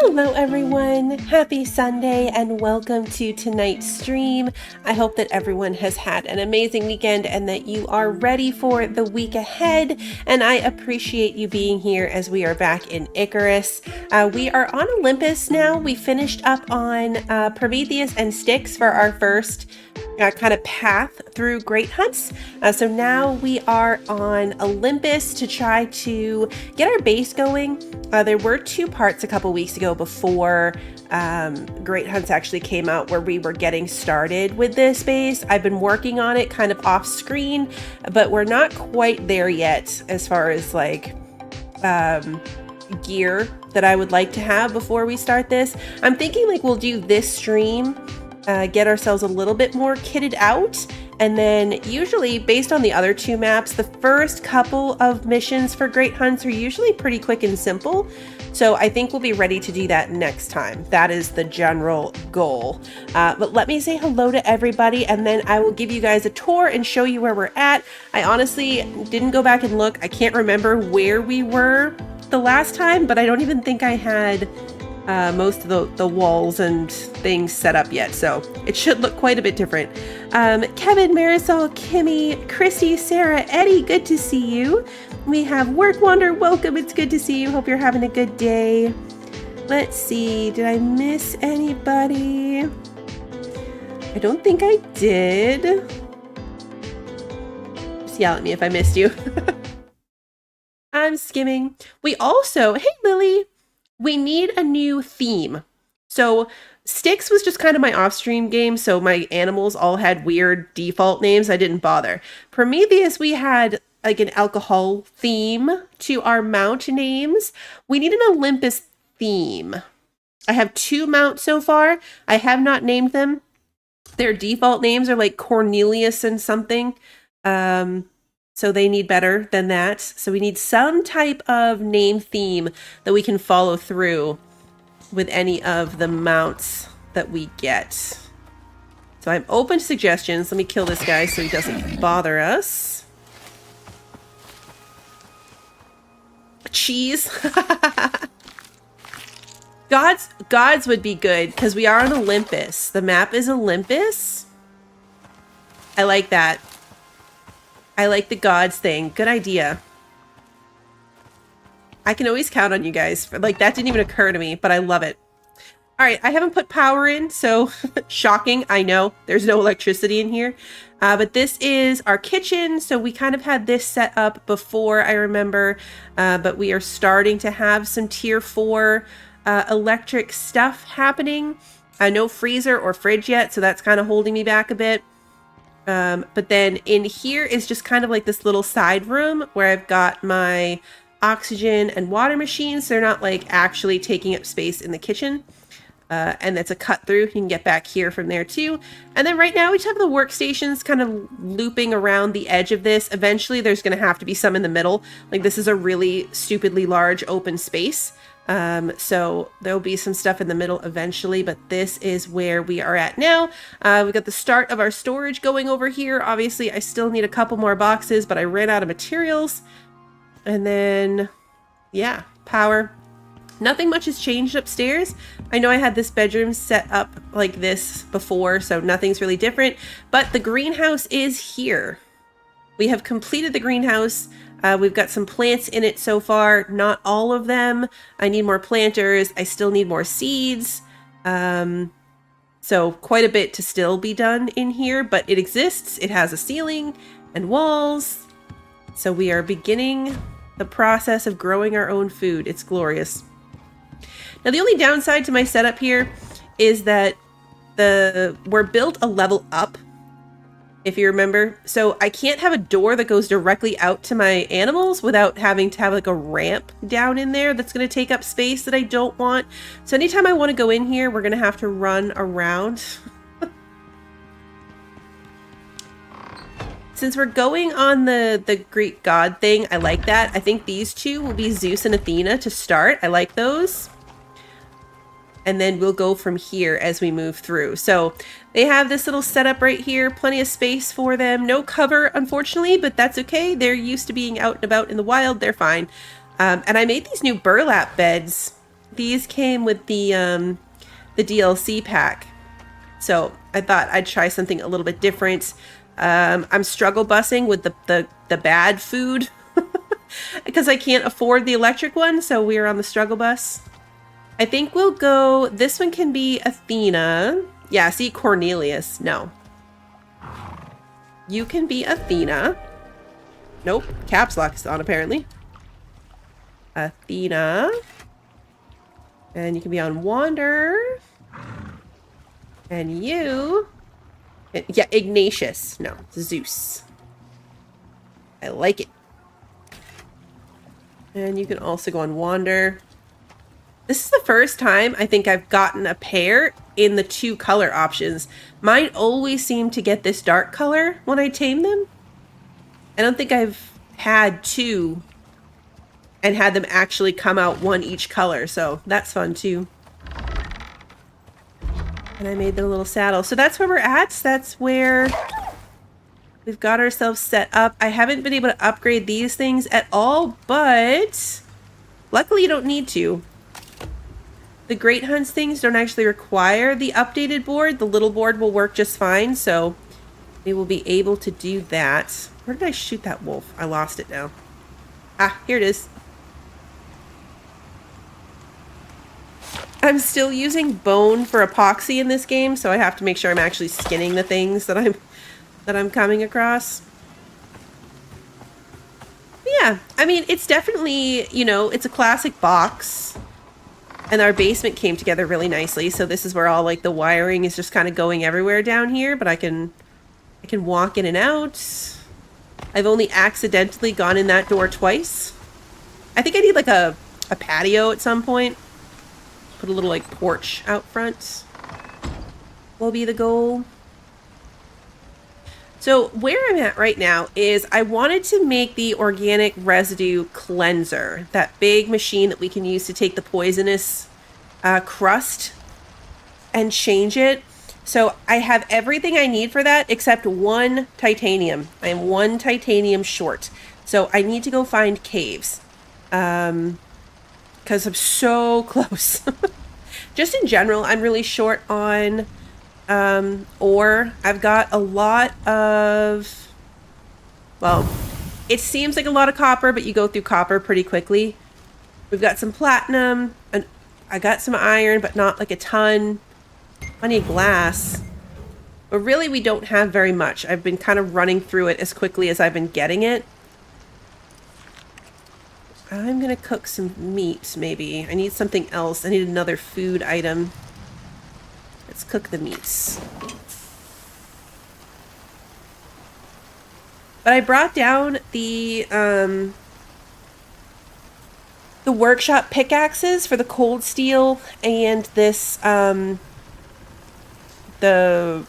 Hello everyone, happy Sunday and welcome to tonight's stream. I hope that everyone has had an amazing weekend and that you are ready for the week ahead, and I appreciate you being here as we are back in Icarus. We are on Olympus now. We finished up on Prometheus and Styx for our first kind of path through Great Hunts. So now we are on Olympus to try to get our base going. There were two parts a couple weeks ago before Great Hunts actually came out where we were getting started with this base. I've been working on it kind of off screen, but we're not quite there yet as far as like gear that I would like to have before we start this. I'm thinking like we'll do this stream, get ourselves a little bit more kitted out, and then usually based on the other two maps, the first couple of missions for Great Hunts are usually pretty quick and simple. So I think we'll be ready to do that next time. That is the general goal. But let me say hello to everybody, and then I will give you guys a tour and show you where we're at. I honestly didn't go back and look. I can't remember where we were the last time, but I don't even think I had most of the walls and things set up yet, so it should look quite a bit different. Kevin, Marisol, Kimmy, Christy, Sarah, Eddie, good to see you. We have Work Wander, welcome, it's good to see you. Hope you're having a good day. Let's see, did I miss anybody? I don't think I did. Just yell at me if I missed you. I'm skimming. We also, hey Lily, we need a new theme. So Styx was just kind of my off-stream game, so my animals all had weird default names. I didn't bother. Prometheus, we had like an alcohol theme to our mount names. We need an Olympus theme. I have two mounts so far. I have not named them. Their default names are like Cornelius and something. So they need better than that. So we need some type of name theme that we can follow through with any of the mounts that we get. So I'm open to suggestions. Let me kill this guy so he doesn't bother us. Cheese. Gods would be good because we are on Olympus. The map is Olympus. I like that. I like the gods thing. Good idea. I can always count on you guys. Like, that didn't even occur to me, but I love it. All right, I haven't put power in, so shocking. I know there's no electricity in here, but this is our kitchen. So we kind of had this set up before, I remember, but we are starting to have some tier 4 electric stuff happening. No freezer or fridge yet, so that's kind of holding me back a bit. But then in here is just kind of like this little side room where I've got my oxygen and water machines. They're not like actually taking up space in the kitchen. And that's a cut through. You can get back here from there too. And then right now we just have the workstations kind of looping around the edge of this. Eventually there's going to have to be some in the middle. Like this is a really stupidly large open space. So there'll be some stuff in the middle eventually, but this is where we are at now. We've got the start of our storage going over here. Obviously, I still need a couple more boxes, but I ran out of materials. And then, yeah, power. Nothing much has changed upstairs. I know I had this bedroom set up like this before, so nothing's really different, but the greenhouse is here. We have completed the greenhouse. We've got some plants in it so far, not all of them. I need more planters. I still need more seeds. So quite a bit to still be done in here, but it exists. It has a ceiling and walls. So we are beginning the process of growing our own food. It's glorious. Now, the only downside to my setup here is that we're built a level up, if you remember. So I can't have a door that goes directly out to my animals without having to have like a ramp down in there that's going to take up space that I don't want. So anytime I want to go in here, we're going to have to run around. Since we're going on the Greek god thing, I like that. I think these two will be Zeus and Athena to start. I like those. And then we'll go from here as we move through. So they have this little setup right here, plenty of space for them. No cover, unfortunately, but that's okay. They're used to being out and about in the wild. They're fine. And I made these new burlap beds these came with the DLC pack. So I thought I'd try something a little bit different. I'm struggle busing with the bad food because I can't afford the electric one, so we're on the struggle bus. I think we'll go, this one can be Athena. Yeah, see, Cornelius, no. You can be Athena. Nope, caps lock is on apparently. Athena. And you can be on Wander. And you... Yeah, Ignatius. No, Zeus. I like it. And you can also go on Wander. This is the first time I think I've gotten a pair in the 2 color options. Mine always seem to get this dark color when I tame them. I don't think I've had 2 and had them actually come out 1 each color, so that's fun too. And I made the little saddle. So that's where we're at. That's where we've got ourselves set up. I haven't been able to upgrade these things at all, but luckily you don't need to. The Great Hunts things don't actually require the updated board. The little board will work just fine, so we will be able to do that. Where did I shoot that wolf? I lost it now. Ah, here it is. I'm still using bone for epoxy in this game, so I have to make sure I'm actually skinning the things that I'm coming across. But yeah, I mean, it's definitely, you know, it's a classic box. And our basement came together really nicely, so this is where all like the wiring is just kind of going everywhere down here, but I can walk in and out. I've only accidentally gone in that door twice. I think I need like a patio at some point. Put a little like porch out front will be the goal. So where I'm at right now is I wanted to make the organic residue cleanser, that big machine that we can use to take the poisonous crust and change it. So I have everything I need for that except 1 titanium. I am 1 titanium short. So I need to go find caves. Because I'm so close. Just in general, I'm really short on ore. I've got a lot of, well, it seems like a lot of copper, but you go through copper pretty quickly. We've got some platinum, and I got some iron, but not like a ton. Plenty of glass. But really, we don't have very much. I've been kind of running through it as quickly as I've been getting it. I'm gonna cook some meat, maybe. I need something else. I need another food item. Let's cook the meats. But I brought down the workshop pickaxes for the cold steel and this, the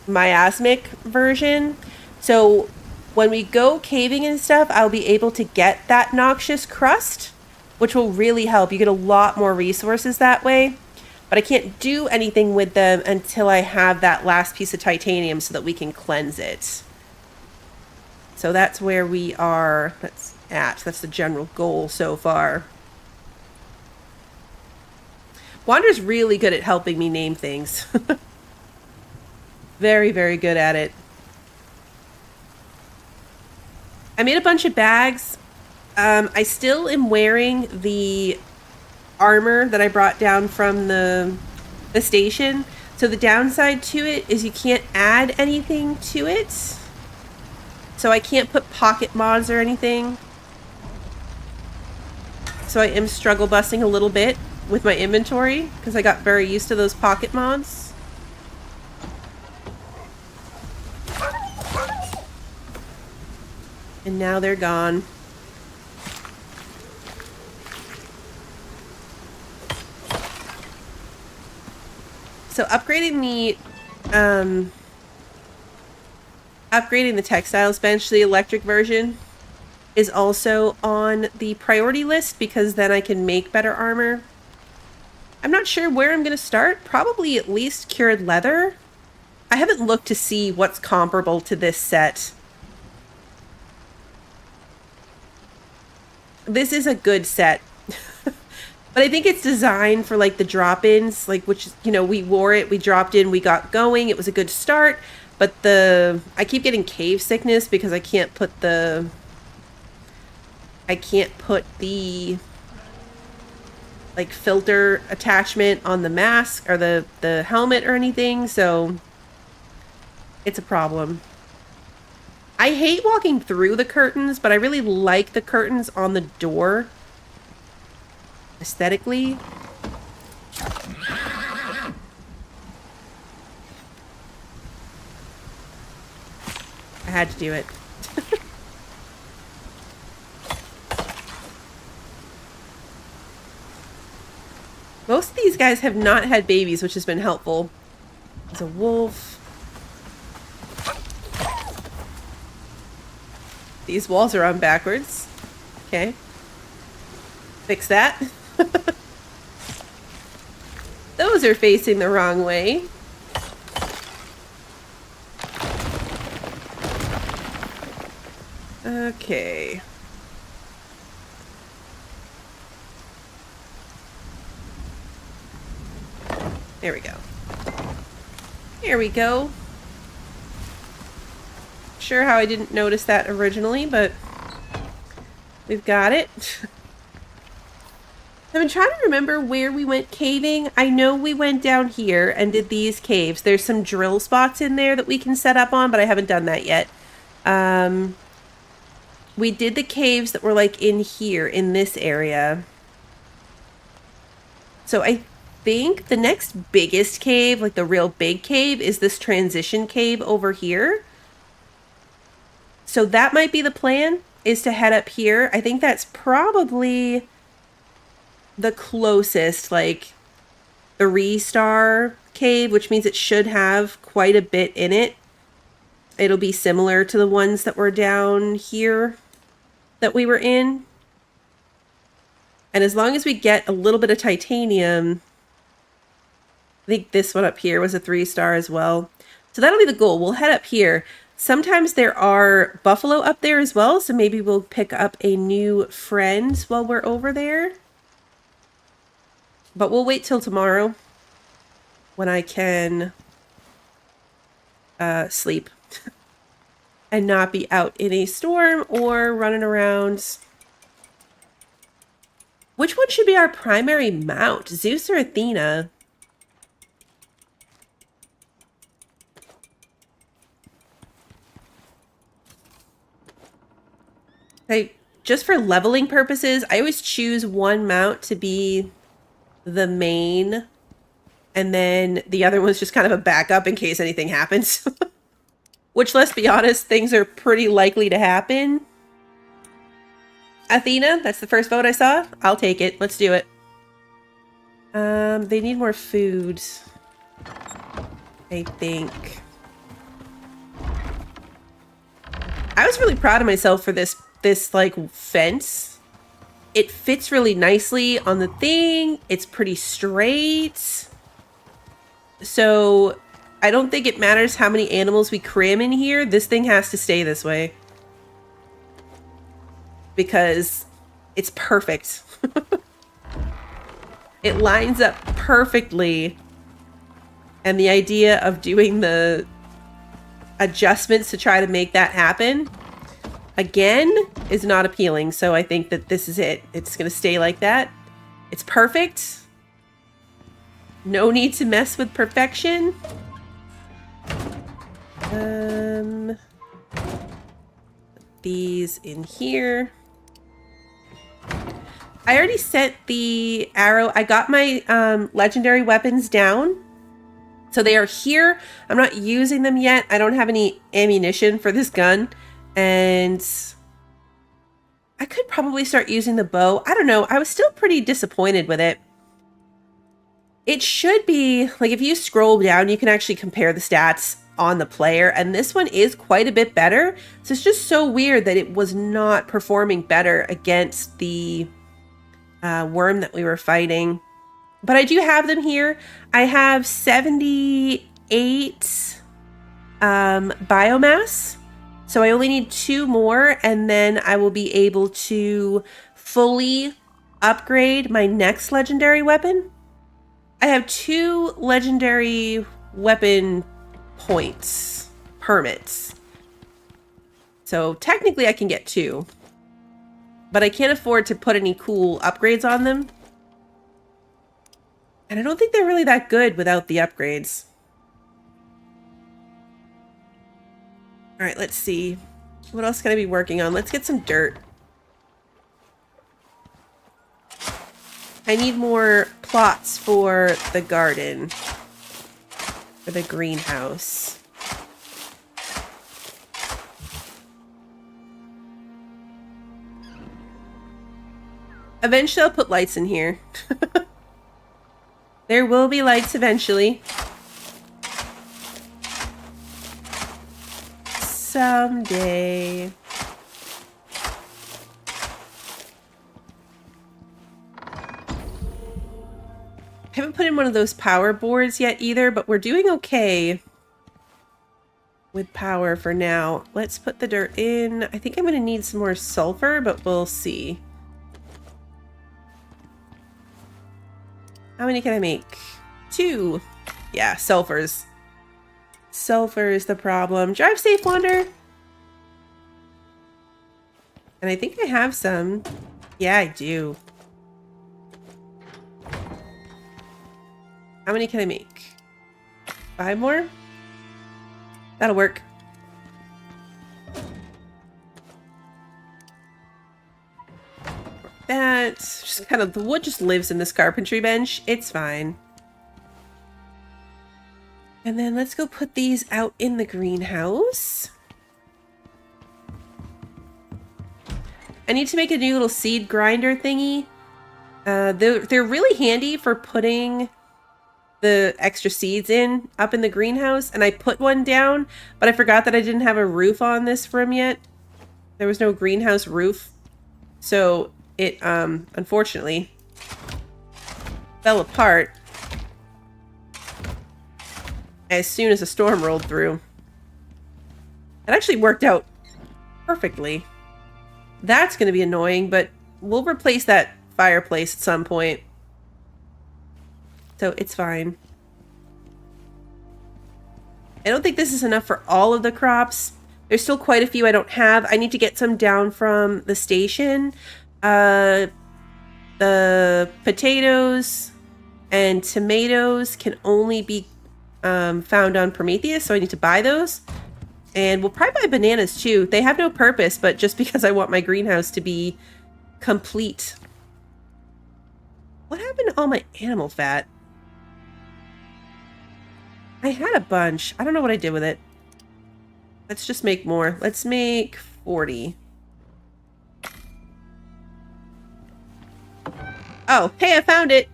miasmic version. So when we go caving and stuff, I'll be able to get that noxious crust, which will really help. You get a lot more resources that way. But I can't do anything with them until I have that last piece of titanium so that we can cleanse it. So that's where we are. That's the general goal so far. Wander's really good at helping me name things. Very, very good at it. I made a bunch of bags. I still am wearing the armor that I brought down from the station. So the downside to it is you can't add anything to it. So I can't put pocket mods or anything. So I am struggle busting a little bit with my inventory because I got very used to those pocket mods. And now they're gone. So upgrading the textiles bench to the electric version is also on the priority list because then I can make better armor. I'm not sure where I'm going to start. Probably at least cured leather. I haven't looked to see what's comparable to this set. This is a good set. But I think it's designed for like the drop-ins, like which, you know, we wore it, we dropped in, we got going. It was a good start. But I keep getting cave sickness because I can't put the like filter attachment on the mask or the helmet or anything, so it's a problem. I hate walking through the curtains, but I really like the curtains on the door aesthetically. I had to do it. Most of these guys have not had babies, which has been helpful. There's a wolf. These walls are on backwards. Okay. Fix that. Those are facing the wrong way. Okay. There we go. Here we go. Sure how I didn't notice that originally, but we've got it. I've been trying to remember where we went caving. I know we went down here and did these caves. There's some drill spots in there that we can set up on, but I haven't done that yet. We did the caves that were like in here, in this area. So I think the next biggest cave, like the real big cave, is this transition cave over here. So that might be the plan, is to head up here. I think that's probably the closest, like 3-star cave, which means it should have quite a bit in it. It'll be similar to the ones that were down here that we were in. And as long as we get a little bit of titanium, I think this one up here was a 3-star as well. So that'll be the goal. We'll head up here. Sometimes there are buffalo up there as well, so maybe we'll pick up a new friend while we're over there. But we'll wait till tomorrow when I can sleep and not be out in a storm or running around. Which one should be our primary mount, Zeus or Athena? Just for leveling purposes, I always choose one mount to be the main, and then the other one's just kind of a backup in case anything happens. Which, let's be honest, things are pretty likely to happen. Athena, that's the first vote I saw. I'll take it. Let's do it. They need more food, I think. I was really proud of myself for this like fence. It fits really nicely on the thing. It's pretty straight. So I don't think it matters how many animals we cram in here. This thing has to stay this way. Because it's perfect. It lines up perfectly. And the idea of doing the adjustments to try to make that happen, again, is not appealing. So I think that this is it. It's going to stay like that. It's perfect. No need to mess with perfection. These in here. I already set the arrow. I got my legendary weapons down. So they are here. I'm not using them yet. I don't have any ammunition for this gun. And I could probably start using the bow. I don't know. I was still pretty disappointed with it. It should be, like, if you scroll down, you can actually compare the stats on the player. And this one is quite a bit better. So it's just so weird that it was not performing better against the worm that we were fighting. But I do have them here. I have 78 biomass. So I only need 2 more, and then I will be able to fully upgrade my next legendary weapon. I have 2 legendary weapon points, permits. So technically I can get 2. But I can't afford to put any cool upgrades on them. And I don't think they're really that good without the upgrades. Alright, let's see. What else can I be working on? Let's get some dirt. I need more plots for the garden. For the greenhouse. Eventually I'll put lights in here. There will be lights eventually. Someday. I haven't put in one of those power boards yet either, but we're doing okay with power for now. Let's put the dirt in. I think I'm going to need some more sulfur, but we'll see. How many can I make? 2. Yeah, sulfur's. Sulfur is the problem. Drive safe, Wander. And I think I have some. Yeah, I do. How many can I make? 5 more? That'll work. That just kind of, the wood just lives in this carpentry bench. It's fine. And then let's go put these out in the greenhouse. I need to make a new little seed grinder thingy. They're really handy for putting the extra seeds in up in the greenhouse, and I put one down, but I forgot that I didn't have a roof on this room yet. There was no greenhouse roof, so it unfortunately fell apart as soon as a storm rolled through. It actually worked out perfectly. That's going to be annoying, but we'll replace that fireplace at some point. So it's fine. I don't think this is enough for all of the crops. There's still quite a few I don't have. I need to get some down from the station. The potatoes and tomatoes can only be found on Prometheus, so I need to buy those. And we'll probably buy bananas too. They have no purpose, but just because I want my greenhouse to be complete. What happened to all my animal fat? I had a bunch. I don't know what I did with it. Let's just make more. Let's make 40. Oh, hey, I found it.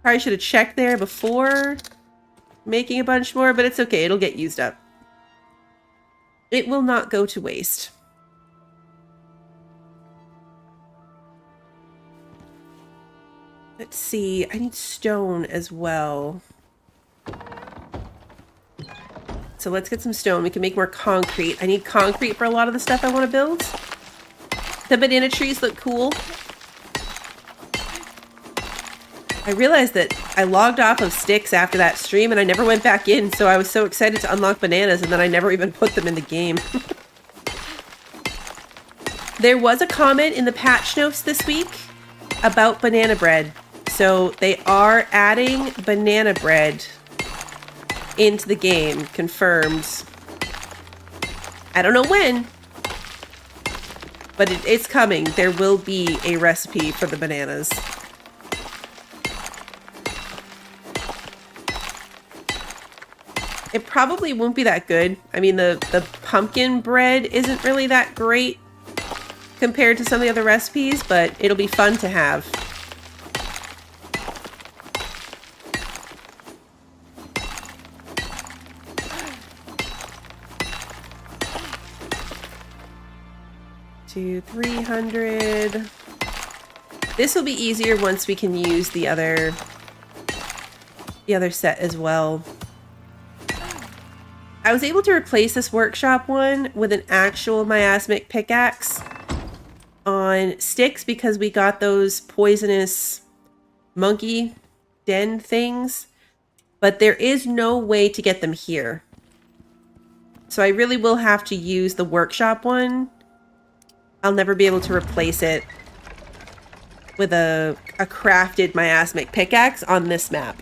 Probably should have checked there before making a bunch more, but it's okay. It'll get used up. It will not go to waste. Let's see. I need stone as well. So let's get some stone. We can make more concrete. I need concrete for a lot of the stuff I want to build. The banana trees look cool. I realized that I logged off of sticks after that stream and I never went back in, so I was so excited to unlock bananas and then I never even put them in the game. There was a comment in the patch notes this week about banana bread. So they are adding banana bread into the game, confirmed. I don't know when, but it's coming. There will be a recipe for the bananas. It probably won't be that good. I mean, the pumpkin bread isn't really that great compared to some of the other recipes, but it'll be fun to have. To 300. This will be easier once we can use the other set as well. I was able to replace this workshop one with an actual miasmic pickaxe on sticks because we got those poisonous monkey den things, but there is no way to get them here. So I really will have to use the workshop one. I'll never be able to replace it with a crafted miasmic pickaxe on this map.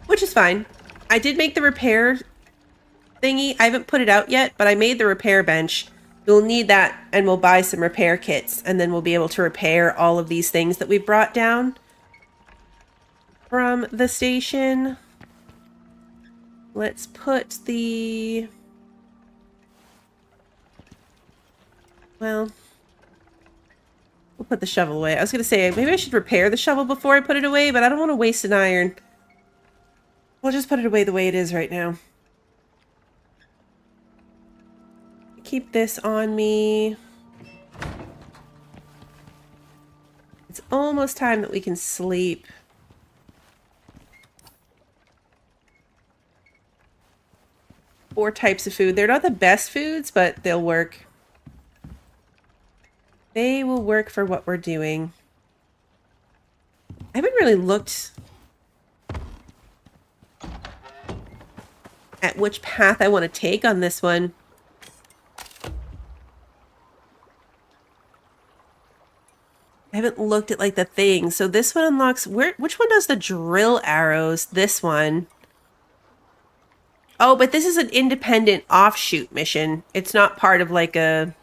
Which is fine. I did make the repair thingy. I haven't put it out yet, but I made the repair bench. We'll need that, and we'll buy some repair kits, and then we'll be able to repair all of these things that we brought down from the station. Let's put the... Well, we'll put the shovel away. I was going to say, maybe I should repair the shovel before I put it away, but I don't want to waste an iron. We'll just put it away the way it is right now. Keep this on me. It's almost time that we can sleep. 4 types of food. They're not the best foods, but they'll work. They will work for what we're doing. I haven't really looked at which path I want to take on this one. I haven't looked at like the thing. So this one unlocks which one does the drill arrows? This one. Oh, but this is an independent offshoot mission. It's not part of like a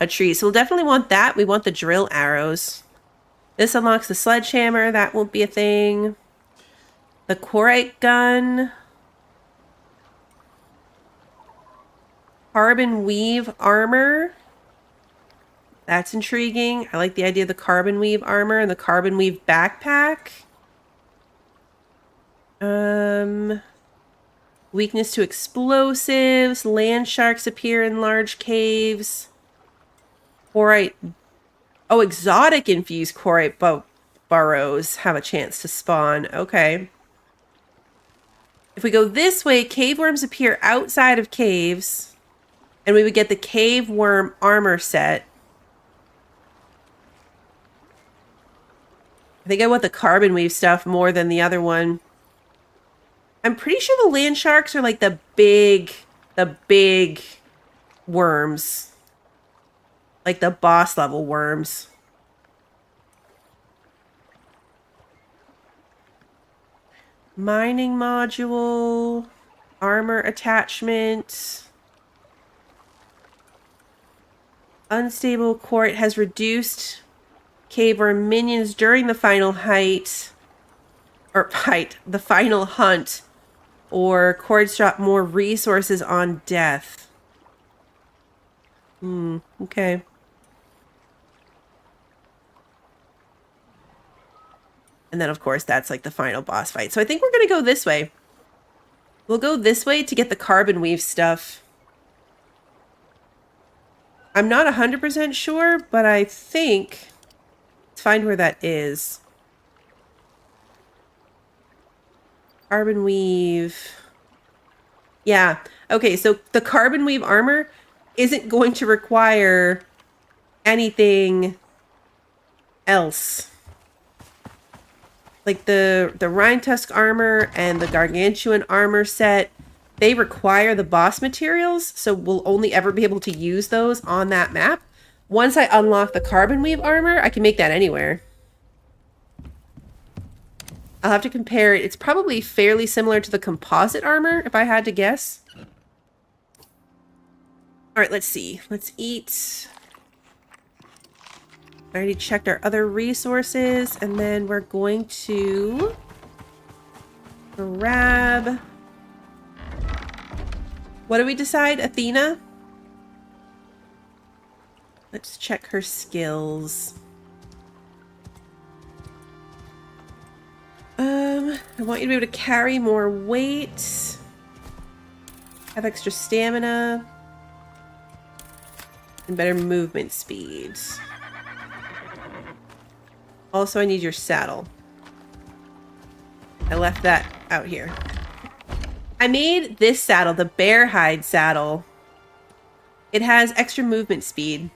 tree. So we'll definitely want that. We want the drill arrows. This unlocks the sledgehammer. That won't be a thing. The quarite gun. Carbon weave armor. That's intriguing. I like the idea of the carbon weave armor and the carbon weave backpack. Weakness to explosives. Land sharks appear in large caves. Quarite. Oh, exotic infused quarite burrows have a chance to spawn. Okay. If we go this way, cave worms appear outside of caves. And we would get the cave worm armor set. I think I want the carbon weave stuff more than the other one. I'm pretty sure the land sharks are like the big worms. Like the boss level worms. Mining module. Armor attachment. Unstable quartz has reduced cave worm minions during the final the final hunt, or quartz drop more resources on death. Okay. And then of course that's like the final boss fight. So I think we're gonna go this way. We'll go this way to get the carbon weave stuff. I'm not 100% sure, but I think... Let's find where that is. Carbon weave. Yeah. Okay, so the carbon weave armor isn't going to require anything else. Like the Rhine Tusk armor and the Gargantuan armor set, they require the boss materials, so we'll only ever be able to use those on that map. Once I unlock the carbon weave armor, I can make that anywhere. I'll have to compare it. It's probably fairly similar to the composite armor, if I had to guess. All right, let's see. Let's eat. I already checked our other resources, and then we're going to grab... What do we decide? Athena? Let's check her skills. I want you to be able to carry more weight. Have extra stamina. And better movement speed. Also, I need your saddle. I left that out here. I made this saddle, the bear hide saddle. It has extra movement speed.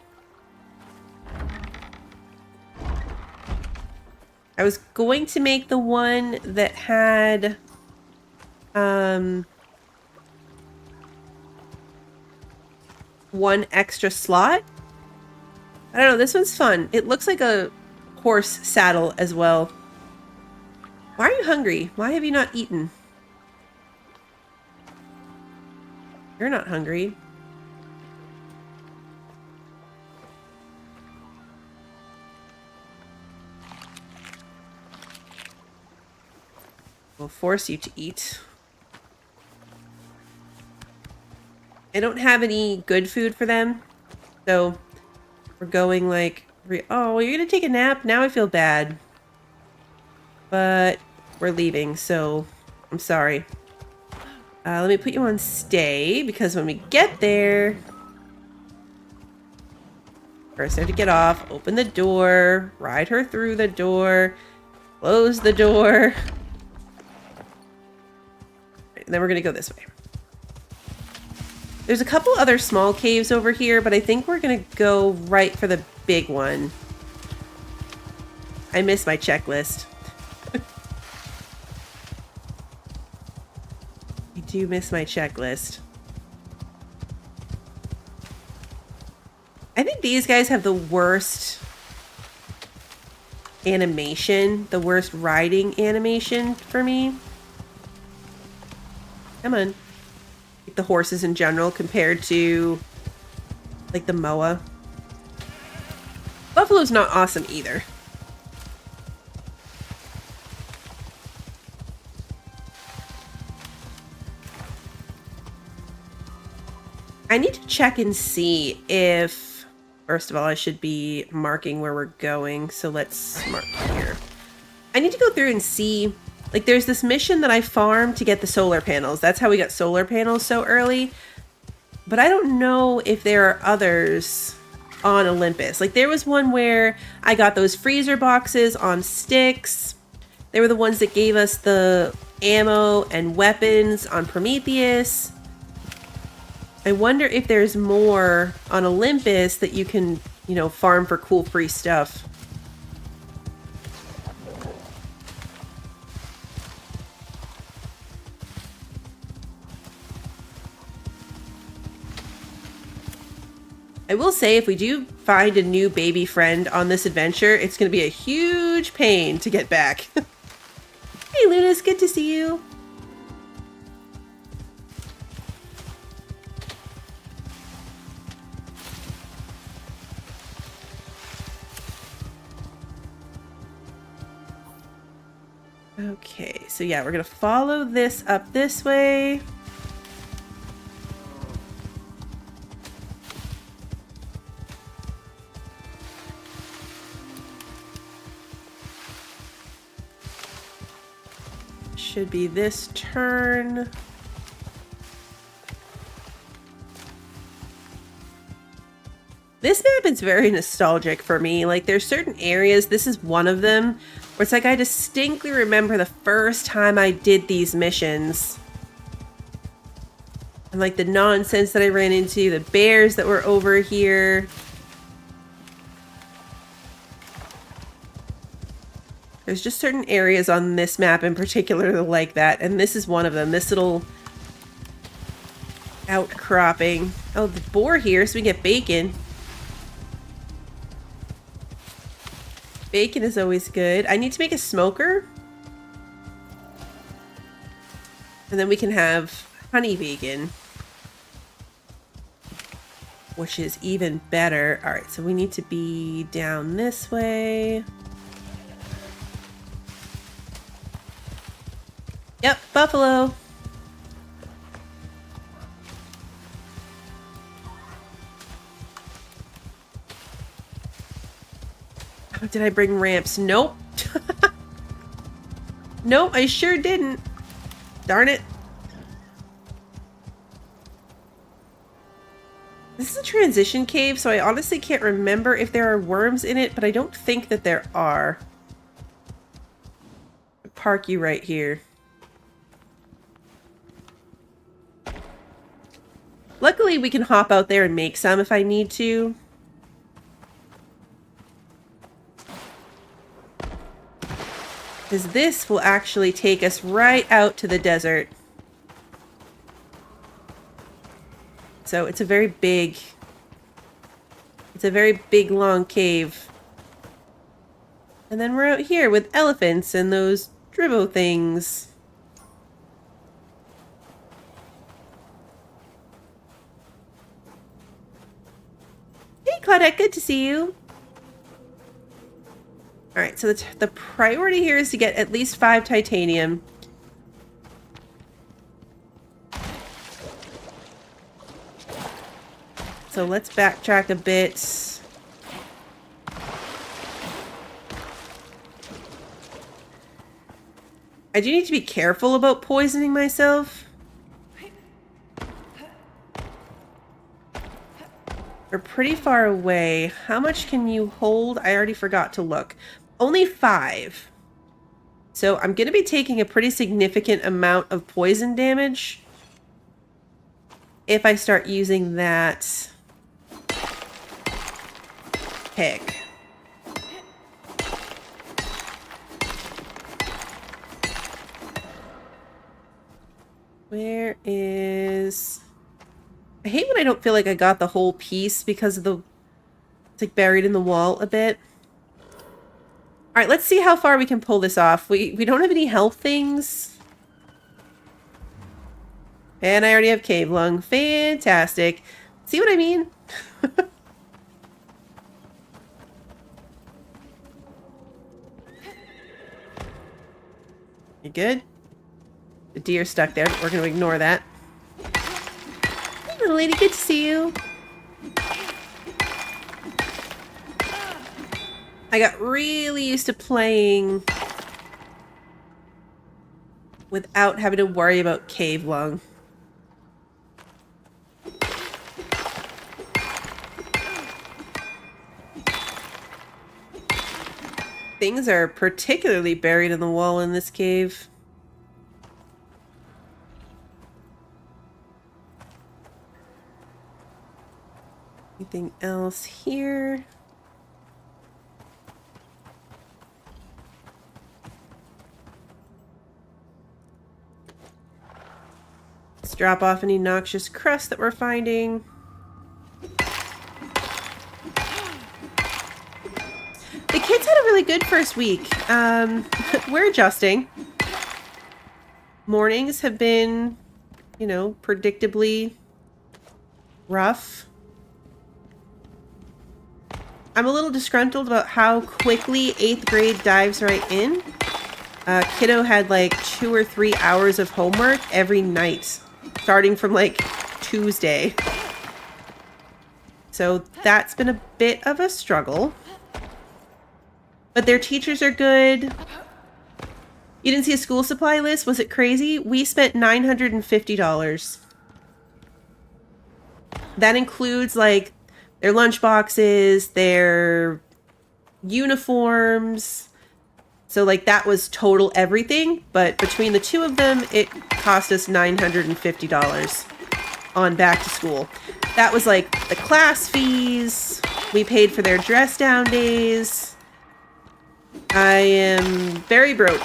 I was going to make the one that had one extra slot. I don't know, this one's fun. It looks like a horse saddle as well. Why are you hungry? Why have you not eaten? You're not hungry. We'll force you to eat. I don't have any good food for them, so we're going like, oh, you're gonna take a nap? Now I feel bad. But we're leaving, so I'm sorry. Let me put you on stay, because when we get there, first I have to get off, open the door, ride her through the door, close the door. And then we're gonna go this way. There's a couple other small caves over here, but I think we're gonna go right for the big one. I miss my checklist. I do miss my checklist. I think these guys have the worst animation, the worst riding animation for me. Come on. Like the horses in general compared to like the moa. Buffalo's not awesome either. I need to check and see if, first of all, I should be marking where we're going. So let's mark here. I need to go through and see. Like, there's this mission that I farmed to get the solar panels. That's how we got solar panels so early. But I don't know if there are others on Olympus. Like, there was one where I got those freezer boxes on sticks. They were the ones that gave us the ammo and weapons on Prometheus. I wonder if there's more on Olympus that you can, you know, farm for cool free stuff. I will say, if we do find a new baby friend on this adventure, it's going to be a huge pain to get back. Hey, Lunas, good to see you. Okay, so yeah, we're going to follow this up this way. Should be this turn. This map is very nostalgic for me. Like, there's certain areas, this is one of them, where it's like I distinctly remember the first time I did these missions. And like the nonsense that I ran into, the bears that were over here. There's just certain areas on this map in particular that are like that, and this is one of them. This little outcropping. Oh, the boar here, so we get bacon. Bacon is always good. I need to make a smoker. And then we can have honey bacon, which is even better. All right, so we need to be down this way. Yep, buffalo. Oh, did I bring ramps? Nope. Nope, I sure didn't. Darn it. This is a transition cave, so I honestly can't remember if there are worms in it, but I don't think that there are. I'll park you right here. Luckily, we can hop out there and make some if I need to. Because this will actually take us right out to the desert. So it's a very big, long cave. And then we're out here with elephants and those dribbo things. Hey, Claudette, good to see you. Alright, so the priority here is to get at least 5 titanium. So let's backtrack a bit. I do need to be careful about poisoning myself. We're pretty far away. How much can you hold? I already forgot to look. Only 5. So I'm going to be taking a pretty significant amount of poison damage if I start using that pick. Where is... I hate when I don't feel like I got the whole piece because of the... It's like buried in the wall a bit. Alright, let's see how far we can pull this off. We don't have any health things. And I already have cave lung. Fantastic. See what I mean? You good? The deer stuck there, but we're going to ignore that. Hey, little lady, good to see you. I got really used to playing without having to worry about cave lung. Things are particularly buried in the wall in this cave. Anything else here? Let's drop off any noxious crust that we're finding. The kids had a really good first week. We're adjusting. Mornings have been, you know, predictably rough. I'm a little disgruntled about how quickly 8th grade dives right in. Kiddo had like 2 or 3 hours of homework every night, starting from like Tuesday. So that's been a bit of a struggle. But their teachers are good. You didn't see a school supply list? Was it crazy? We spent $950. That includes like their lunch boxes, their uniforms. So like that was total everything. But between the two of them, it cost us $950 on back to school. That was like the class fees. We paid for their dress down days. I am very broke.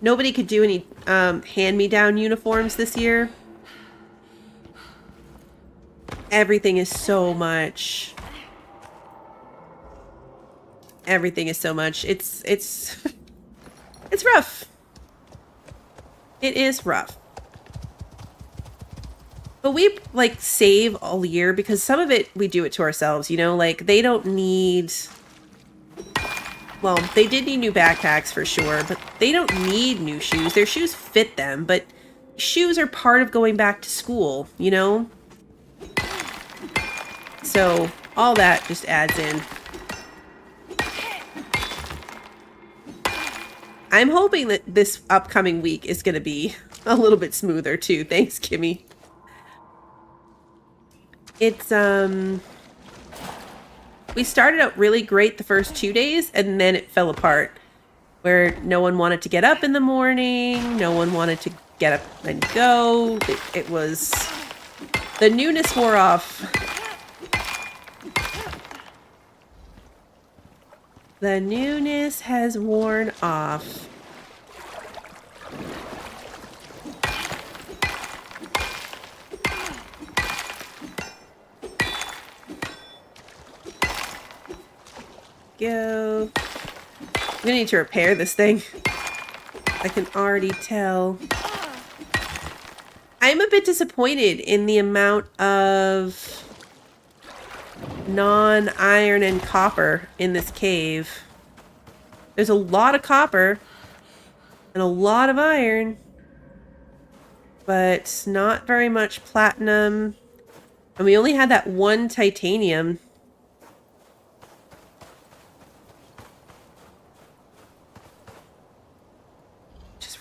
Nobody could do any hand-me-down uniforms this year. Everything is so much. Everything is so much. It's it's rough. It is rough. But we like save all year because some of it we do it to ourselves, you know, like they don't need, well, they did need new backpacks for sure, but they don't need new shoes. Their shoes fit them, but shoes are part of going back to school, you know? So all that just adds in. I'm hoping that this upcoming week is going to be a little bit smoother too. Thanks, Kimmy. It's, we started out really great the first 2 days, and then it fell apart. Where no one wanted to get up in the morning, no one wanted to get up and go. It was... the newness wore off. The newness has worn off. Go. I'm gonna need to repair this thing. I can already tell. I'm a bit disappointed in the amount of non-iron and copper in this cave. There's a lot of copper and a lot of iron, but not very much platinum. And we only had that one titanium.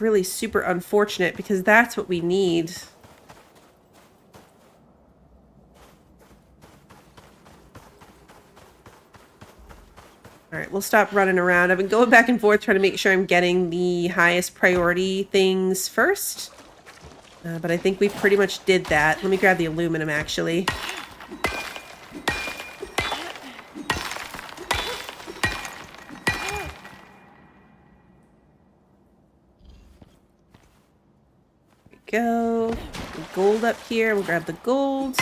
Really super unfortunate because that's what we need. All right, we'll stop running around. I've been going back and forth trying to make sure I'm getting the highest priority things first. But I think we pretty much did that. Let me grab the aluminum actually. Go. Gold up here. We'll grab the gold.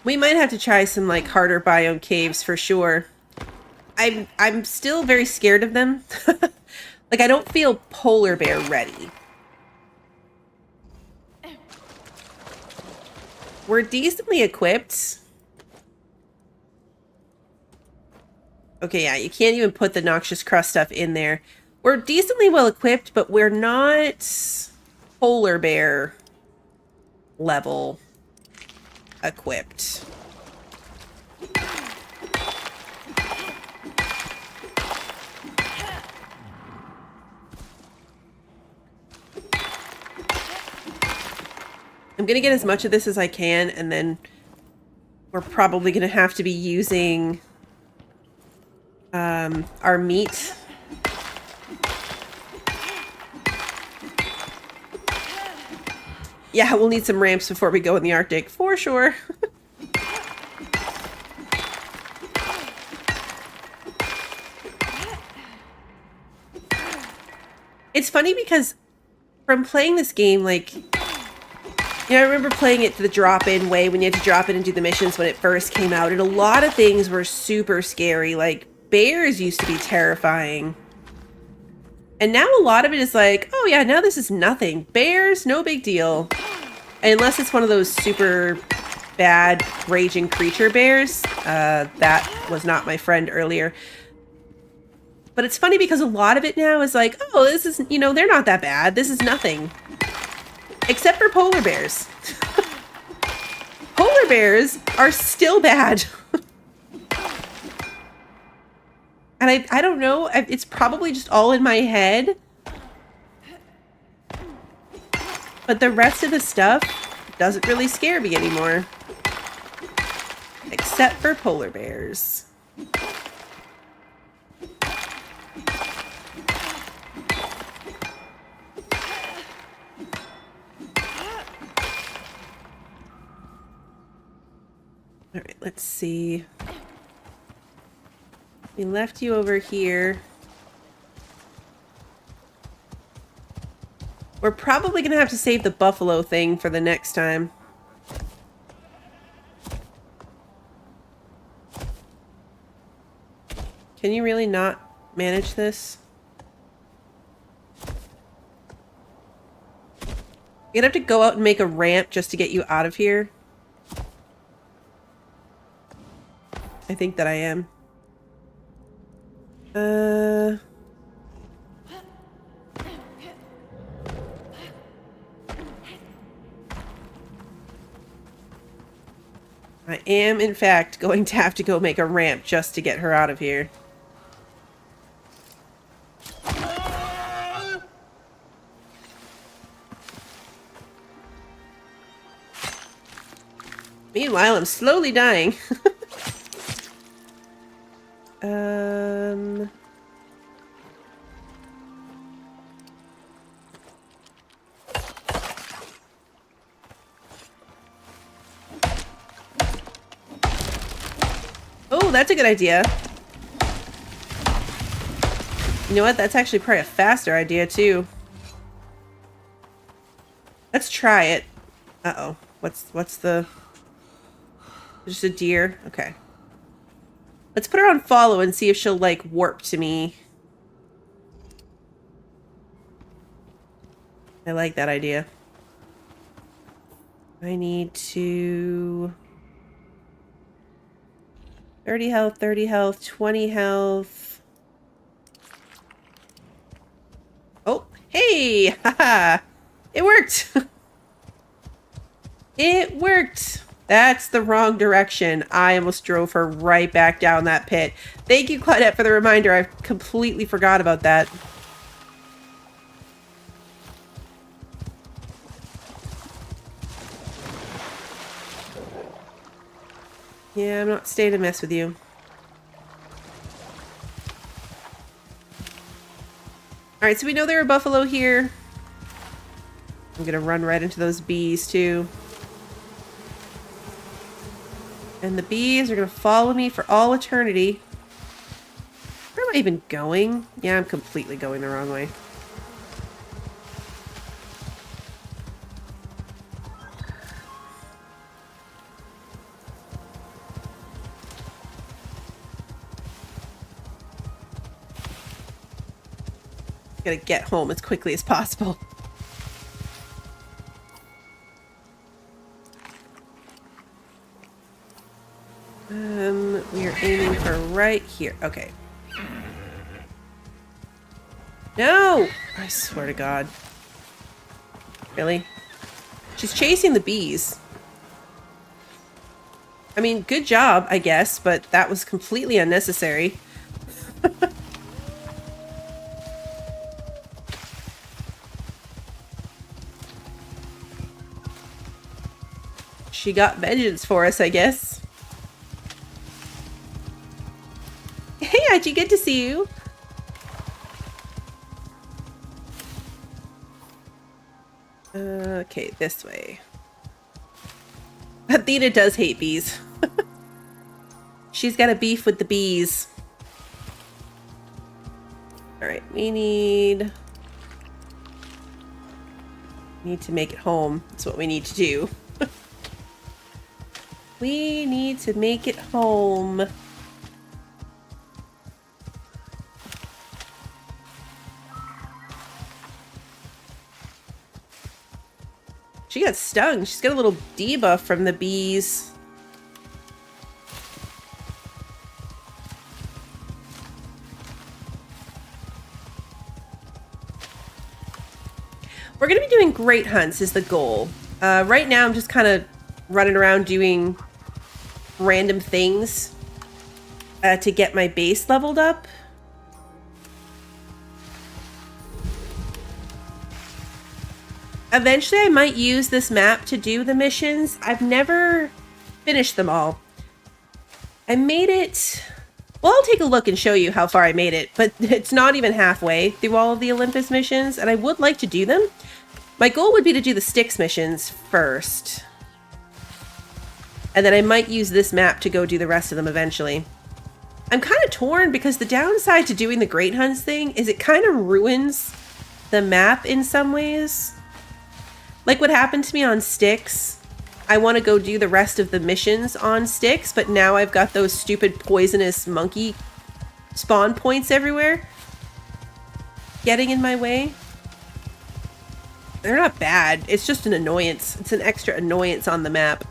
We might have to try some like harder biome caves for sure. I'm still very scared of them. Like I don't feel polar bear ready. We're decently equipped. Okay, yeah, you can't even put the noxious crust stuff in there. We're decently well equipped, but we're not polar bear level equipped. I'm going to get as much of this as I can, and then we're probably going to have to be using our meat. Yeah, we'll need some ramps before we go in the Arctic, for sure. It's funny because from playing this game, like... You know, I remember playing it the drop-in way when you had to drop in and do the missions when it first came out. And a lot of things were super scary. Like, bears used to be terrifying. And now a lot of it is like, oh yeah, now this is nothing. Bears, no big deal. Unless it's one of those super bad raging creature bears. That was not my friend earlier. But it's funny because a lot of it now is like, oh, this is, you know, they're not that bad. This is nothing. Except for polar bears. Polar bears are still bad. And I don't know, it's probably just all in my head. But the rest of the stuff doesn't really scare me anymore. Except for polar bears. All right, let's see. We left you over here. We're probably going to have to save the buffalo thing for the next time. Can you really not manage this? You'd have to go out and make a ramp just to get you out of here. I think that I am. I am, in fact, going to have to go make a ramp just to get her out of here. Meanwhile, I'm slowly dying. Oh, that's a good idea. You know what? That's actually probably a faster idea, too. Let's try it. Uh-oh. What's the... Just a deer? Okay. Let's put her on follow and see if she'll, like, warp to me. I like that idea. I need to... 30 health, 20 health. Oh, hey! Haha! It worked! It worked! That's the wrong direction. I almost drove her right back down that pit. Thank you, Claudette, for the reminder. I completely forgot about that. Yeah, I'm not staying to mess with you. Alright, so we know there are buffalo here. I'm gonna run right into those bees, too. And the bees are gonna follow me for all eternity. Where am I even going? Yeah, I'm completely going the wrong way. Gotta get home as quickly as possible. We are aiming for right here. Okay. No! I swear to God. Really? She's chasing the bees. I mean, good job, I guess, but that was completely unnecessary. She got vengeance for us, I guess. Hey, Archie, good to see you. Okay, this way. Athena does hate bees. She's got a beef with the bees. Alright, we need to make it home. That's what we need to do. We need to make it home. She got stung. She's got a little debuff from the bees. We're going to be doing great hunts is the goal. Right now I'm just kind of running around doing random things to get my base leveled up. Eventually I might use this map to do the missions. I've never finished them all. I made it... Well, I'll take a look and show you how far I made it, but it's not even halfway through all of the Olympus missions, and I would like to do them. My goal would be to do the Styx missions first. And then I might use this map to go do the rest of them eventually. I'm kind of torn because the downside to doing the Great Hunts thing is it kind of ruins the map in some ways. Like what happened to me on Styx. I want to go do the rest of the missions on Styx, but now I've got those stupid poisonous monkey spawn points everywhere getting in my way. They're not bad. It's just an annoyance. It's an extra annoyance on the map.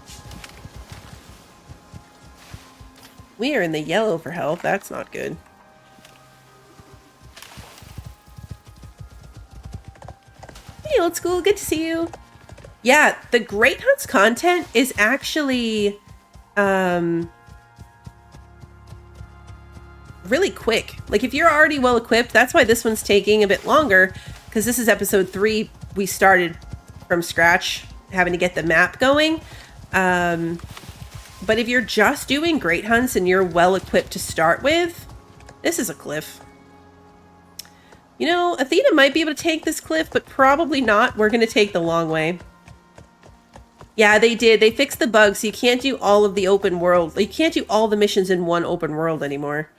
We are in the yellow for health. That's not good. Hey, old school. Good to see you. Yeah, the Great Hunts content is actually really quick. Like, if you're already well equipped, that's why this one's taking a bit longer, because this is episode 3. We started from scratch, having to get the map going. But if you're just doing great hunts and you're well equipped to start with, this is a cliff. You know, Athena might be able to take this cliff, but probably not. We're going to take the long way. Yeah, they did. They fixed the bugs, so you can't do all of the open world. You can't do all the missions in one open world anymore.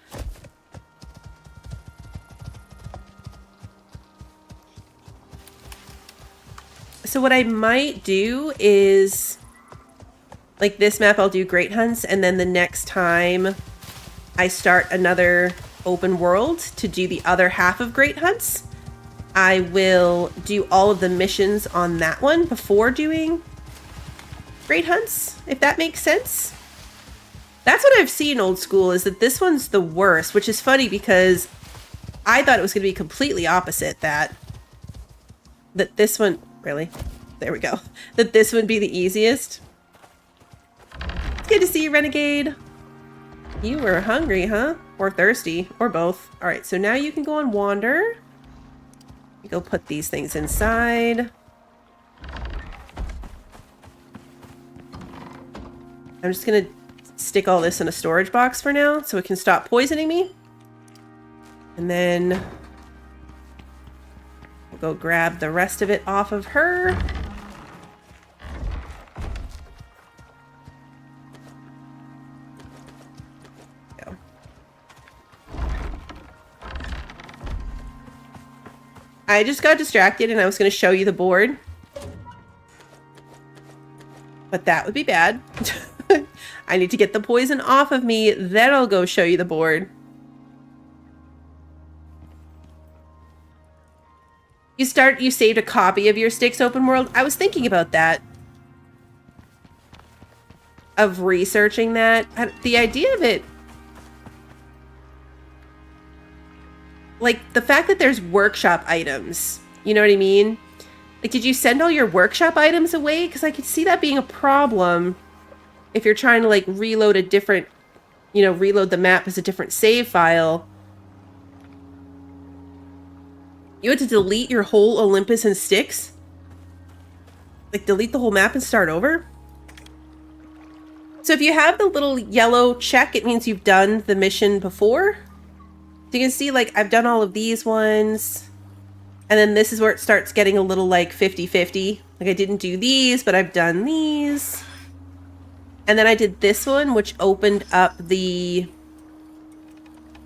So what I might do is, like this map, I'll do great hunts, and then the next time I start another open world to do the other half of great hunts, I will do all of the missions on that one before doing great hunts, if that makes sense. That's what I've seen old school, is that this one's the worst, which is funny because I thought it was going to be completely opposite, that this one, really? There we go. That this would be the easiest. It's good to see you, Renegade. You were hungry, huh? Or thirsty, or both. All right, so now you can go on wander. You go put these things inside. I'm just gonna stick all this in a storage box for now so it can stop poisoning me. And then we'll go grab the rest of it off of her. Go. I just got distracted and I was going to show you the board. But that would be bad. I need to get the poison off of me, then I'll go show you the board. You saved a copy of your Styx open world. I was thinking about that. Of researching that. The idea of it, like the fact that there's workshop items, you know what I mean? Like, did you send all your workshop items away? Because I could see that being a problem if you're trying to like reload a different, you know, reload the map as a different save file. You had to delete your whole Olympus and Styx? Like delete the whole map and start over? So if you have the little yellow check, it means you've done the mission before. So you can see like I've done all of these ones. And then this is where it starts getting a little like 50-50. Like I didn't do these, but I've done these. And then I did this one, which opened up the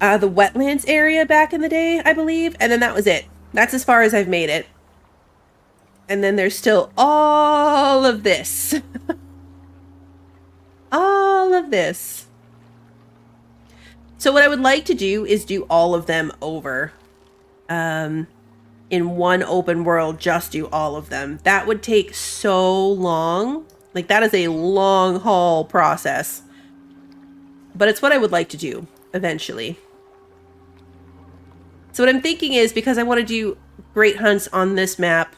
wetlands area back in the day, I believe. And then that was it. That's as far as I've made it. And then there's still all of this. All of this. So what I would like to do is do all of them over. In one open world, just do all of them. That would take so long. Like, that is a long haul process. But it's what I would like to do eventually. So what I'm thinking is, because I want to do great hunts on this map,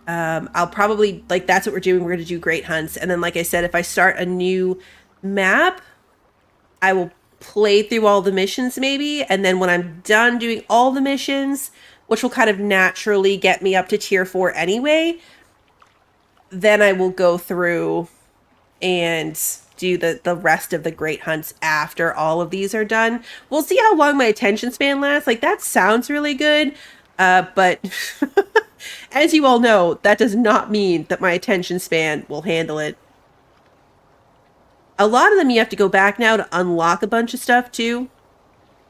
I'll probably, like, that's what we're doing. We're going to do great hunts. And then, like I said, if I start a new map, I will play through all the missions maybe. And then when I'm done doing all the missions, which will kind of naturally get me up to tier 4 anyway, then I will go through and do the rest of the great hunts after all of these are done. We'll see how long my attention span lasts. Like, that sounds really good, but as you all know, that does not mean that my attention span will handle it. A lot of them you have to go back now to unlock a bunch of stuff too,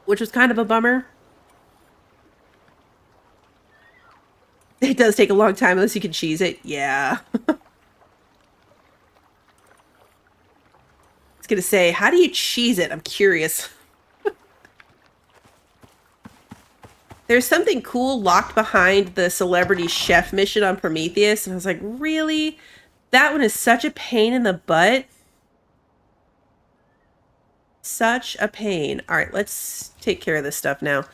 which was kind of a bummer. It does take a long time unless you can cheese it. Yeah. I was going to say, how do you cheese it? I'm curious. There's something cool locked behind the celebrity chef mission on Prometheus. And I was like, really? That one is such a pain in the butt. Such a pain. All right, let's take care of this stuff now.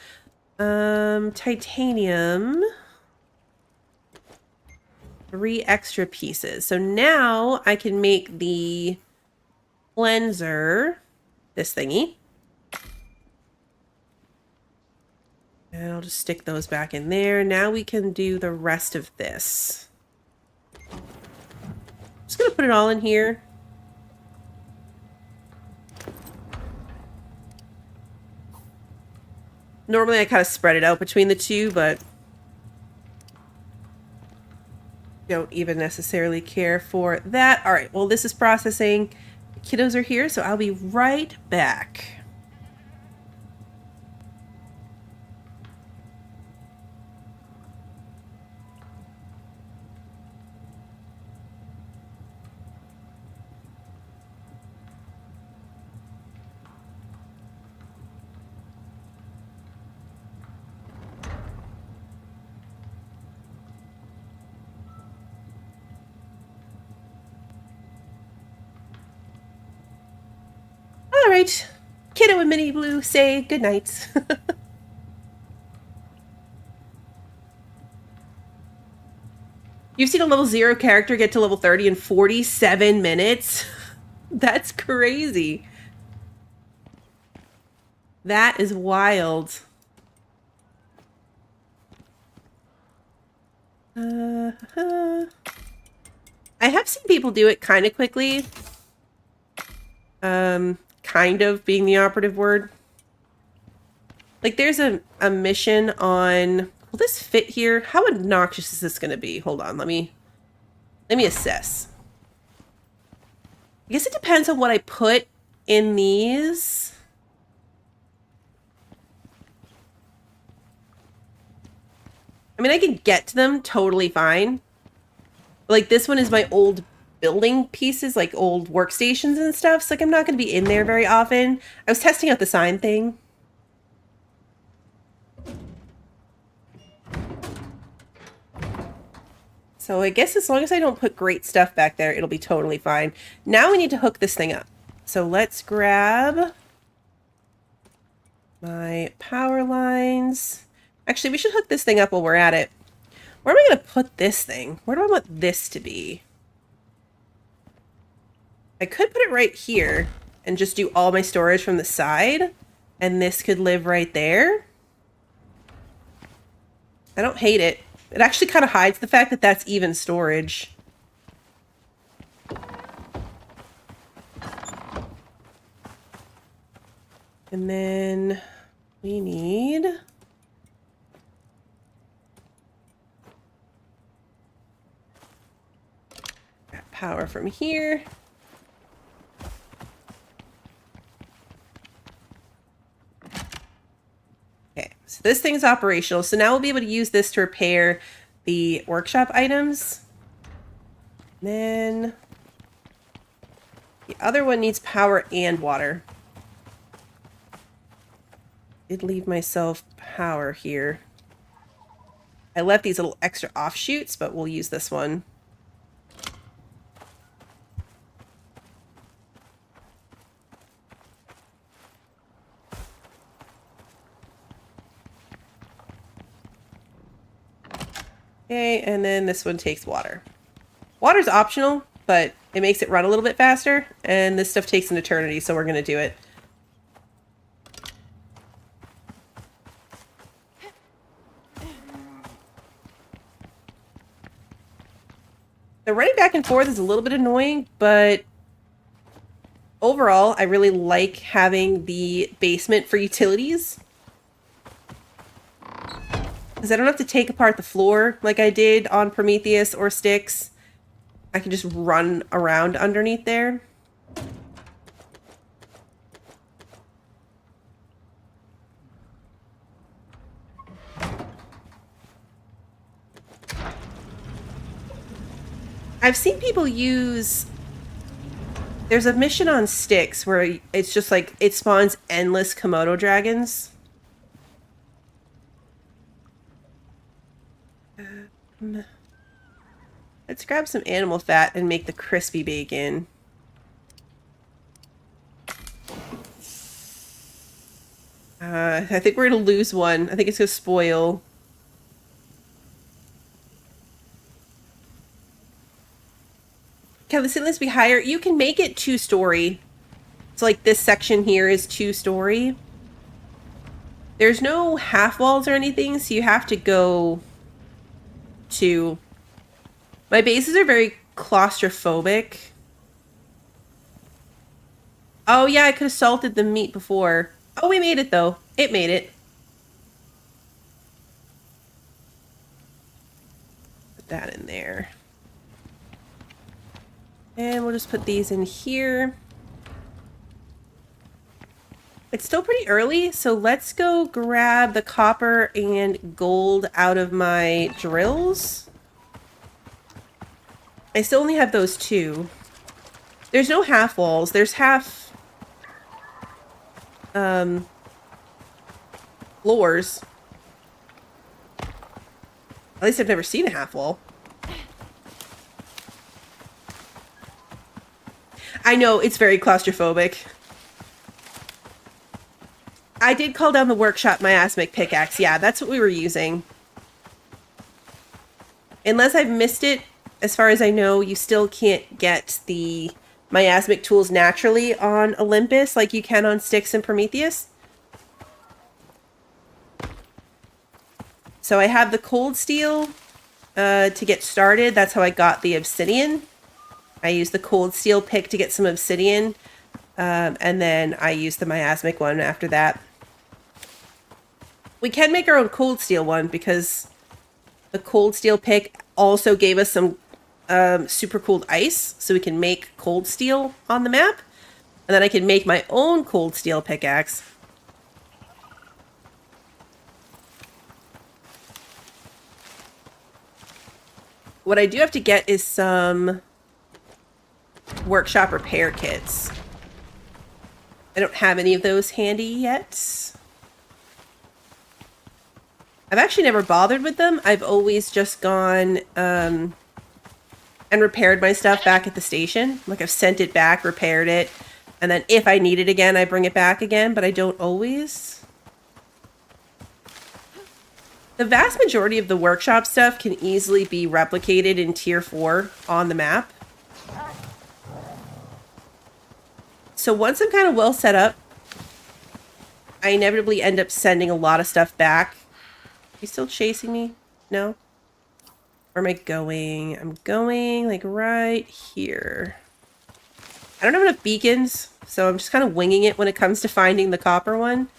Titanium. 3 extra pieces. So now I can make the cleanser, this thingy. And I'll just stick those back in there. Now we can do the rest of this. Just gonna put it all in here. Normally I kind of spread it out between the two, but don't even necessarily care for that. All right, well, this is processing. The kiddos are here, so I'll be right back. All right, Kiddo and Minnie Blue say goodnight. You've seen a level 0 character get to level 30 in 47 minutes? That's crazy. That is wild. I have seen people do it kind of quickly. Kind of being the operative word. Like there's a mission on... Will this fit here? How obnoxious is this going to be? Hold on, let me assess. I guess it depends on what I put in these. I mean, I can get to them totally fine. Like this one is my old building pieces, like old workstations and stuff. So like I'm not going to be in there very often. I was testing out the sign thing. So I guess as long as I don't put great stuff back there, it'll be totally fine. Now we need to hook this thing up. So let's grab my power lines. Actually, we should hook this thing up while we're at it. Where am I going to put this thing? Where do I want this to be? I could put it right here and just do all my storage from the side. And this could live right there. I don't hate it. It actually kind of hides the fact that that's even storage. And then we need... power from here. Okay, so this thing's operational. So now we'll be able to use this to repair the workshop items. And then the other one needs power and water. Did leave myself power here. I left these little extra offshoots, but we'll use this one. Okay, and then this one takes water. Water's optional, but it makes it run a little bit faster, and this stuff takes an eternity, so we're going to do it. The running back and forth is a little bit annoying, but overall, I really like having the basement for utilities. Because I don't have to take apart the floor like I did on Prometheus or Styx. I can just run around underneath there. I've seen people use... There's a mission on Styx where it's just like, it spawns endless Komodo dragons. Let's grab some animal fat and make the crispy bacon. I think we're going to lose one. I think it's going to spoil. Can the ceilings be higher? You can make it 2-story. So like this section here is 2-story. There's no half walls or anything, so you have to go to... My bases are very claustrophobic. Oh yeah, I could have salted the meat before. Oh, we made it though. It made it. Put that in there. And we'll just put these in here. It's still pretty early, so let's go grab the copper and gold out of my drills. I still only have those two. There's no half walls. There's half floors. At least I've never seen a half wall. I know, it's very claustrophobic. I did call down the workshop miasmic pickaxe. Yeah, that's what we were using. Unless I've missed it, as far as I know, you still can't get the miasmic tools naturally on Olympus like you can on Styx and Prometheus. So I have the cold steel to get started. That's how I got the obsidian. I used the cold steel pick to get some obsidian. And then I used the miasmic one after that. We can make our own cold steel one because the cold steel pick also gave us some super cooled ice. So we can make cold steel on the map. And then I can make my own cold steel pickaxe. What I do have to get is some workshop repair kits. I don't have any of those handy yet. I've actually never bothered with them. I've always just gone and repaired my stuff back at the station. Like I've sent it back, repaired it, and then if I need it again, I bring it back again, but I don't always. The vast majority of the workshop stuff can easily be replicated in Tier 4 on the map. So once I'm kind of well set up, I inevitably end up sending a lot of stuff back. Are you still chasing me? No? Where am I going? I'm going like right here. I don't have enough beacons, so I'm just kind of winging it when it comes to finding the copper one.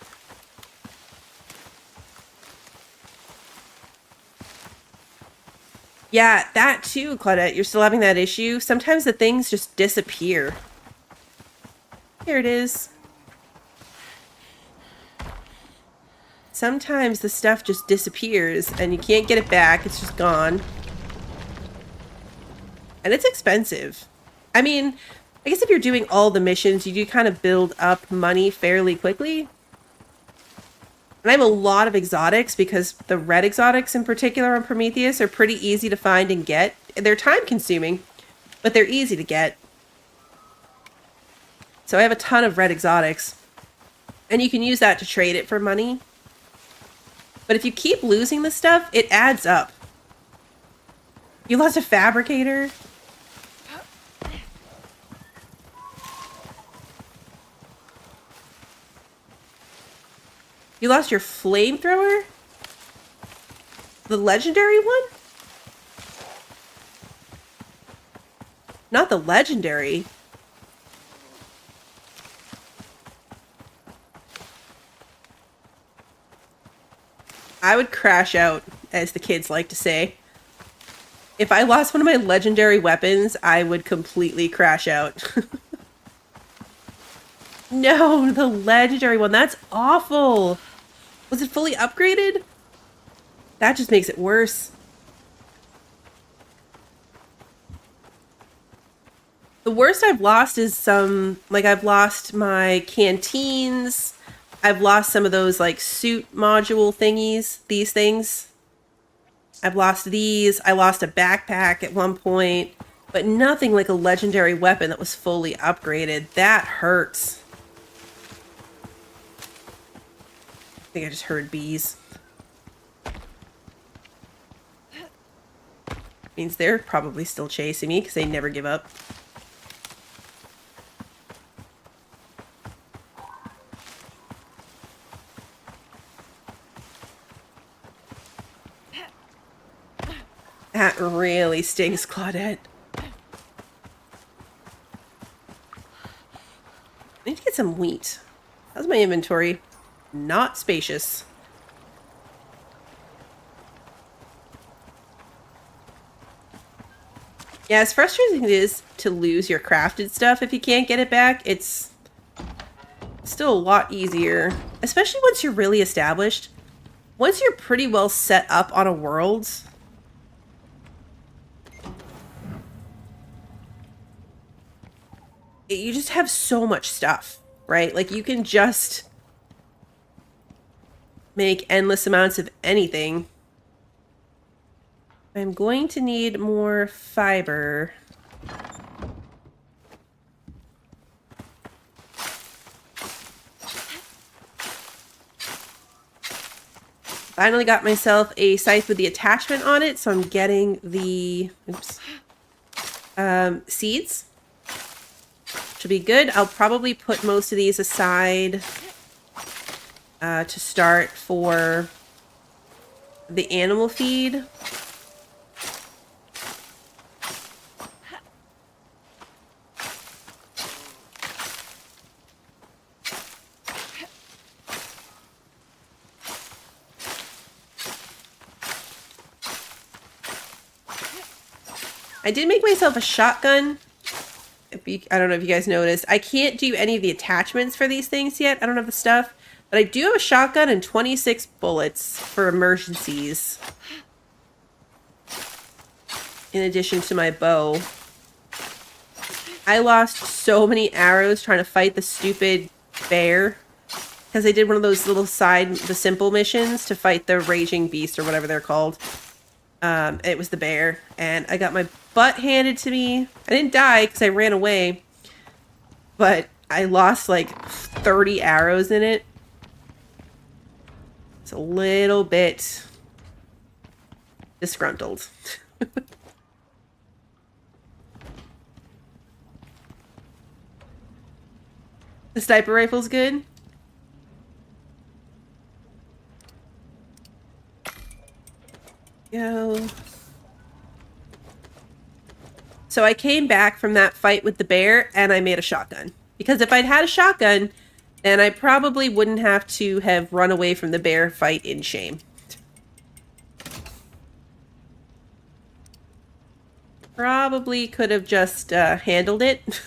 Yeah, that too, Claudette. You're still having that issue. Sometimes the things just disappear. Here it is. Sometimes the stuff just disappears and you can't get it back. It's just gone. And it's expensive. I mean, I guess if you're doing all the missions, you do kind of build up money fairly quickly. And I have a lot of exotics because the red exotics in particular on Prometheus are pretty easy to find and get. They're time consuming, but they're easy to get. So I have a ton of red exotics. And you can use that to trade it for money. But if you keep losing the stuff, it adds up. You lost a fabricator? You lost your flamethrower? The legendary one? Not the legendary. I would crash out, as the kids like to say. If I lost one of my legendary weapons, I would completely crash out. No, the legendary one. That's awful. Was it fully upgraded? That just makes it worse. The worst I've lost is some, like I've lost my canteens. I've lost some of those like suit module thingies, these things. I've lost these. I lost a backpack at one point, but nothing like a legendary weapon that was fully upgraded. That hurts. I think I just heard bees. Means they're probably still chasing me because they never give up. That really stings, Claudette. I need to get some wheat. How's my inventory? Not spacious. Yeah, as frustrating as it is to lose your crafted stuff if you can't get it back, it's still a lot easier, especially once you're really established. Once you're pretty well set up on a world, you just have so much stuff, right? Like, you can just make endless amounts of anything. I'm going to need more fiber. Finally got myself a scythe with the attachment on it, so I'm getting the seeds. Should be good. I'll probably put most of these aside to start for the animal feed. I did make myself a shotgun. I don't know if you guys noticed. I can't do any of the attachments for these things yet. I don't have the stuff. But I do have a shotgun and 26 bullets for emergencies. In addition to my bow. I lost so many arrows trying to fight the stupid bear. Because I did one of those little the simple missions to fight the raging beast or whatever they're called. It was the bear, and I got my butt handed to me. I didn't die because I ran away, but I lost like 30 arrows in it. It's a little bit disgruntled. The sniper rifle's good. Go. So I came back from that fight with the bear and I made a shotgun. Because if I'd had a shotgun, then I probably wouldn't have to have run away from the bear fight in shame. Probably could have just handled it.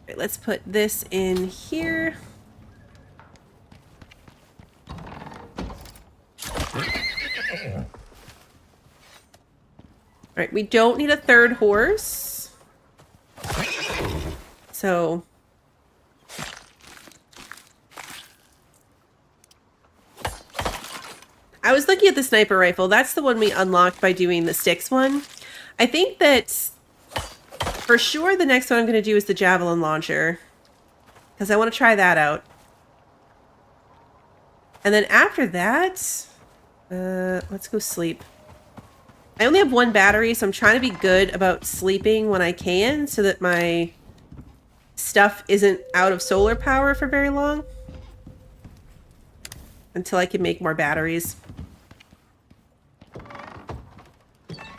Right, let's put this in here. Alright, we don't need a third horse. So... I was looking at the sniper rifle. That's the one we unlocked by doing the sticks one. I think that for sure the next one I'm going to do is the javelin launcher. Because I want to try that out. And then after that... let's go sleep. I only have one battery, so I'm trying to be good about sleeping when I can so that my stuff isn't out of solar power for very long. Until I can make more batteries.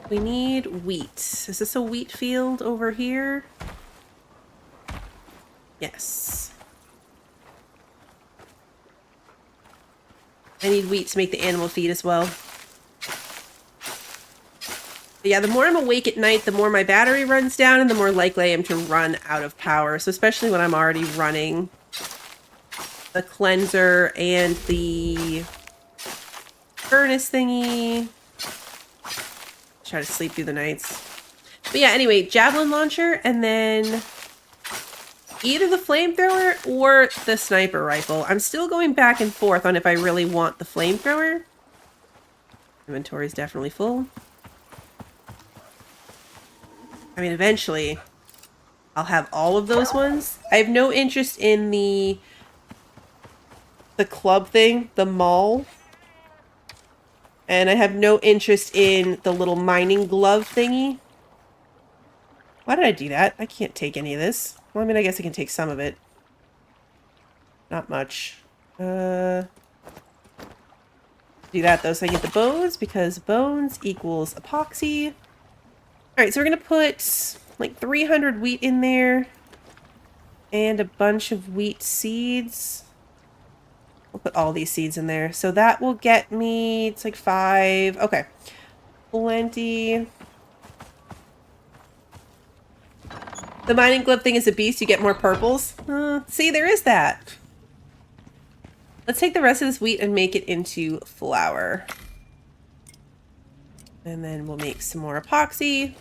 We need wheat. Is this a wheat field over here? Yes. I need wheat to make the animal feed as well. But yeah, the more I'm awake at night, the more my battery runs down and the more likely I am to run out of power. So especially when I'm already running the cleanser and the furnace thingy. Try to sleep through the nights. But yeah, anyway, javelin launcher and then either the flamethrower or the sniper rifle. I'm still going back and forth on if I really want the flamethrower. Inventory's definitely full. I mean, eventually I'll have all of those ones. I have no interest in the club thing, the mall. And I have no interest in the little mining glove thingy. Why did I do that? I can't take any of this. Well, I mean, I guess I can take some of it. Not much. Do that, though, so I get the bones, because bones equals epoxy. Alright, so we're going to put, like, 300 wheat in there. And a bunch of wheat seeds. We'll put all these seeds in there. So that will get me, it's like 5. Okay. Plenty. The mining glove thing is a beast. You get more purples. See, there is that. Let's take the rest of this wheat and make it into flour. And then we'll make some more epoxy.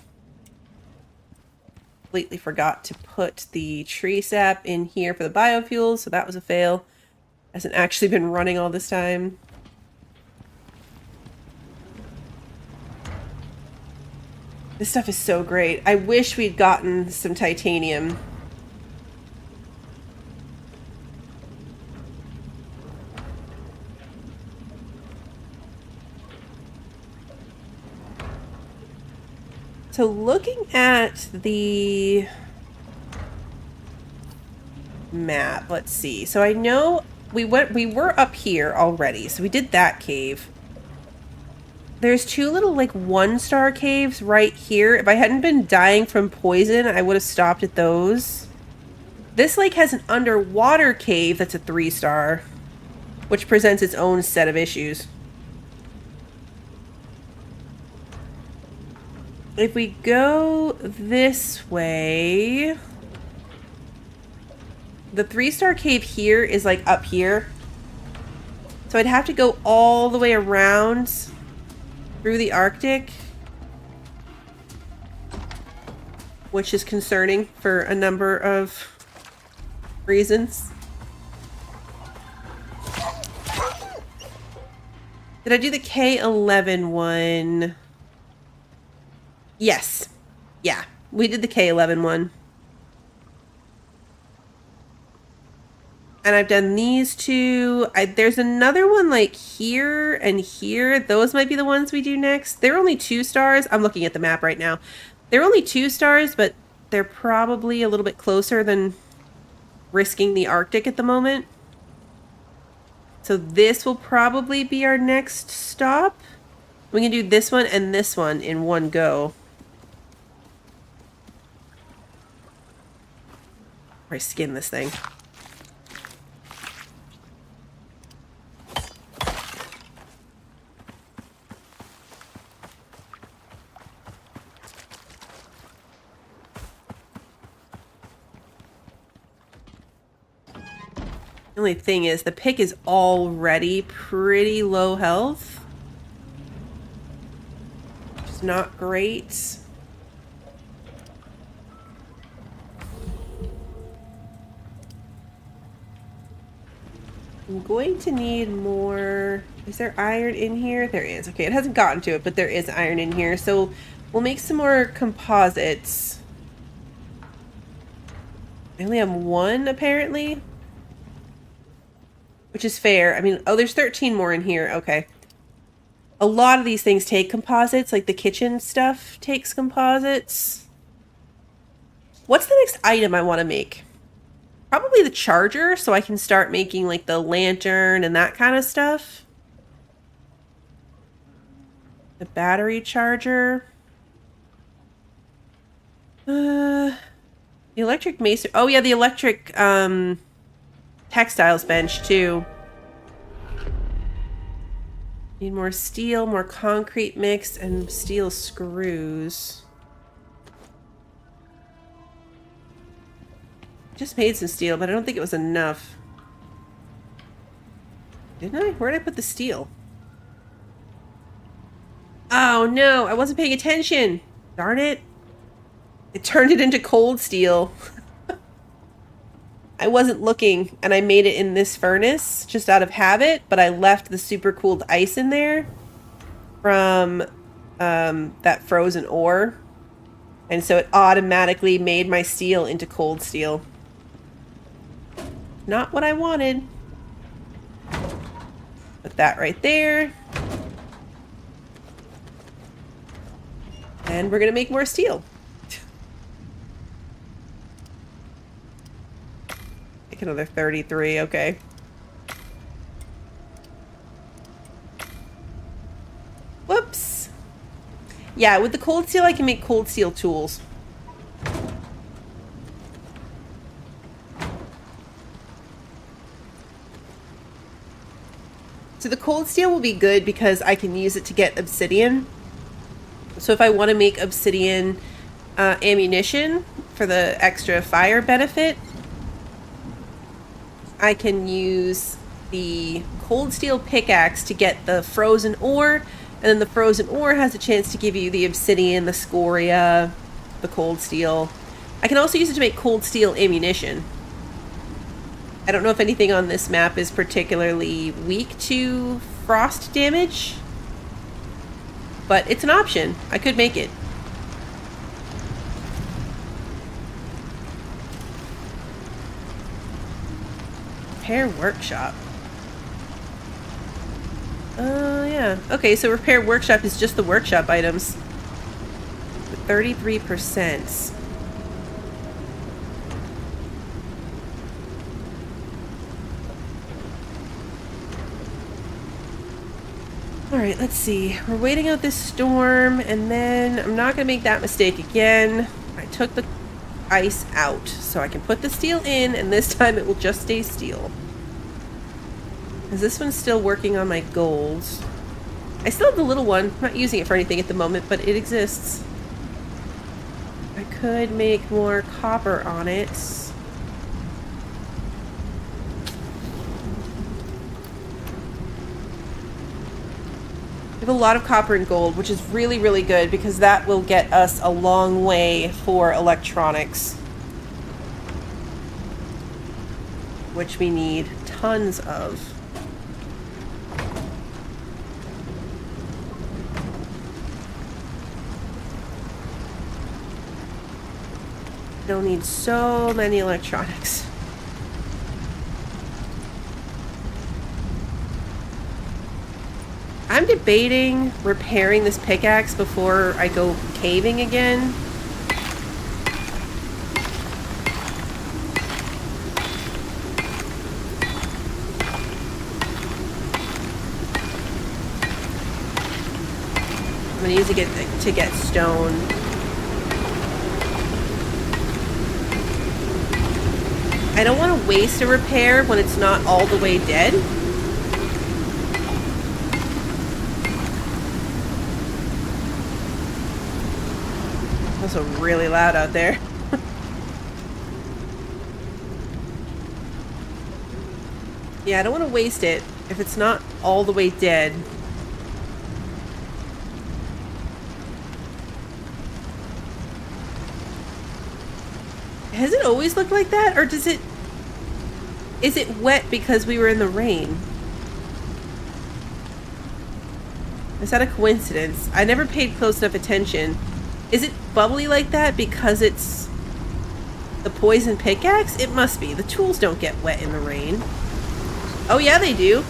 Completely forgot to put the tree sap in here for the biofuels, so that was a fail. Hasn't actually been running all this time. This stuff is so great. I wish we'd gotten some titanium. So looking at the map, let's see. So I know we were up here already. So we did that cave. There's two little like 1-star caves right here. If I hadn't been dying from poison, I would have stopped at those. This lake has an underwater cave that's a 3-star, which presents its own set of issues. If we go this way, the 3-star cave here is like up here. So I'd have to go all the way around through the Arctic, which is concerning for a number of reasons. Did I do the K11 one? Yes. Yeah, we did the K11 one. And I've done these two. There's another one like here and here. Those might be the ones we do next. They're only 2 stars. I'm looking at the map right now. They're only 2 stars, but they're probably a little bit closer than risking the Arctic at the moment. So this will probably be our next stop. We can do this one and this one in one go. Or skin this thing. The only thing is the pick is already pretty low health. Which is not great. I'm going to need more. Is there iron in here? There is. Okay, it hasn't gotten to it, but there is iron in here. So we'll make some more composites. I only have 1 apparently, which is fair. I mean, oh, there's 13 more in here. Okay. A lot of these things take composites, like the kitchen stuff takes composites. What's the next item I want to make? Probably the charger, so I can start making like the lantern and that kind of stuff. The battery charger. The electric mason. Oh yeah, the electric textiles bench too. Need more steel, more concrete mix, and steel screws. Just made some steel, but I don't think it was enough. Didn't I? Where did I put the steel? Oh no, I wasn't paying attention. Darn it. It turned it into cold steel. I wasn't looking, and I made it in this furnace just out of habit, but I left the super cooled ice in there from that frozen ore. And so it automatically made my steel into cold steel. Not what I wanted. Put that right there. And we're gonna make more steel. Make another 33, okay. Whoops. Yeah, with the cold steel I can make cold steel tools. So the cold steel will be good because I can use it to get obsidian. So if I want to make obsidian ammunition for the extra fire benefit, I can use the cold steel pickaxe to get the frozen ore, and then the frozen ore has a chance to give you the obsidian, the scoria, the cold steel. I can also use it to make cold steel ammunition. I don't know if anything on this map is particularly weak to frost damage, but it's an option. I could make it. Repair workshop. Yeah. Okay, so repair workshop is just the workshop items. 33%. Alright, let's see. We're waiting out this storm, and then I'm not going to make that mistake again. I took the ice out, so I can put the steel in, and this time it will just stay steel. Because this one's still working on my gold. I still have the little one. I'm not using it for anything at the moment, but it exists. I could make more copper on it. We have a lot of copper and gold, which is really, really good because that will get us a long way for electronics, which we need tons of. Don't need so many electronics. I'm debating repairing this pickaxe before I go caving again. I'm gonna use it to get stone. I don't want to waste a repair when it's not all the way dead. Also really loud out there. Yeah, I don't want to waste it if it's not all the way dead. Has it always looked like that, or is it wet because we were in the rain? Is that a coincidence? I never paid close enough attention. Is it bubbly like that because it's the poison pickaxe? It must be. The tools don't get wet in the rain. Oh yeah, they do.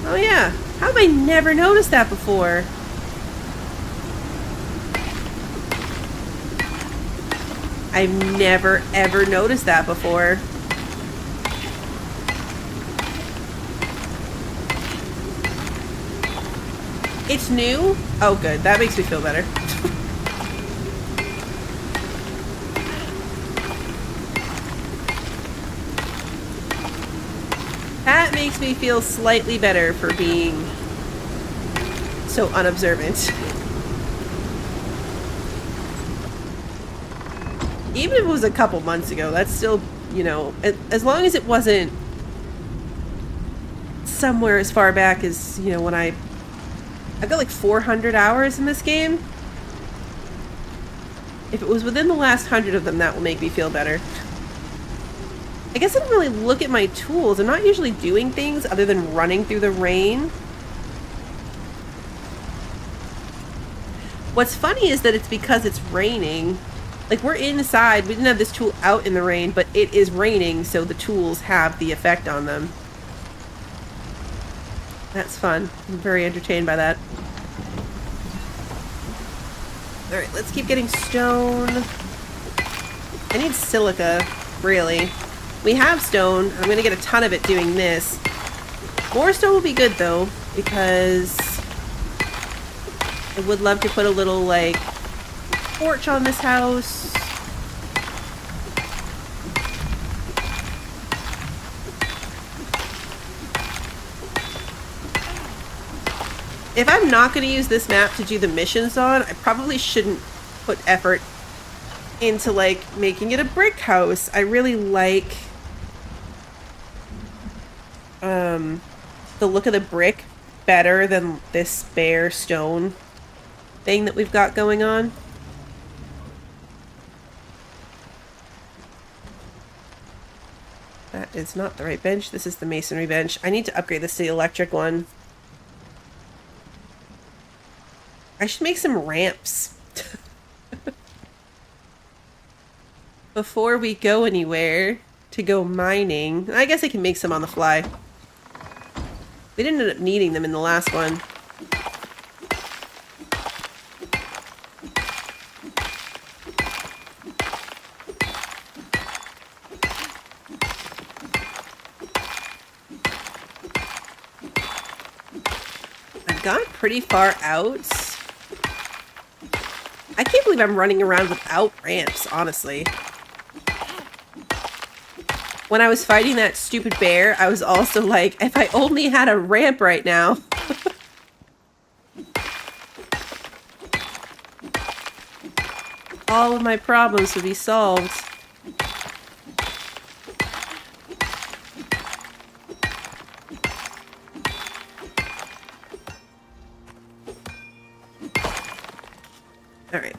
Oh yeah. How have I never noticed that before? I've never ever noticed that before. It's new? Oh good, that makes me feel better. That makes me feel slightly better for being so unobservant. Even if it was a couple months ago, that's still, you know, as long as it wasn't somewhere as far back as, you know, when I've got like 400 hours in this game. If it was within the last 100 of them, that will make me feel better. I guess I don't really look at my tools. I'm not usually doing things other than running through the rain. What's funny is that it's because it's raining. Like, we're inside. We didn't have this tool out in the rain, but it is raining, so the tools have the effect on them. That's fun. I'm very entertained by that. Alright, let's keep getting stone. I need silica, really. We have stone. I'm going to get a ton of it doing this. More stone will be good, though, because I would love to put a little, like, porch on this house. If I'm not going to use this map to do the missions on, I probably shouldn't put effort into like making it a brick house. I really like the look of the brick better than this bare stone thing that we've got going on. That is not the right bench. This is the masonry bench. I need to upgrade this to the electric one. I should make some ramps before we go anywhere to go mining. I guess I can make some on the fly. We didn't end up needing them in the last one. I've gone pretty far out. I can't believe I'm running around without ramps, honestly. When I was fighting that stupid bear, I was also like, if I only had a ramp right now. All of my problems would be solved. Alright.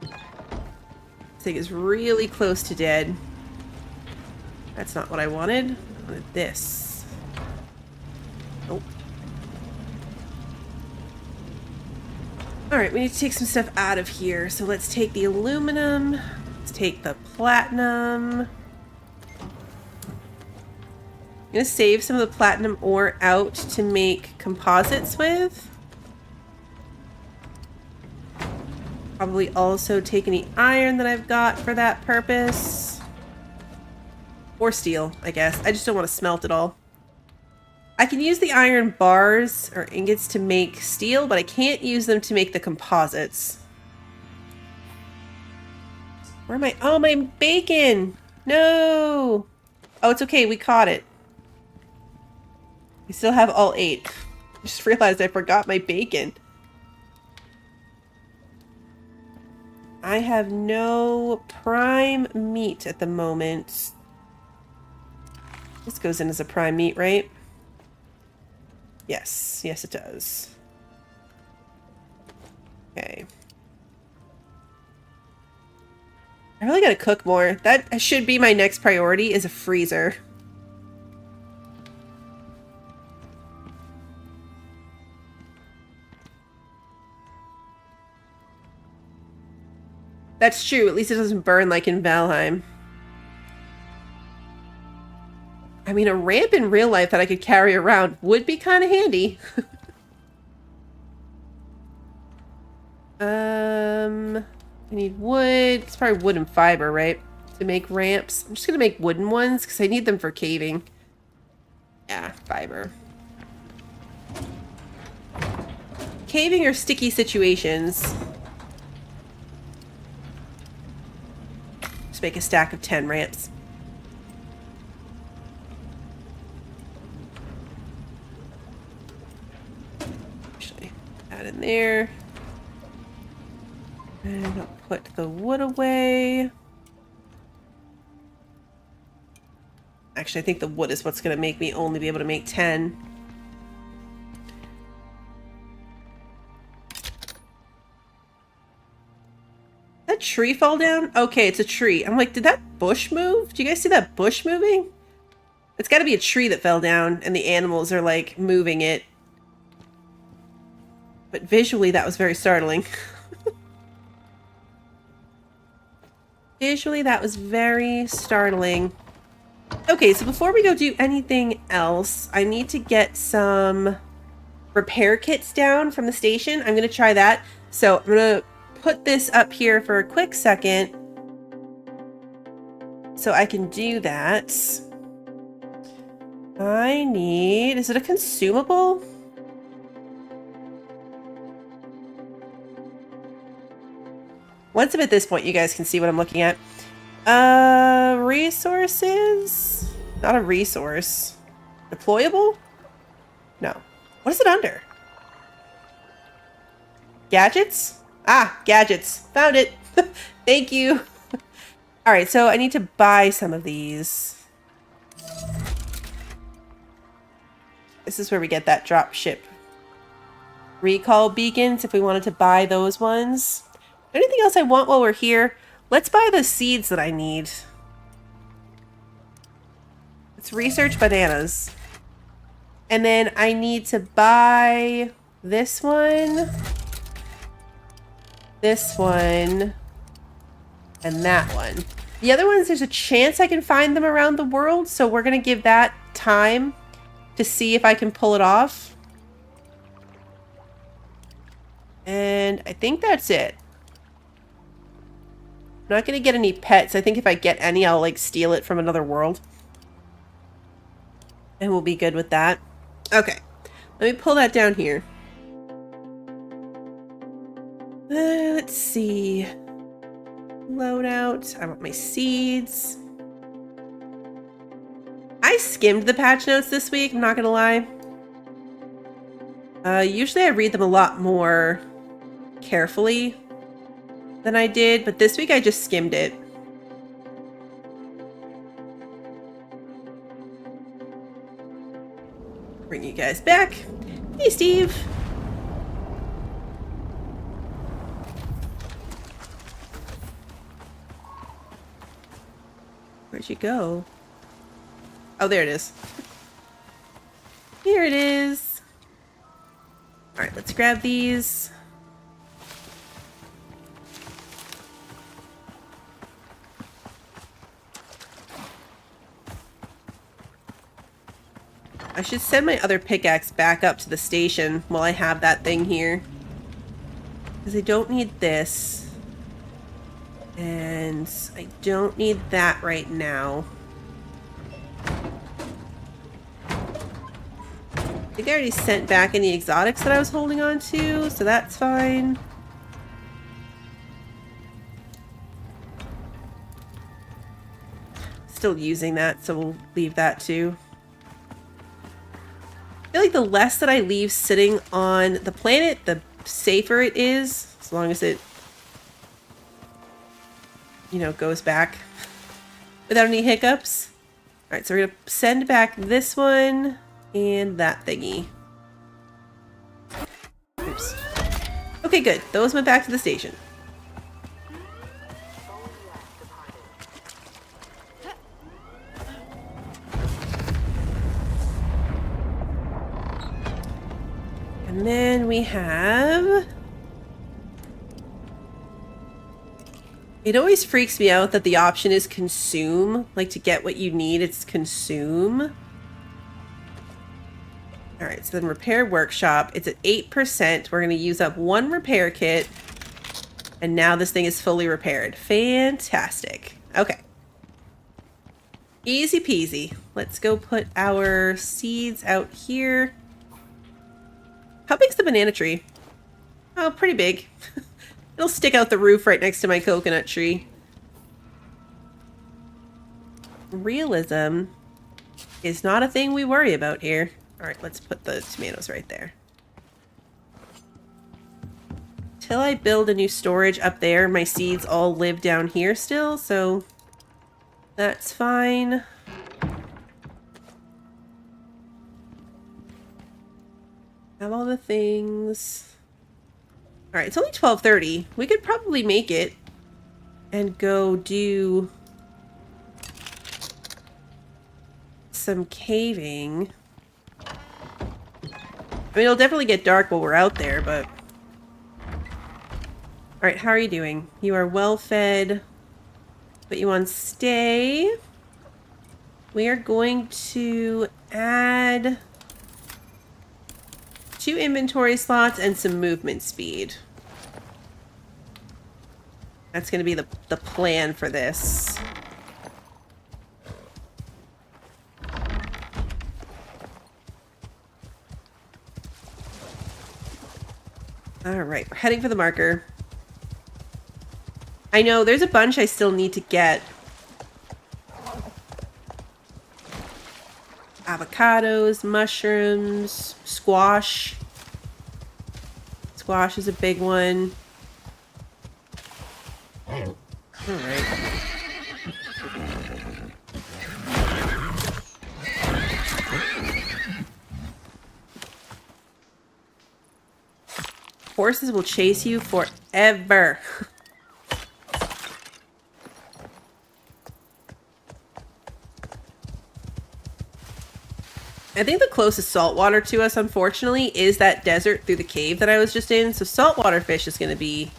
This thing is really close to dead. That's not what I wanted. I wanted this. Nope. Alright, we need to take some stuff out of here. So let's take the aluminum. Let's take the platinum. I'm going to save some of the platinum ore out to make composites with. Probably also take any iron that I've got for that purpose. Or steel, I guess. I just don't want to smelt it all. I can use the iron bars or ingots to make steel, but I can't use them to make the composites. Where am I? Oh, my bacon! No! Oh, it's okay. We caught it. We still have all 8. I just realized I forgot my bacon. I have no prime meat at the moment. This goes in as a prime meat, right? Yes. Yes, it does. Okay. I really gotta cook more. That should be my next priority, is a freezer. That's true. At least it doesn't burn like in Valheim. I mean, a ramp in real life that I could carry around would be kind of handy. I need wood. It's probably wood and fiber, right? To make ramps. I'm just gonna make wooden ones because I need them for caving. Yeah, fiber. Caving or sticky situations. Just make a stack of 10 ramps. Actually, add in there. And I'll put the wood away. Actually, I think the wood is what's going to make me only be able to make 10. That tree fall down? Okay, it's a tree. I'm like, did that bush move? Do you guys see that bush moving? It's got to be a tree that fell down and the animals are like moving it. But visually, that was very startling. Visually, that was very startling. Okay, so before we go do anything else, I need to get some repair kits down from the station. I'm going to try that. So I'm going to put this up here for a quick second so I can do that. I need... Is it a consumable? Once I'm at this point, you guys can see what I'm looking at. Resources? Not a resource. Deployable? No. What is it under? Gadgets? Ah, gadgets. Found it. Thank you. All right, so I need to buy some of these. This is where we get that drop ship recall beacons if we wanted to buy those ones. Anything else I want while we're here? Let's buy the seeds that I need. Let's research bananas. And then I need to buy this one, and that one. The other ones, there's a chance I can find them around the world, so we're going to give that time to see if I can pull it off. And I think that's it. I'm not going to get any pets. I think if I get any, I'll like steal it from another world. And we'll be good with that. Okay. Let me pull that down here. Let's see. Loadout. I want my seeds. I skimmed the patch notes this week, I'm not gonna lie. Usually I read them a lot more carefully than I did, but this week I just skimmed it. Bring you guys back. Hey, Steve. Where'd you go? Oh, there it is. Here it is. All right, let's grab these. I should send my other pickaxe back up to the station while I have that thing here. Because I don't need this. And I don't need that right now. I think I already sent back any exotics that I was holding on to, so that's fine. Still using that, so we'll leave that too. I feel like the less that I leave sitting on the planet, the safer it is, as long as it, you know, goes back without any hiccups. All right, so we're gonna send back this one and that thingy. Oops. Okay, good. Those went back to the station. And then we have... It always freaks me out that the option is consume. Like, to get what you need, it's consume. Alright, so then repair workshop. It's at 8%. We're going to use up one repair kit. And now this thing is fully repaired. Fantastic. Okay. Easy peasy. Let's go put our seeds out here. How big's the banana tree? Oh, pretty big. It'll stick out the roof right next to my coconut tree. Realism is not a thing we worry about here. Alright, let's put the tomatoes right there. Till I build a new storage up there, my seeds all live down here still, so that's fine. Have all the things. Alright, it's only 12:30. We could probably make it and go do some caving. I mean, it'll definitely get dark while we're out there, but... Alright, how are you doing? You are well fed. Put you on stay. We are going to add 2 inventory slots and some movement speed. That's going to be the plan for this. Alright, we're heading for the marker. I know, there's a bunch I still need to get. Avocados, mushrooms, squash. Squash is a big one. Horses will chase you forever. I think the closest saltwater to us, unfortunately, is that desert through the cave that I was just in. So saltwater fish is going to be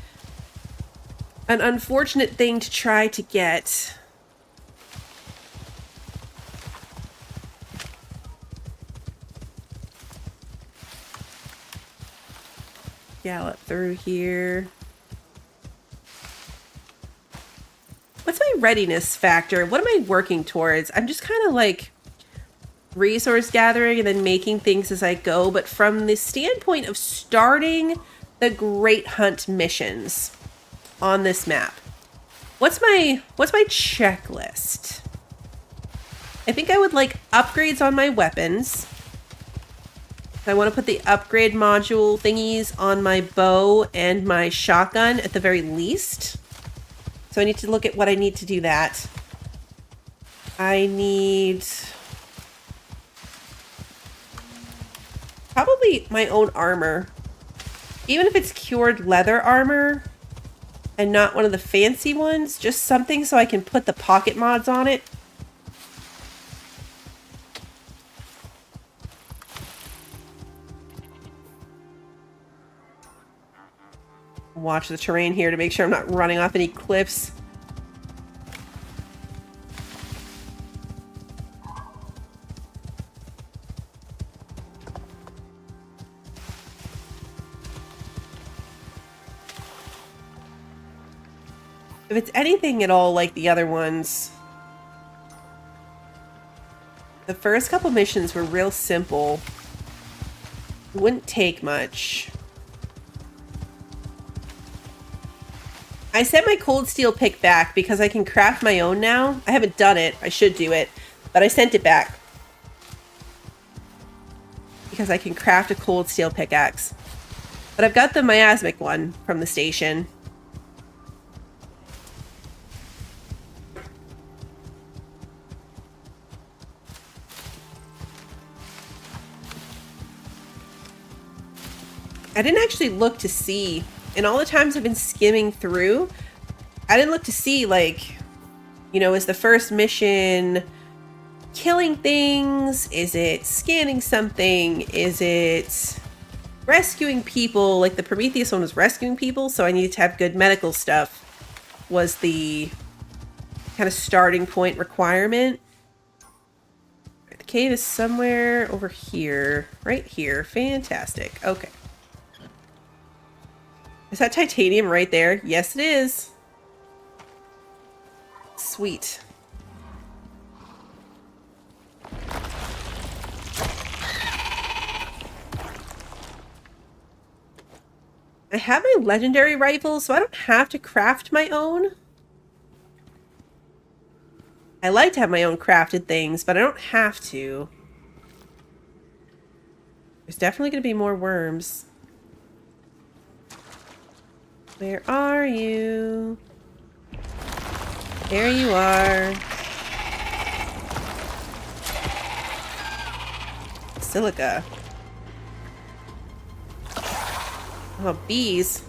an unfortunate thing to try to get. Gallop through here. What's my readiness factor? What am I working towards? I'm just kind of like resource gathering and then making things as I go, but from the standpoint of starting the Great Hunt missions on this map, what's my checklist? I think I would like upgrades on my weapons. I want to put the upgrade module thingies on my bow and my shotgun at the very least. So I need to look at what I need to do that. I need probably my own armor. Even if it's cured leather armor and not one of the fancy ones, just something so I can put the pocket mods on it. Watch the terrain here to make sure I'm not running off any cliffs. If it's anything at all like the other ones, the first couple missions were real simple. It wouldn't take much. I sent my cold steel pick back because I can craft my own now. I haven't done it. I should do it. But I sent it back because I can craft a cold steel pickaxe. But I've got the miasmic one from the station. I didn't actually look to see. And all the times I've been skimming through, I didn't look to see, like, you know, is the first mission killing things? Is it scanning something? Is it rescuing people? Like, the Prometheus one was rescuing people, so I needed to have good medical stuff, was the kind of starting point requirement. The cave is somewhere over here. Right here. Fantastic. Okay. Is that titanium right there? Yes, it is. Sweet. I have my legendary rifle, so I don't have to craft my own. I like to have my own crafted things, but I don't have to. There's definitely going to be more worms. Where are you? There you are. Silica. Oh, bees.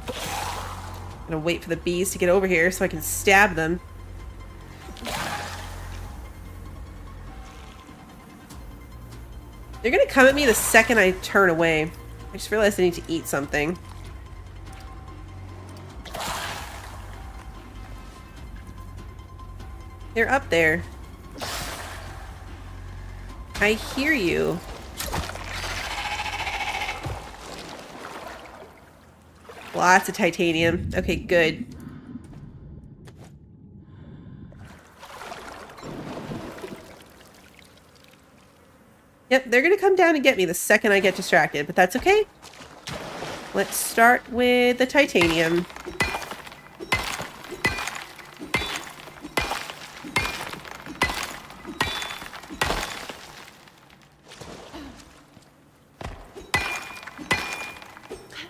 I'm gonna wait for the bees to get over here so I can stab them. They're gonna come at me the second I turn away. I just realized I need to eat something. They're up there. I hear you. Lots of titanium. Okay, good. Yep, they're gonna come down and get me the second I get distracted, but that's okay. Let's start with the titanium.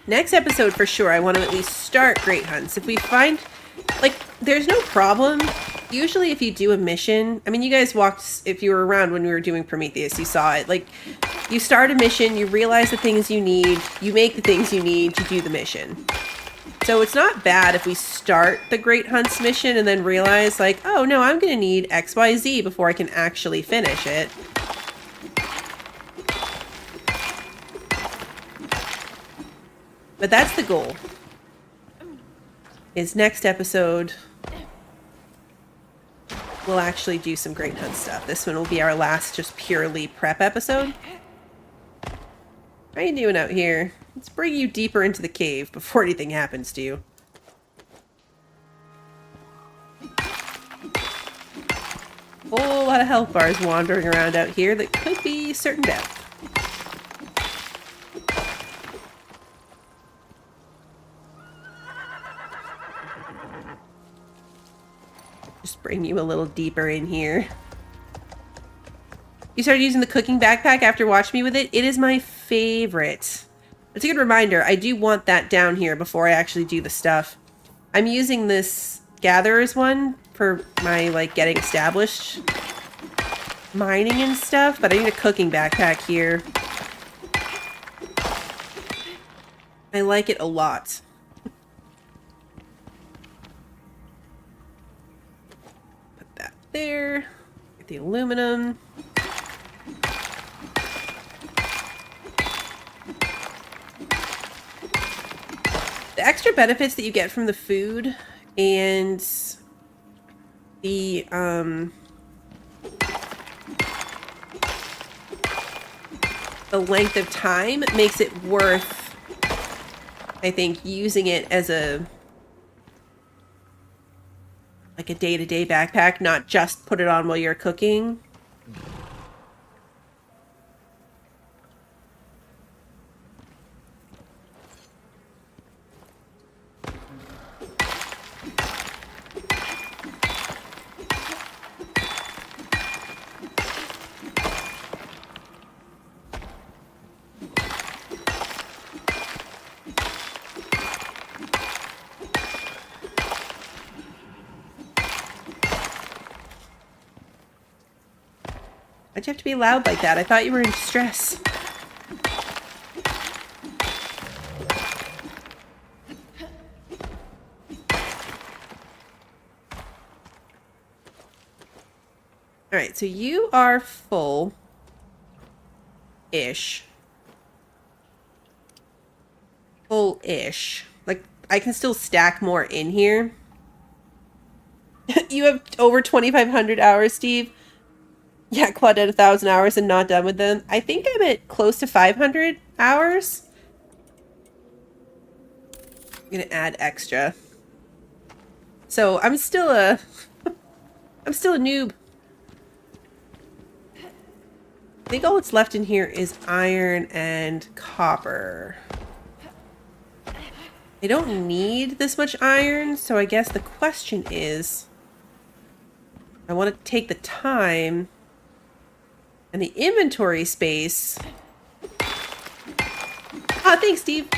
Next episode, for sure, I want to at least start Great Hunts. If we find, like, there's no problem. Usually if you do a mission, I mean, you guys walked, if you were around when we were doing Prometheus, you saw it. Like, You start a mission, you realize the things you need, you make the things you need to do the mission. So it's not bad if we start the Great Hunts mission and then realize, like, oh no, I'm going to need XYZ before I can actually finish it. But that's the goal. Is next episode, we'll actually do some Great Hunt stuff. This one will be our last just purely prep episode. How you doing out here? Let's bring you deeper into the cave before anything happens to you. Whole lot of health bars wandering around out here that could be certain death. Just bring you a little deeper in here. You started using the cooking backpack after watching me with it? It is my favorite. It's a good reminder. I do want that down here before I actually do the stuff. I'm using this gatherer's one for my, like, getting established mining and stuff, but I need a cooking backpack here. I like it a lot. Put that there. Get the aluminum. The extra benefits that you get from the food and the length of time makes it worth, I think, using it as a like a day-to-day backpack, not just put it on while you're cooking. Why'd you have to be loud like that? I thought you were in distress. Alright, so you are full-ish. Full-ish. Like, I can still stack more in here. You have over 2,500 hours, Steve. Yeah, Claude had 1,000 hours and not done with them. I think I'm at close to 500 hours. I'm gonna add extra. So I'm still a noob. I think all that's left in here is iron and copper. I don't need this much iron, so I guess the question is, I want to take the time and the inventory space. Oh, thanks, Steve.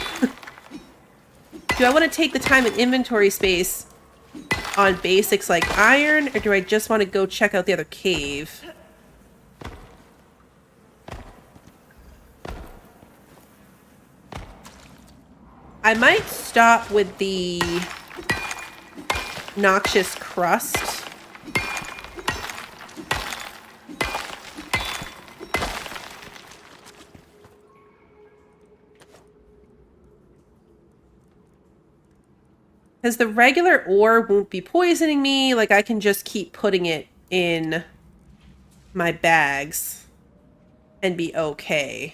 Do I want to take the time and inventory space on basics like iron, or do I just want to go check out the other cave? I might stop with the noxious crust. Because the regular ore won't be poisoning me. Like, I can just keep putting it in my bags and be okay.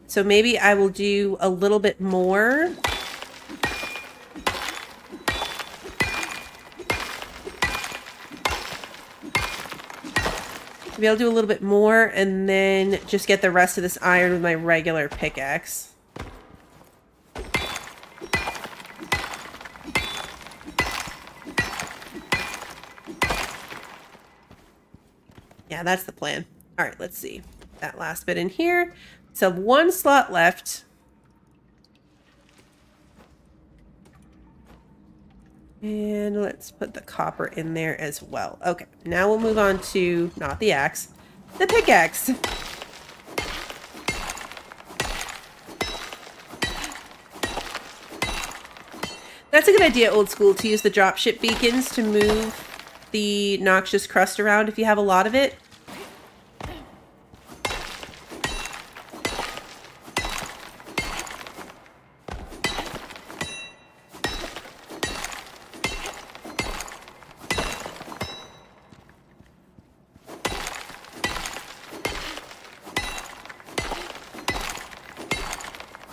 So maybe I will do a little bit more. Maybe I'll do a little bit more and then just get the rest of this iron with my regular pickaxe. Yeah, that's the plan. All right, let's see. That last bit in here. So one slot left. And let's put the copper in there as well. Okay, now we'll move on to, not the axe, The pickaxe. That's a good idea, old school, to use the dropship beacons to move the noxious crust around if you have a lot of it.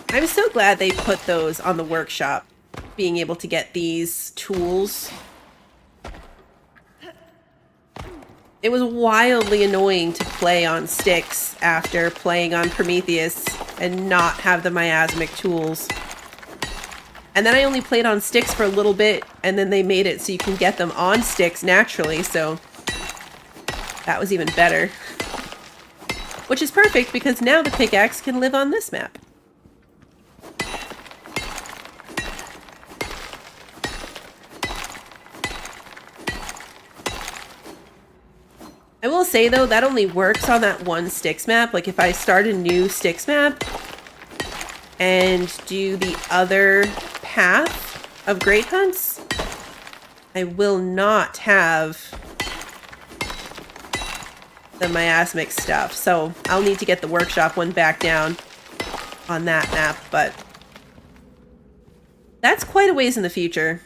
I'm so glad they put those on the workshop, being able to get these tools. It was wildly annoying to play on sticks after playing on Prometheus and not have the miasmic tools. And then I only played on sticks for a little bit, and then they made it so you can get them on sticks naturally, so that was even better. Which is perfect because now the pickaxe can live on this map. I will say though, that only works on that one sticks map. Like if I start a new sticks map and do the other path of Great Hunts, I will not have the miasmic stuff. So I'll need to get the workshop one back down on that map, but that's quite a ways in the future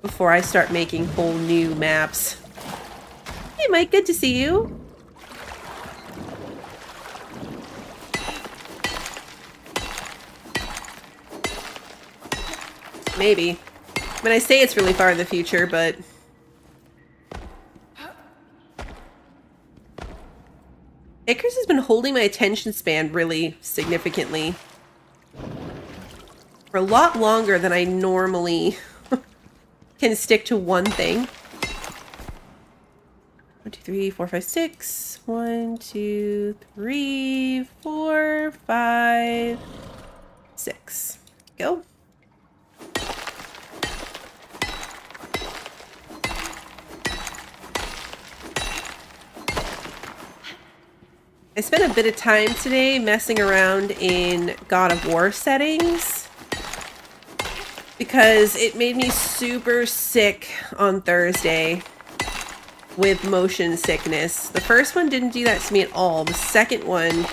before I start making whole new maps. Hey Mike, good to see you. Maybe. I mean, I say it's really far in the future, but Icarus has been holding my attention span really significantly for a lot longer than I normally can stick to one thing. 1, 2, 3, 4, 5, 6. 1, 2, 3, 4, 5, 6. Go. I spent a bit of time today messing around in God of War settings because it made me super sick on Thursday with motion sickness. The first one didn't do that to me at all. The second one,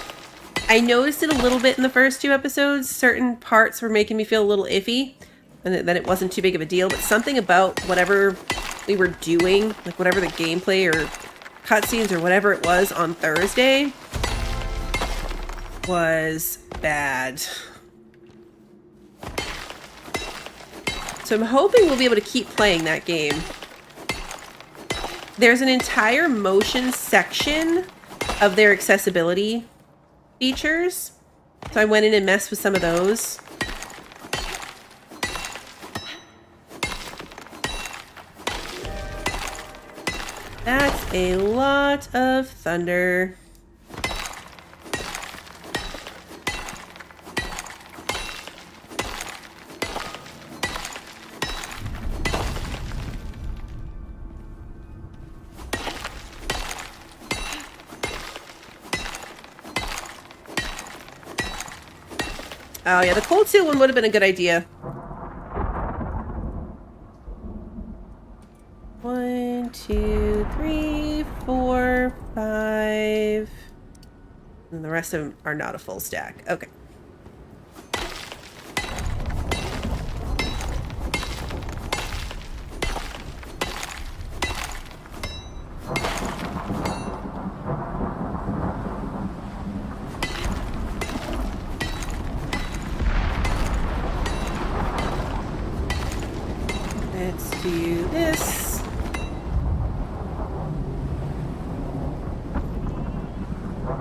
I noticed it a little bit in the first 2 episodes. Certain parts were making me feel a little iffy, and then it wasn't too big of a deal, but something about whatever we were doing, like whatever the gameplay or cutscenes or whatever it was on Thursday, was bad. So I'm hoping we'll be able to keep playing that game. There's an entire motion section of their accessibility features. So I went in and messed with some of those. That's a lot of thunder. Oh yeah, the cold steel one would have been a good idea. 1, 2, 3, 4, 5. And the rest of them are not a full stack. Okay. Let's do this.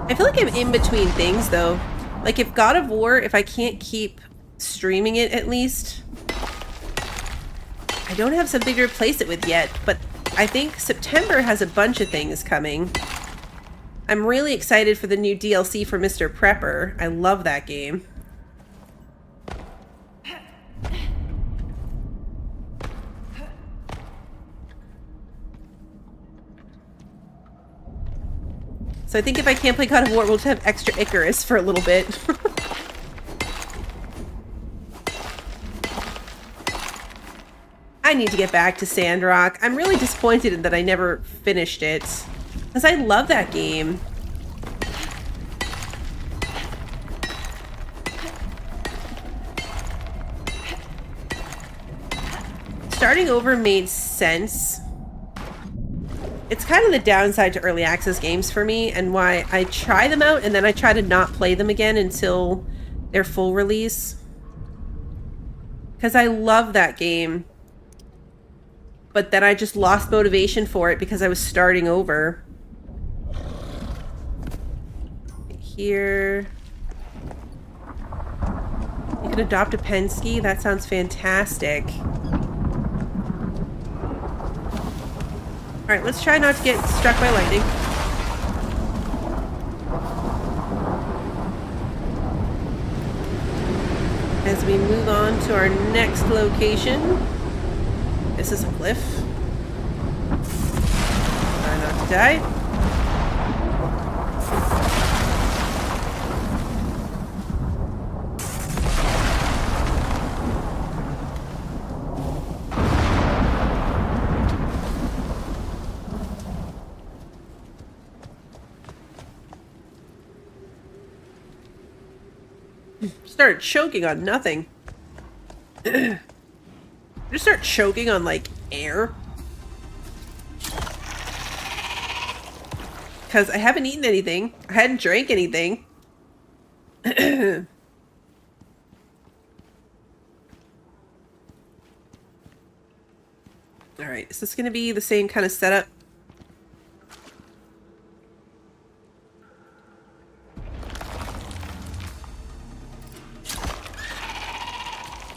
I feel like I'm in between things though. Like if God of War, if I can't keep streaming it at least, I don't have something to replace it with yet, but I think September has a bunch of things coming. I'm really excited for the new DLC for Mr. Prepper. I love that game. So I think if I can't play God of War, we'll just have extra Icarus for a little bit. I need to get back to Sandrock. I'm really disappointed in that I never finished it. Because I love that game. Starting over made sense. It's kind of the downside to early access games for me, and why I try them out and then I try to not play them again until their full release. Because I love that game. But then I just lost motivation for it because I was starting over. Here. You can adopt a Penske? That sounds fantastic. Alright, let's try not to get struck by lightning. As we move on to our next location. This is a cliff. Try not to die. Started choking on nothing. Just start choking on, like, air. Because I haven't eaten anything. I hadn't drank anything. Alright, is this going to be the same kind of setup?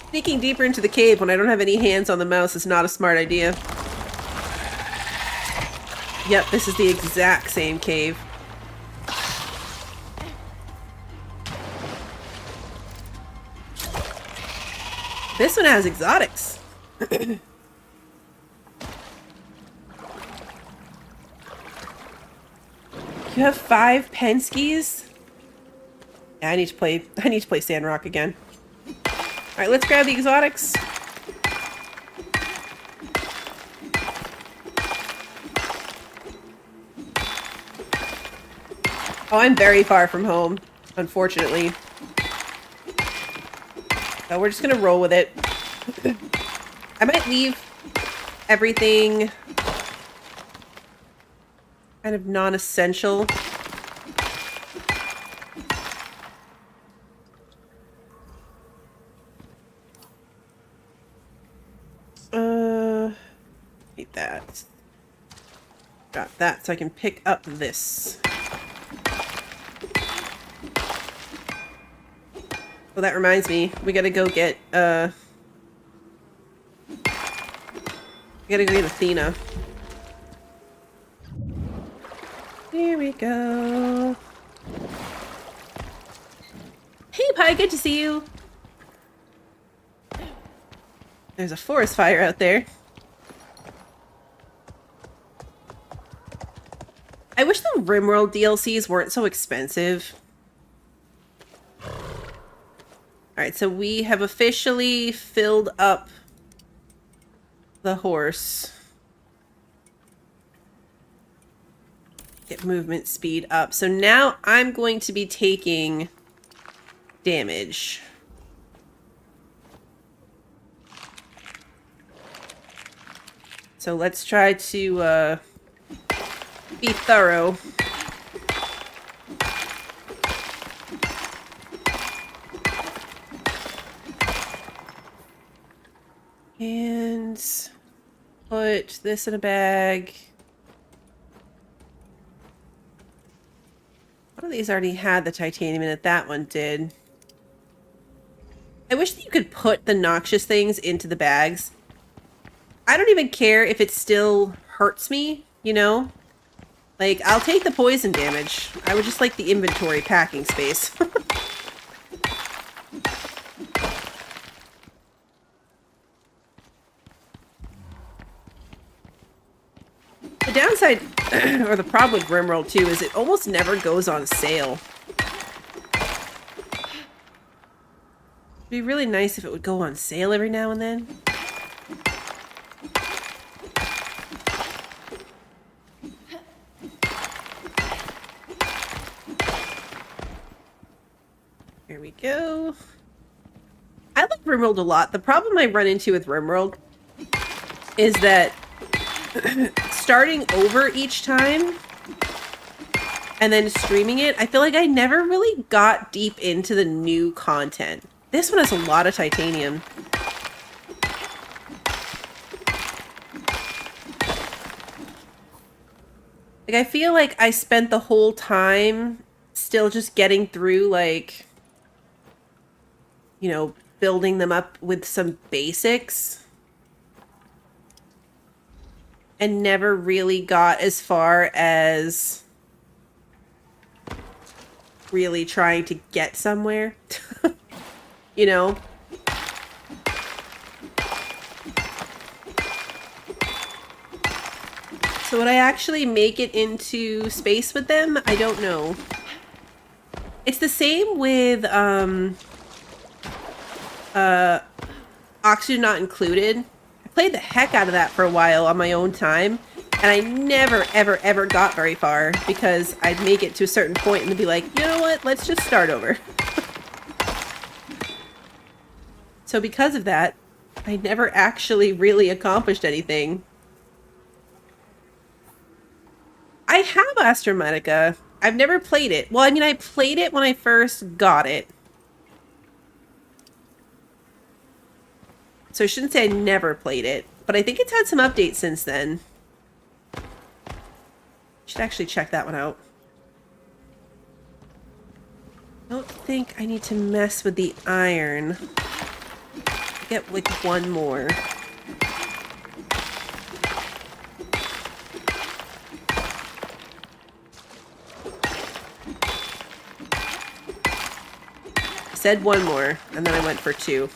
Sneaking deeper into the cave when I don't have any hands on the mouse is not a smart idea. Yep, this is the exact same cave. This one has exotics. You have 5 Penskes? Yeah, I need to play Sandrock again. Alright, let's grab the exotics. Oh, I'm very far from home, unfortunately. So we're just gonna roll with it. I might leave everything kind of non-essential. Need that. Drop that so I can pick up this. Well, that reminds me, we gotta go get, we gotta go get Athena. Here we go. Hey, Pi, good to see you. There's a forest fire out there. I wish the RimWorld DLCs weren't so expensive. Alright, so we have officially filled up the horse. Get movement speed up. So now I'm going to be taking damage. So let's try to be thorough. And put this in a bag. One of these already had the titanium in it. That one did. I wish that you could put the noxious things into the bags. I don't even care if it still hurts me, you know? Like, I'll take the poison damage. I would just like the inventory packing space. The downside or the problem with RimWorld too is it almost never goes on sale. It'd be really nice if it would go on sale every now and then. Here we go. I like RimWorld a lot. The problem I run into with RimWorld is that starting over each time and then streaming it, I feel like I never really got deep into the new content. This one has a lot of titanium. Like, I feel like I spent the whole time still just getting through, like, you know, building them up with some basics. And never really got as far as really trying to get somewhere. You know? So would I actually make it into space with them? I don't know. It's the same with Oxygen Not Included. I played the heck out of that for a while on my own time, and I never, ever, ever got very far because I'd make it to a certain point and be like, you know what, let's just start over. So because of that, I never actually really accomplished anything. I have Astromatica. I've never played it. Well, I mean, I played it when I first got it. So I shouldn't say I never played it, but I think it's had some updates since then. Should actually check that one out. I don't think I need to mess with the iron. Get like one more. I said one more, and then I went for two.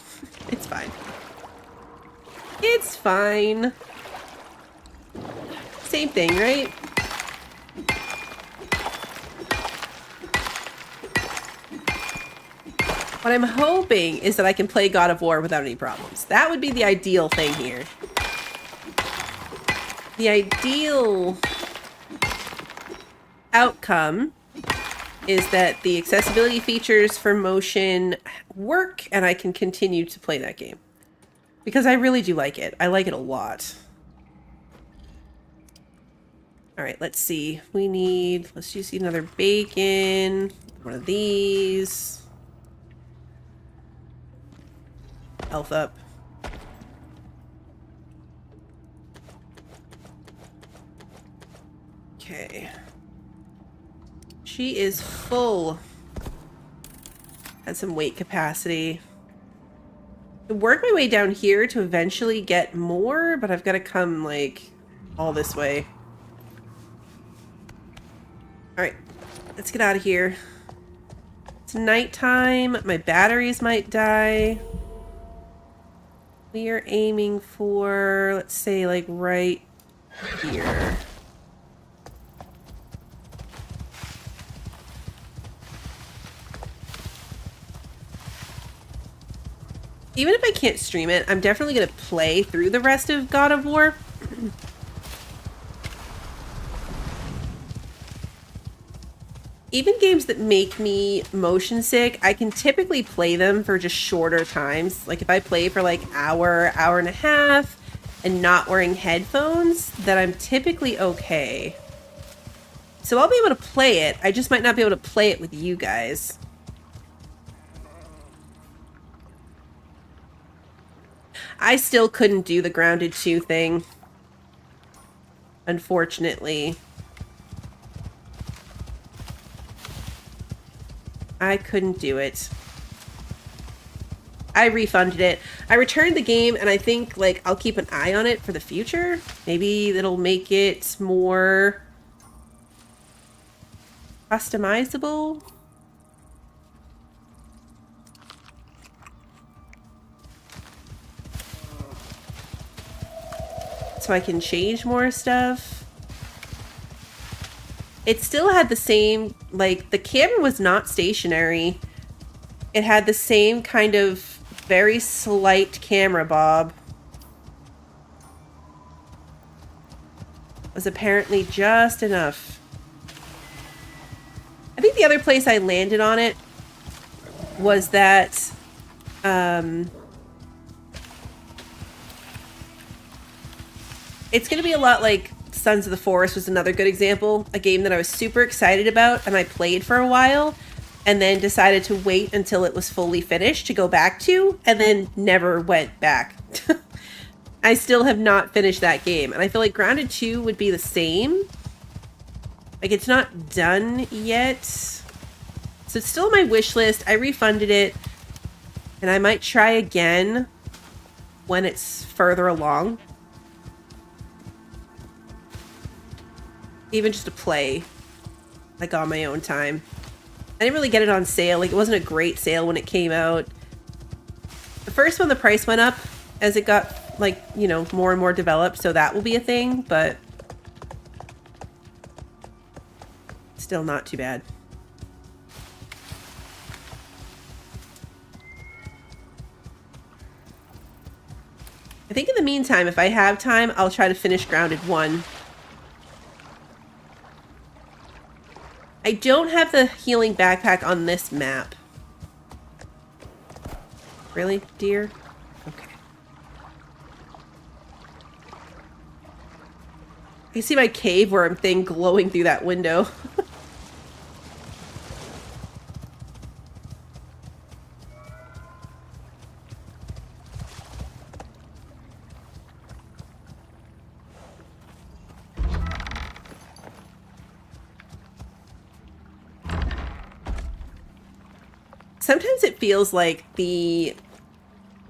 It's fine. It's fine. Same thing, right? What I'm hoping is that I can play God of War without any problems. That would be the ideal thing here. The ideal outcome is that the accessibility features for motion work and I can continue to play that game. Because I really do like it. I like it a lot. Alright, let's see. Let's just eat another bacon. One of these. Health up. Okay. She is full. Has some weight capacity. I work my way down here to eventually get more, but I've got to come, like, all this way. Alright. Let's get out of here. It's nighttime. My batteries might die. We are aiming for, let's say, like, right here. Even if I can't stream it, I'm definitely going to play through the rest of God of War. Even games that make me motion sick, I can typically play them for just shorter times. Like if I play for like hour and a half, and not wearing headphones, then I'm typically okay. So I'll be able to play it, I just might not be able to play it with you guys. I still couldn't do the Grounded 2 thing. Unfortunately. I couldn't do it. I refunded it. I returned the game and I think like I'll keep an eye on it for the future. Maybe it'll make it more customizable. So I can change more stuff. it still had the same, like, the camera was not stationary. It had the same kind of very slight camera bob. It was apparently just enough. I think the other place I landed on it was that, it's going to be a lot like Sons of the Forest was another good example. A game that I was super excited about and I played for a while and then decided to wait until it was fully finished to go back to, and then never went back. I still have not finished that game, and I feel like Grounded 2 would be the same. Like, it's not done yet. So it's still on my wish list. I refunded it, and I might try again when it's further along. Even just to play, like, on my own time. I didn't really get it on sale. Like, it wasn't a great sale when it came out. The first one, the price went up as it got, like, you know, more and more developed, so that will be a thing, but still not too bad. I think in the meantime, if I have time, I'll try to finish Grounded 1. I don't have the healing backpack on this map. Really, dear? Okay. I can see my cave worm thing glowing through that window. Sometimes it feels like the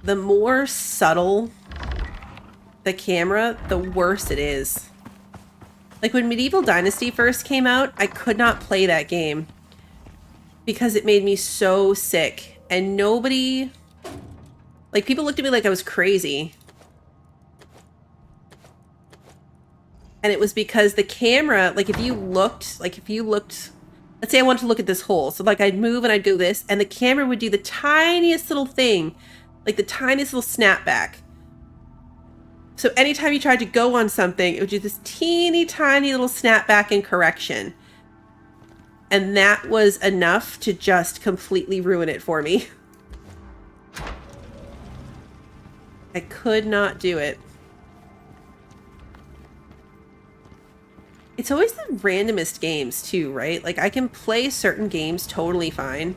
more subtle the camera, the worse it is. Like when Medieval Dynasty first came out, I could not play that game because it made me so sick, and nobody, like, people looked at me like I was crazy. And it was because the camera, like, if you looked, let's say I wanted to look at this hole. So, like, I'd move and I'd go this, and the camera would do the tiniest little thing, like the tiniest little snapback. So anytime you tried to go on something, it would do this teeny tiny little snapback and correction. And that was enough to just completely ruin it for me. I could not do it. It's always the randomest games too, right? Like, I can play certain games totally fine.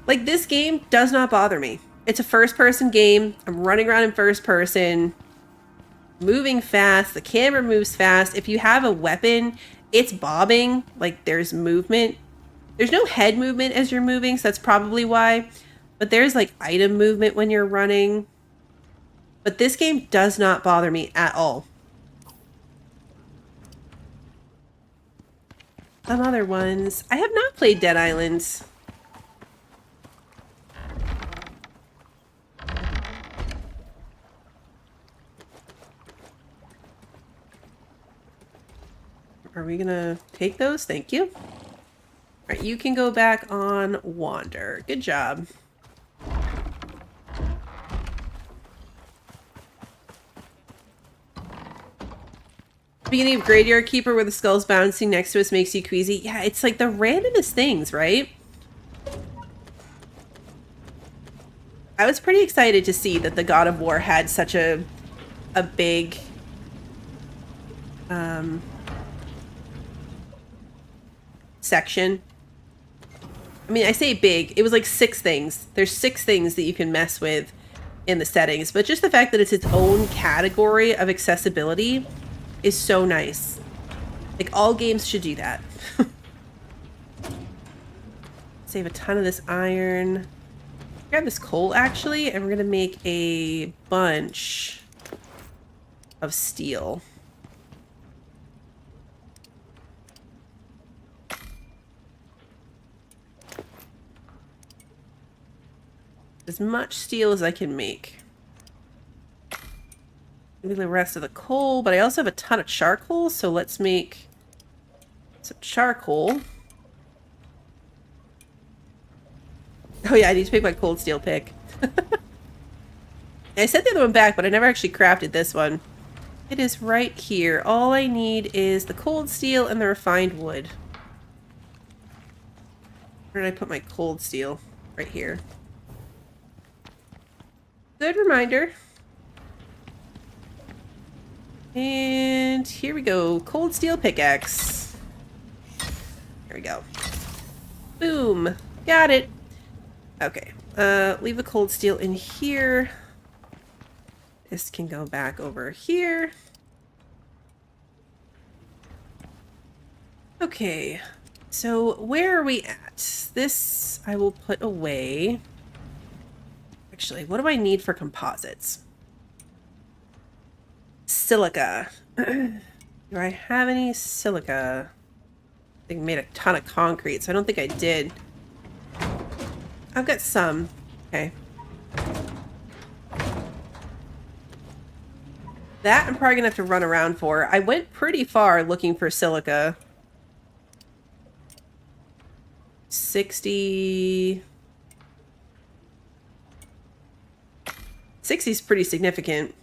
Like, this game does not bother me. It's a first-person game. I'm running around in first person, moving fast. The camera moves fast. If you have a weapon, it's bobbing. Like, there's movement. There's no head movement as you're moving, so that's probably why. But there's, like, item movement when you're running. But this game does not bother me at all. Some other ones. I have not played Dead Islands. Are we gonna take those? Thank you. All right, you can go back on Wander. Good job. Beginning of Graveyard Keeper where the skull's bouncing next to us makes you queasy. Yeah, it's like the randomest things, right? I was pretty excited to see that the God of War had such a big section. I mean, I say big. It was like 6 things. There's 6 things that you can mess with in the settings, but just the fact that it's its own category of accessibility is so nice. Like, all games should do that. Save a ton of this iron. Grab this coal, actually, and we're gonna make a bunch of steel. As much steel as I can make. Maybe the rest of the coal, but I also have a ton of charcoal, so let's make some charcoal. Oh yeah, I need to make my cold steel pick. I set the other one back, but I never actually crafted this one. It is right here. All I need is the cold steel and the refined wood. Where did I put my cold steel? Right here. Good reminder. And here we go. Cold steel pickaxe. There we go. Boom. Got it. Okay. Leave the cold steel in here. This can go back over here. Okay. So where are we at? This I will put away. Actually, what do I need for composites? Silica. Do I have any silica? I think I made a ton of concrete, so I don't think I did. I've got some. Okay. That I'm probably gonna have to run around for. I went pretty far looking for silica. 60 is pretty significant.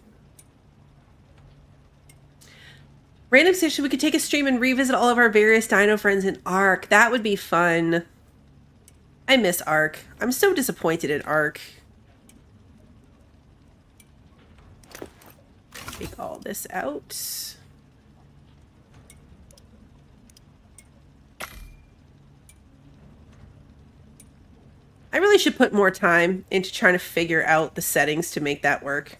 Random station, we could take a stream and revisit all of our various dino friends in Ark. That would be fun. I miss Ark. I'm so disappointed in Ark. Take all this out. I really should put more time into trying to figure out the settings to make that work.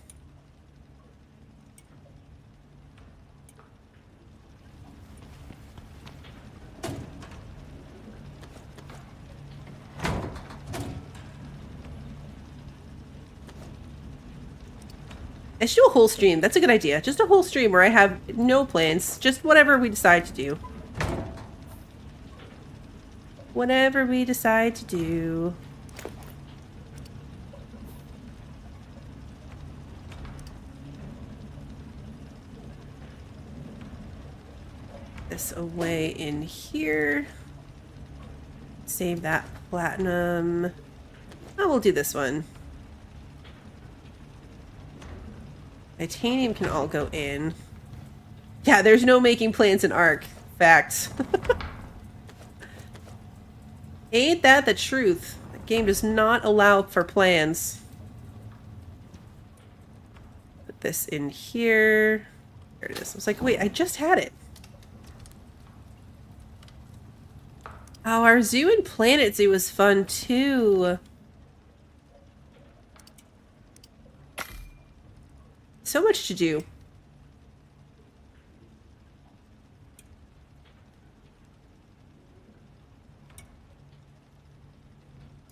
I should do a whole stream. That's a good idea. Just a whole stream where I have no plans. Just whatever we decide to do. Whatever we decide to do. This away in here. Save that platinum. Oh, we'll do this one. Titanium can all go in. Yeah, there's no making plans in Ark. Facts. Ain't that the truth? The game does not allow for plans. Put this in here. There it is. I was like, wait, I just had it. Oh, our zoo and Planet Zoo was fun too. So much to do.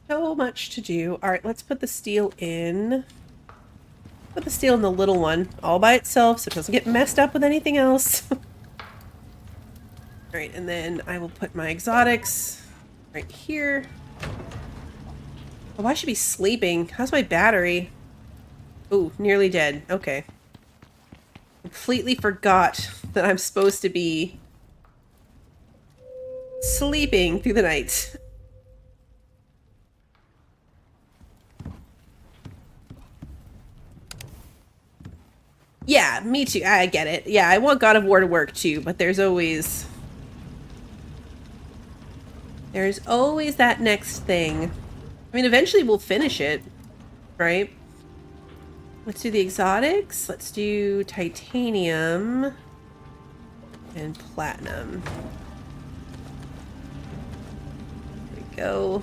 So much to do. All right, let's put the steel in. Put the steel in the little one all by itself so it doesn't get messed up with anything else. All right, and then I will put my exotics right here. Oh, I should be sleeping. How's my battery? Ooh, nearly dead. Okay. Completely forgot that I'm supposed to be sleeping through the night. Yeah, me too. I get it. Yeah, I want God of War to work too, but there's always that next thing. I mean, eventually we'll finish it, right? Let's do the exotics. Let's do titanium and platinum. There we go.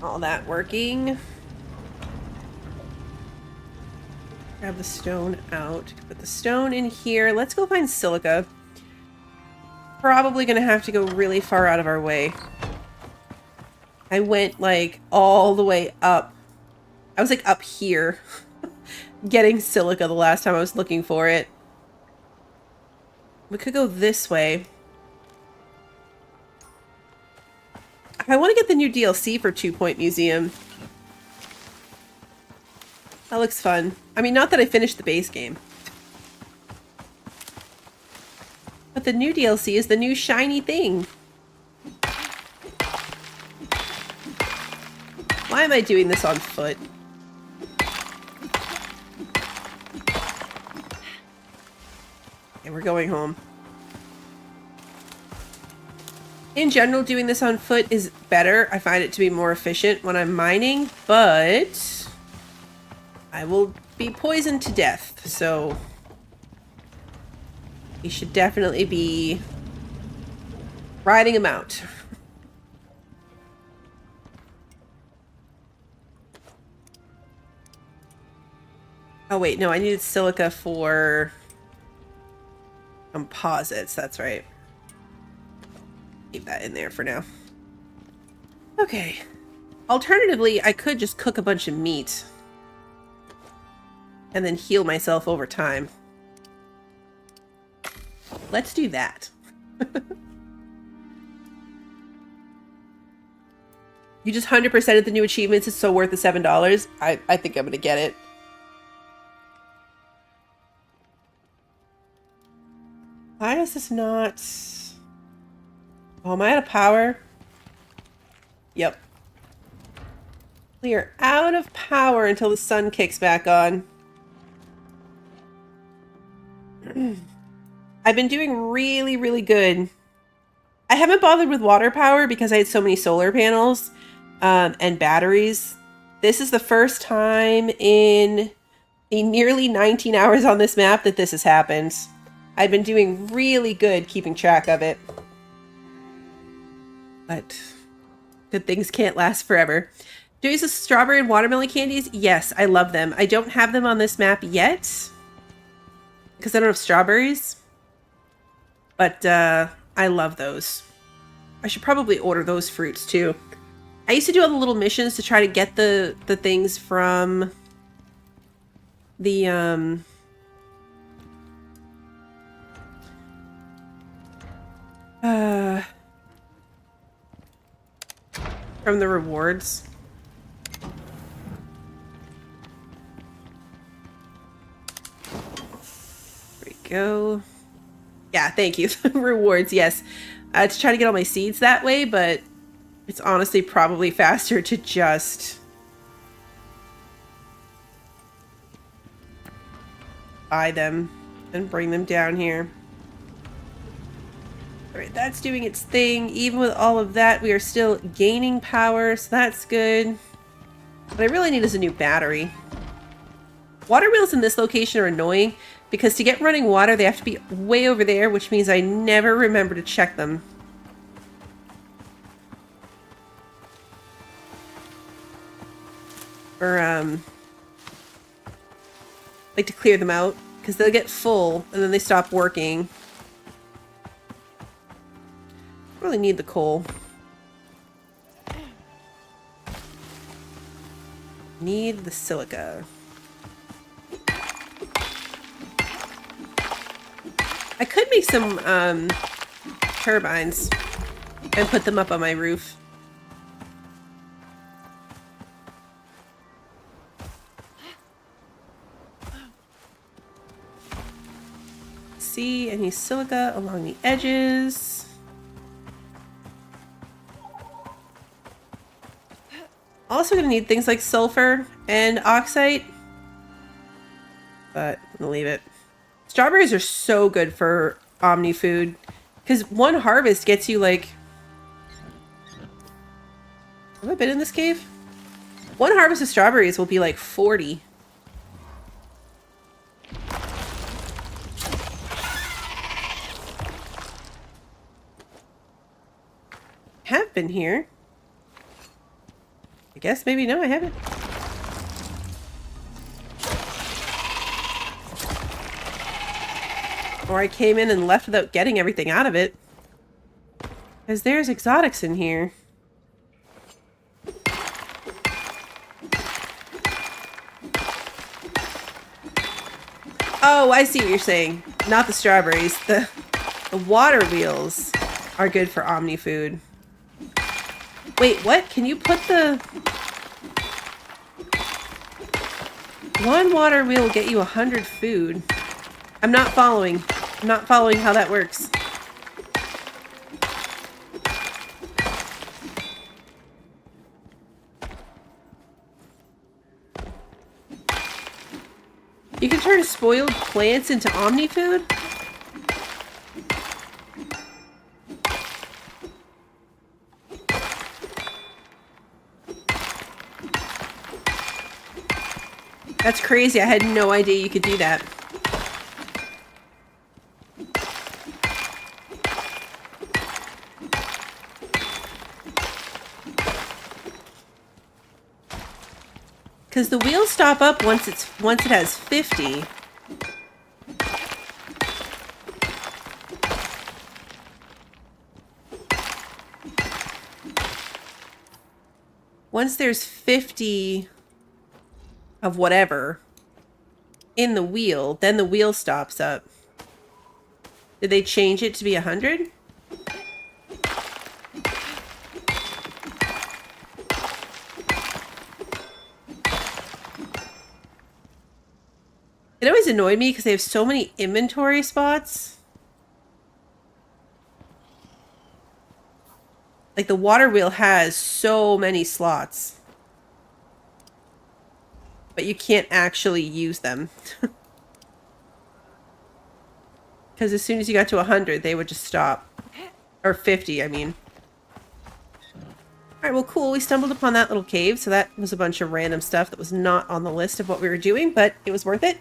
All that working. Grab the stone out. Put the stone in here. Let's go find silica. Probably gonna have to go really far out of our way. I went like all the way up. I was like up here getting silica the last time I was looking for it. We could go this way. I want to get the new DLC for 2 Point Museum. That looks fun. I mean, not that I finished the base game. But the new DLC is the new shiny thing. Why am I doing this on foot? Okay, we're going home. In general, doing this on foot is better. I find it to be more efficient when I'm mining, but I will be poisoned to death, so you should definitely be riding him out. Oh wait, no, I needed silica for composites, that's right. Keep that in there for now. Okay. Alternatively, I could just cook a bunch of meat and then heal myself over time. Let's do that. You just 100%ed the new achievements. It's so worth the $7. I think I'm gonna get it. Why is this not... Oh, am I out of power? Yep. We are out of power until the sun kicks back on. I've been doing really, really good. I haven't bothered with water power because I had so many solar panels and batteries. This is the first time in the nearly 19 hours on this map that this has happened. I've been doing really good keeping track of it. But good things can't last forever. Do you use the strawberry and watermelon candies? Yes, I love them. I don't have them on this map yet because I don't have strawberries. But I love those. I should probably order those fruits too. I used to do all the little missions to try to get the things from the from the rewards. There we go. Yeah, thank you. Rewards, yes. To try to get all my seeds that way, but it's honestly probably faster to just buy them and bring them down here. Alright, that's doing its thing. Even with all of that, we are still gaining power, so that's good. What I really need is a new battery. Water wheels in this location are annoying because to get running water, they have to be way over there, which means I never remember to check them. Or, like to clear them out because they'll get full and then they stop working. Really need the coal. Need the silica. I could make some turbines and put them up on my roof. See any silica along the edges. Also gonna need things like sulfur and oxide, but I'm gonna leave it. Strawberries are so good for Omni food because one harvest gets you like... Have I been in this cave? One harvest of strawberries will be like 40. Have been here. I guess maybe no, I haven't. Or I came in and left without getting everything out of it. Because there's exotics in here. Oh, I see what you're saying. Not the strawberries. The water wheels are good for Omni food. Wait, what? Can you put the... One water wheel will get you 100 food. I'm not following. I'm not following how that works. You can turn spoiled plants into omni food? That's crazy. I had no idea you could do that. Because the wheels stop up once it has 50. Once there's 50 of whatever in the wheel, then the wheel stops up. Did they change it to be 100? It always annoyed me because they have so many inventory spots. Like the water wheel has so many slots. But you can't actually use them. Because as soon as you got to 100, they would just stop. Or 50, I mean. Alright, well cool. We stumbled upon that little cave. So that was a bunch of random stuff that was not on the list of what we were doing. But it was worth it.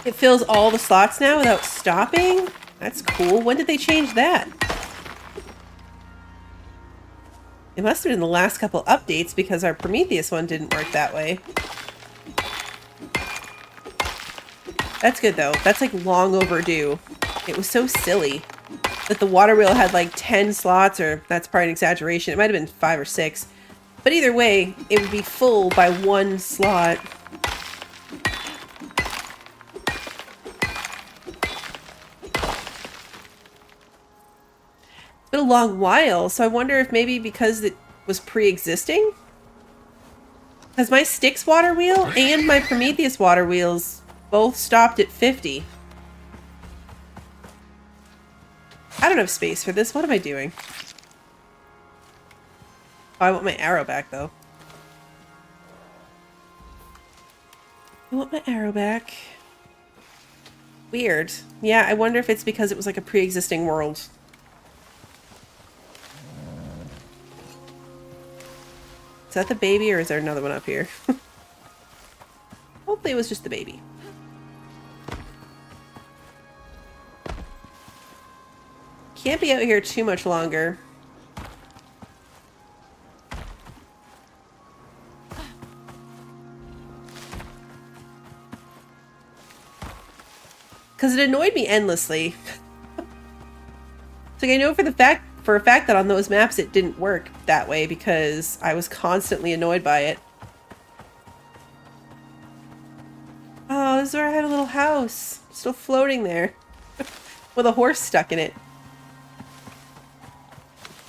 It fills all the slots now without stopping? That's cool. When did they change that? It must have been in the last couple updates because our Prometheus one didn't work that way. That's good though. That's like long overdue. It was so silly that the water wheel had like 10 slots, or that's probably an exaggeration. It might have been 5 or 6. But either way, it would be full by one slot. Been a long while, so I wonder if maybe because it was pre-existing? Because my Styx water wheel and my Prometheus water wheels both stopped at 50. I don't have space for this. What am I doing? Oh, I want my arrow back, though. I want my arrow back. Weird. Yeah, I wonder if it's because it was like a pre-existing world. Is that the baby, or is there another one up here? Hopefully it was just the baby. Can't be out here too much longer. Because it annoyed me endlessly. So I know for a fact that on those maps it didn't work that way because I was constantly annoyed by it. Oh, this is where I had a little house. Still floating there. With a horse stuck in it.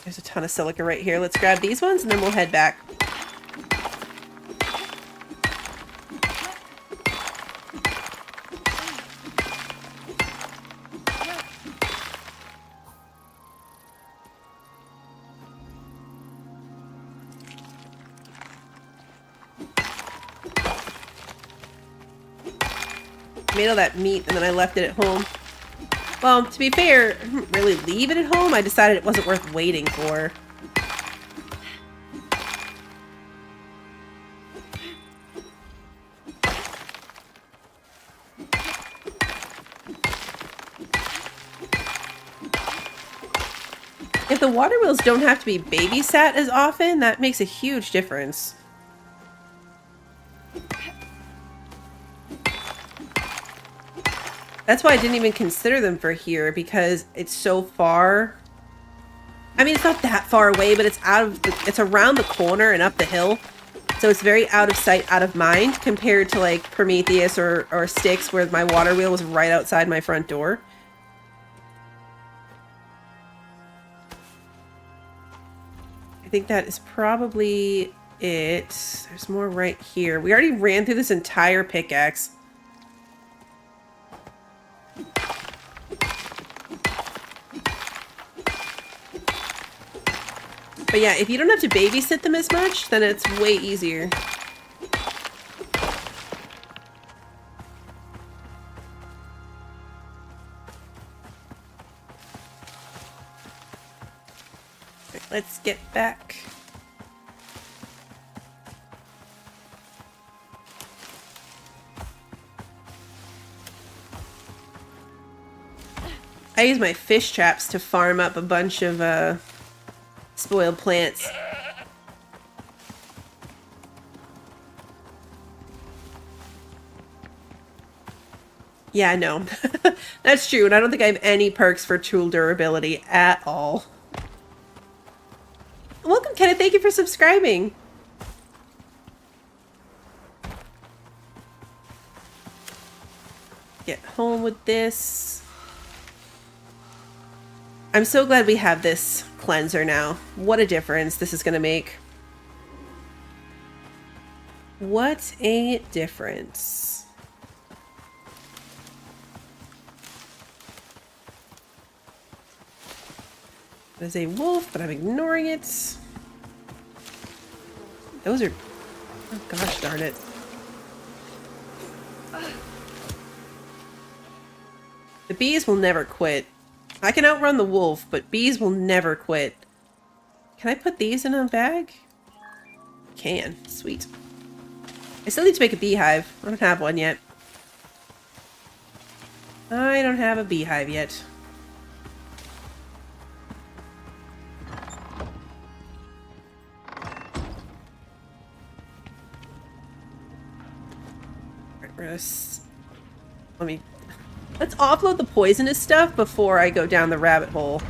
There's a ton of silica right here. Let's grab these ones and then we'll head back. Made all that meat and then I left it at home. Well, to be fair, I didn't really leave it at home. I decided it wasn't worth waiting for. If the water wheels don't have to be babysat as often, that makes a huge difference. That's why I didn't even consider them for here, because it's so far. I mean, it's not that far away, but it's around the corner and up the hill. So it's very out of sight, out of mind, compared to like Prometheus or Styx, where my water wheel was right outside my front door. I think that is probably it. There's more right here. We already ran through this entire pickaxe. But yeah, if you don't have to babysit them as much, then it's way easier. Right, let's get back. I use my fish traps to farm up a bunch of spoiled plants. Yeah, no. That's true, and I don't think I have any perks for tool durability at all. Welcome, Kenneth. Thank you for subscribing. Get home with this. I'm so glad we have this cleanser now. What a difference this is going to make. What a difference. There's a wolf, but I'm ignoring it. Those are... Oh, gosh darn it. The bees will never quit. I can outrun the wolf, but bees will never quit. Can I put these in a bag? Can. Sweet. I still need to make a beehive. I don't have one yet. I don't have a beehive yet. Let's offload the poisonous stuff before I go down the rabbit hole.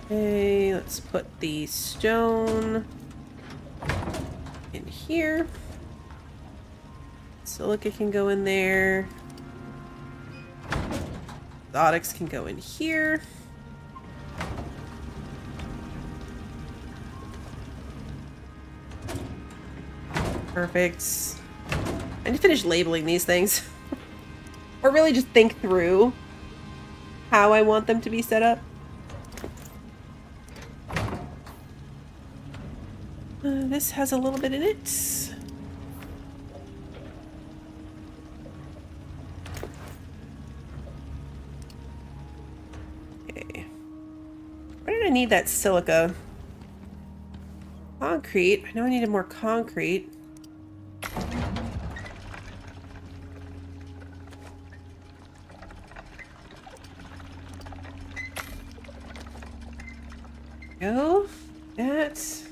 Okay, let's put the stone in here. Silica can go in there. The onyx can go in here. Perfect. I need to finish labeling these things. Or really just think through how I want them to be set up. This has a little bit in it. Okay. Why did I need that silica? Concrete. I know I needed more concrete. Go. That.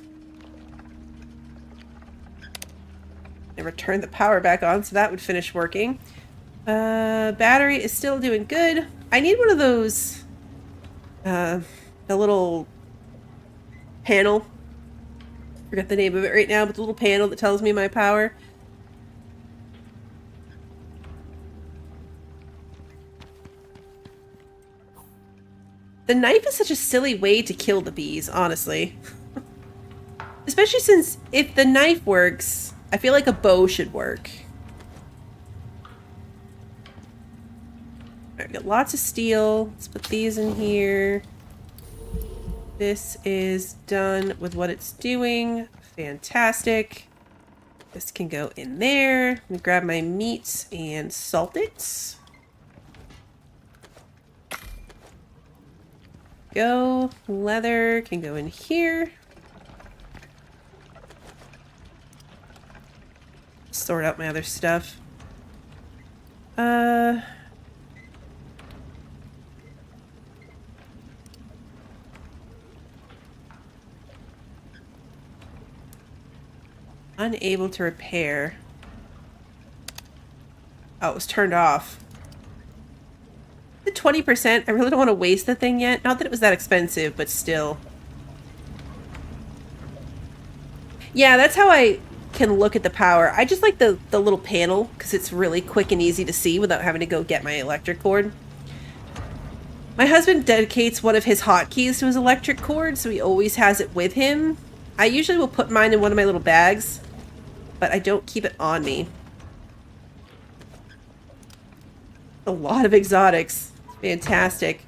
Never turned the power back on, so that would finish working. Battery is still doing good. I need one of those, the little panel. Forgot the name of it right now, but the little panel that tells me my power. The knife is such a silly way to kill the bees, honestly. Especially since if the knife works, I feel like a bow should work. Alright, we got lots of steel. Let's put these in here. This is done with what it's doing. Fantastic. This can go in there. Let me grab my meat and salt it. Go. Leather can go in here. Sort out my other stuff. Unable to repair. Oh, it was turned off. The 20%, I really don't want to waste the thing yet. Not that it was that expensive, but still. Yeah, that's how I can look at the power. I just like the little panel because it's really quick and easy to see without having to go get my electric cord. My husband dedicates one of his hotkeys to his electric cord, so he always has it with him. I usually will put mine in one of my little bags, but I don't keep it on me. A lot of exotics. Fantastic.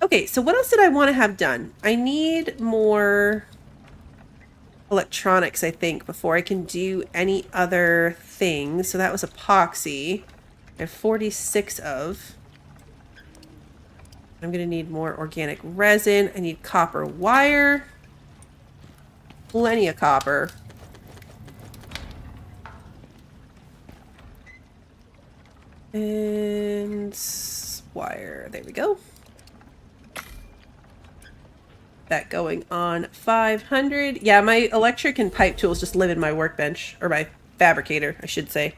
Okay, so what else did I want to have done? I need more electronics, I think, before I can do any other things. So that was epoxy. I have 46 of. I'm going to need more organic resin. I need copper wire. Plenty of copper. And wire. There we go. That going on 500. Yeah, my electric and pipe tools just live in my workbench. Or my fabricator, I should say.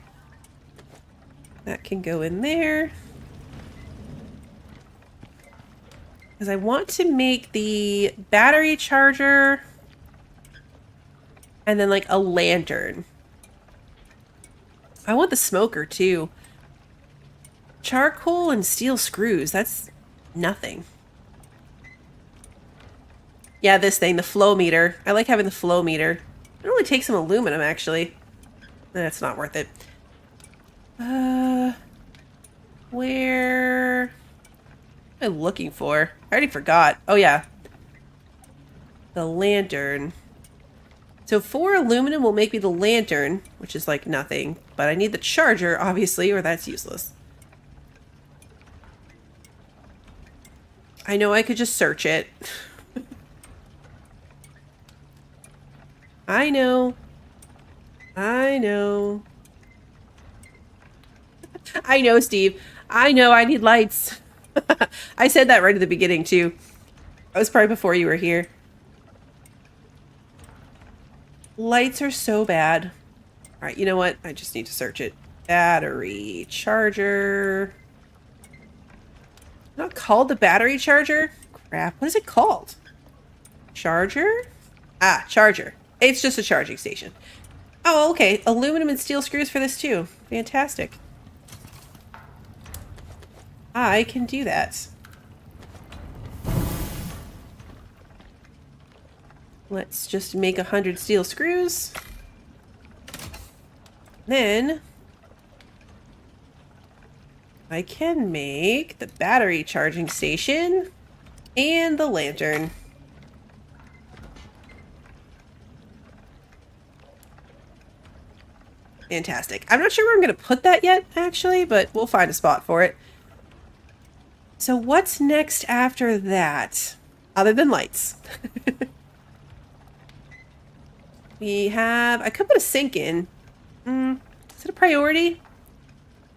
That can go in there. Because I want to make the battery charger and then like a lantern. I want the smoker too. Charcoal and steel screws, that's nothing. Yeah, this thing, the flow meter. I like having the flow meter. It only takes some aluminum actually. That's not worth it. Where am I looking for? I already forgot. Oh, yeah. The lantern. So 4 aluminum will make me the lantern, which is like nothing. But I need the charger, obviously, or that's useless. I know I could just search it. I know. I know. I know, Steve. I know I need lights. I said that right at the beginning, too. That was probably before you were here. Lights are so bad. All right, you know what? I just need to search it. Battery charger. Not called the battery charger? Crap. What is it called? Charger? Ah, charger. It's just a charging station. Oh, okay. Aluminum and steel screws for this, too. Fantastic. I can do that. Let's just make 100 steel screws. Then I can make the battery charging station and the lantern. Fantastic. I'm not sure where I'm going to put that yet, actually, but we'll find a spot for it. So what's next after that? Other than lights. We have... I could put a sink in. Is it a priority?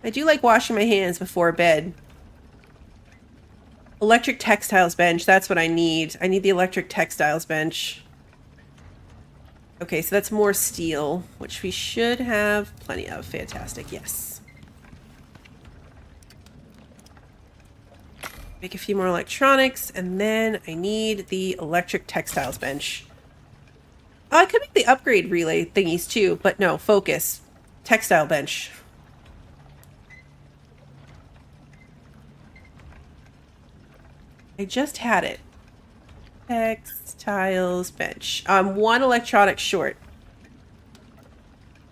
I do like washing my hands before bed. Electric textiles bench. That's what I need. I need the electric textiles bench. Okay, so that's more steel, which we should have plenty of. Fantastic. Yes. Make a few more electronics, and then I need the electric textiles bench. Oh, I could make the upgrade relay thingies too, but no, focus. Textile bench. I just had it. Textiles bench. One electronic short.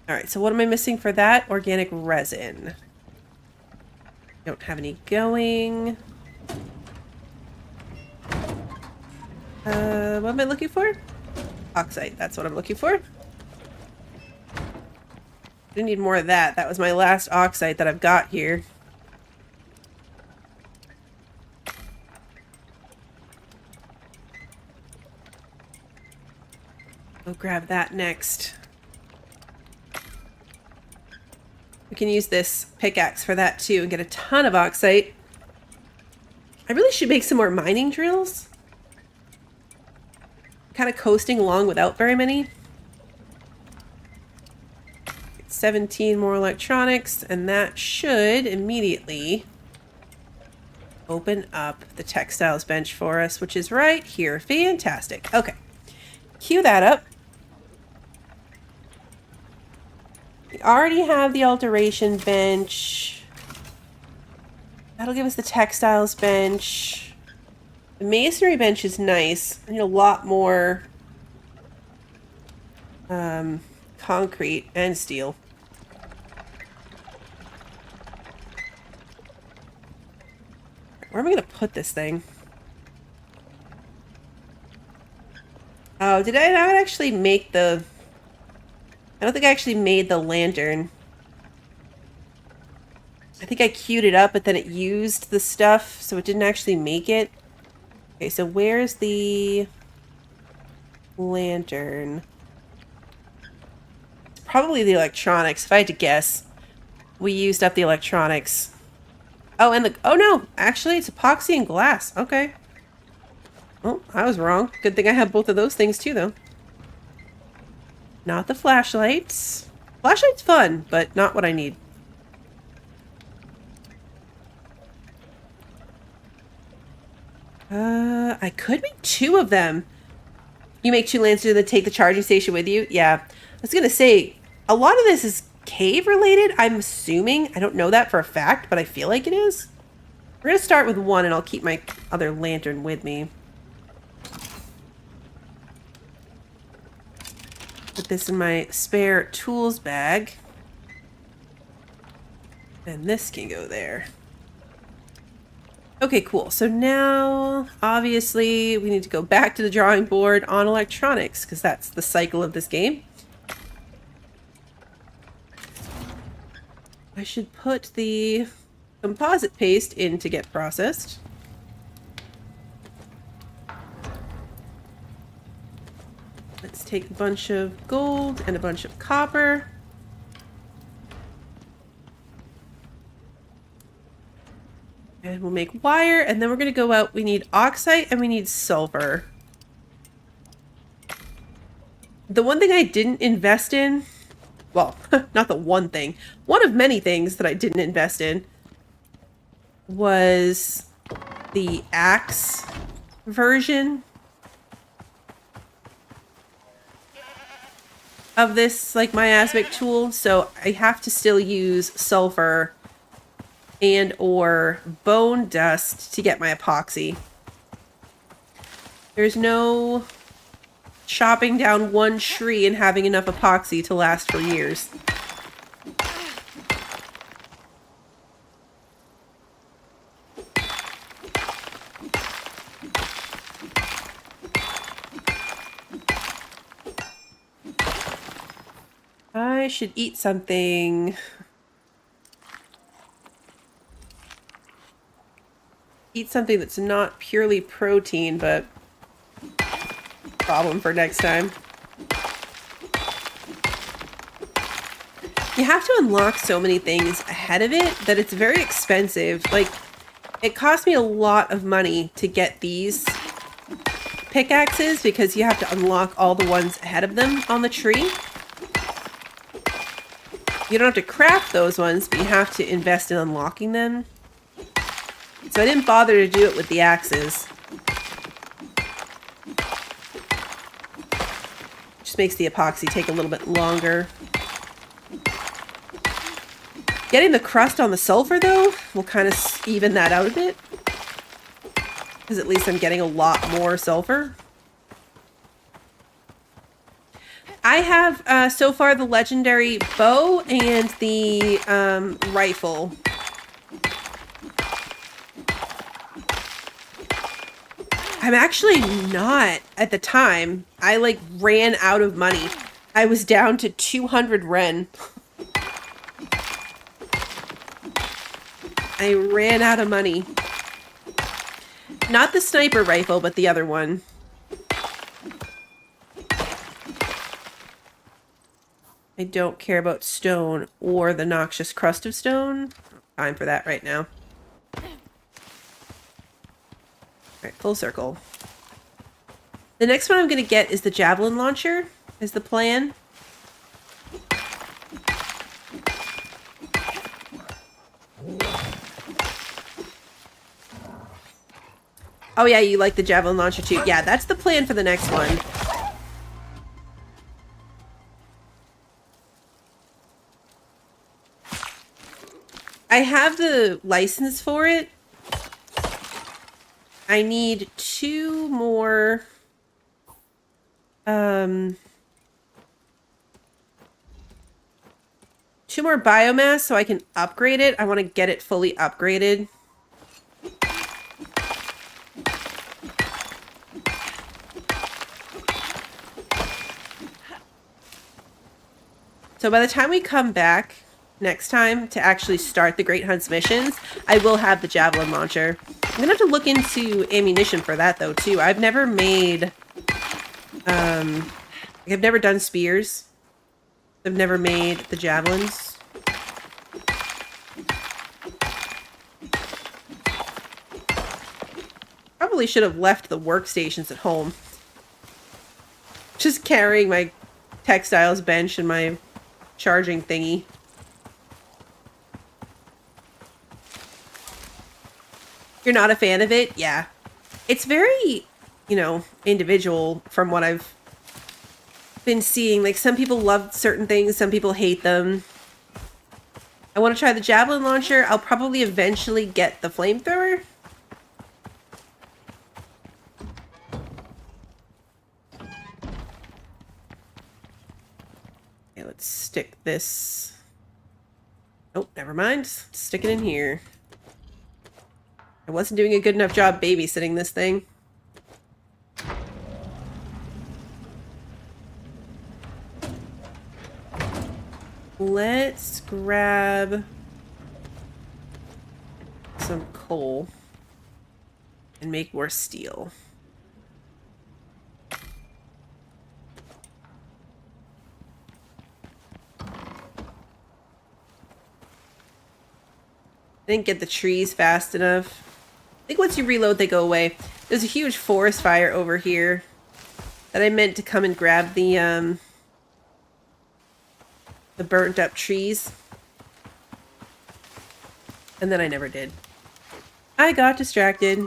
Alright, so what am I missing for that? Organic resin. Don't have any going. What am I looking for? Oxide, that's what I'm looking for. I need more of that. That was my last oxide that I've got here. I'll grab that next. We can use this pickaxe for that too and get a ton of oxide. I really should make some more mining drills. Kind of coasting along without very many. 17 more electronics, and that should immediately open up the textiles bench for us, which is right here. Fantastic. Okay. Cue that up. We already have the alteration bench. That'll give us the textiles bench. The masonry bench is nice. I need a lot more concrete and steel. Where am I going to put this thing? Oh, did I not actually make the... I don't think I actually made the lantern. I think I queued it up, but then it used the stuff, so it didn't actually make it. Okay, so where's the lantern? It's probably the electronics, if I had to guess. We used up the electronics. Oh, and the... Oh, no! Actually, it's epoxy and glass. Okay. Oh, I was wrong. Good thing I have both of those things, too, though. Not the flashlights. Flashlight's fun, but not what I need. I could make 2 of them. You make 2 lanterns and take the charging station with you? Yeah. I was gonna say, a lot of this is cave related, I'm assuming. I don't know that for a fact, but I feel like it is. We're gonna start with 1 and I'll keep my other lantern with me. Put this in my spare tools bag. And this can go there. Okay, cool. So now, obviously, we need to go back to the drawing board on electronics, because that's the cycle of this game. I should put the composite paste in to get processed. Let's take a bunch of gold and a bunch of copper. And we'll make wire, and then we're going to go out. We need oxide and we need sulfur. The one thing I didn't invest in, well, not the one thing, one of many things that I didn't invest in was the axe version of this, like, miasmic tool. So I have to still use sulfur and or bone dust to get my epoxy. There's no chopping down one tree and having enough epoxy to last for years. I should eat something. Eat something that's not purely protein, but problem for next time. You have to unlock so many things ahead of it that it's very expensive. Like, it cost me a lot of money to get these pickaxes because you have to unlock all the ones ahead of them on the tree. You don't have to craft those ones, but you have to invest in unlocking them. So I didn't bother to do it with the axes. Just makes the epoxy take a little bit longer. Getting the crust on the sulfur, though, will kind of even that out a bit. Because at least I'm getting a lot more sulfur. I have, so far, the legendary bow and the rifle. I'm actually not at the time. I like ran out of money. I was down to 200 Ren. I ran out of money. Not the sniper rifle, but the other one. I don't care about stone or the noxious crust of stone. Time for that right now. Alright, full circle. The next one I'm going to get is the javelin launcher, is the plan. Oh yeah, you like the javelin launcher too. Yeah, that's the plan for the next one. I have the license for it. I need 2 more... 2 more biomass so I can upgrade it. I want to get it fully upgraded. So by the time we come back next time to actually start the Great Hunt's missions, I will have the javelin launcher. I'm gonna have to look into ammunition for that though too. I've never made, I've never done spears. I've never made the javelins. Probably should have left the workstations at home. Just carrying my textiles bench and my charging thingy. You're not a fan of it? Yeah. It's very, you know, individual from what I've been seeing. Like, some people love certain things, some people hate them. I want to try the javelin launcher. I'll probably eventually get the flamethrower. Okay, let's stick this. Oh, never mind. Stick it in here. I wasn't doing a good enough job babysitting this thing. Let's grab some coal and make more steel. Didn't get the trees fast enough. I think once you reload, they go away. There's a huge forest fire over here that I meant to come and grab the burnt up trees. And then I never did. I got distracted.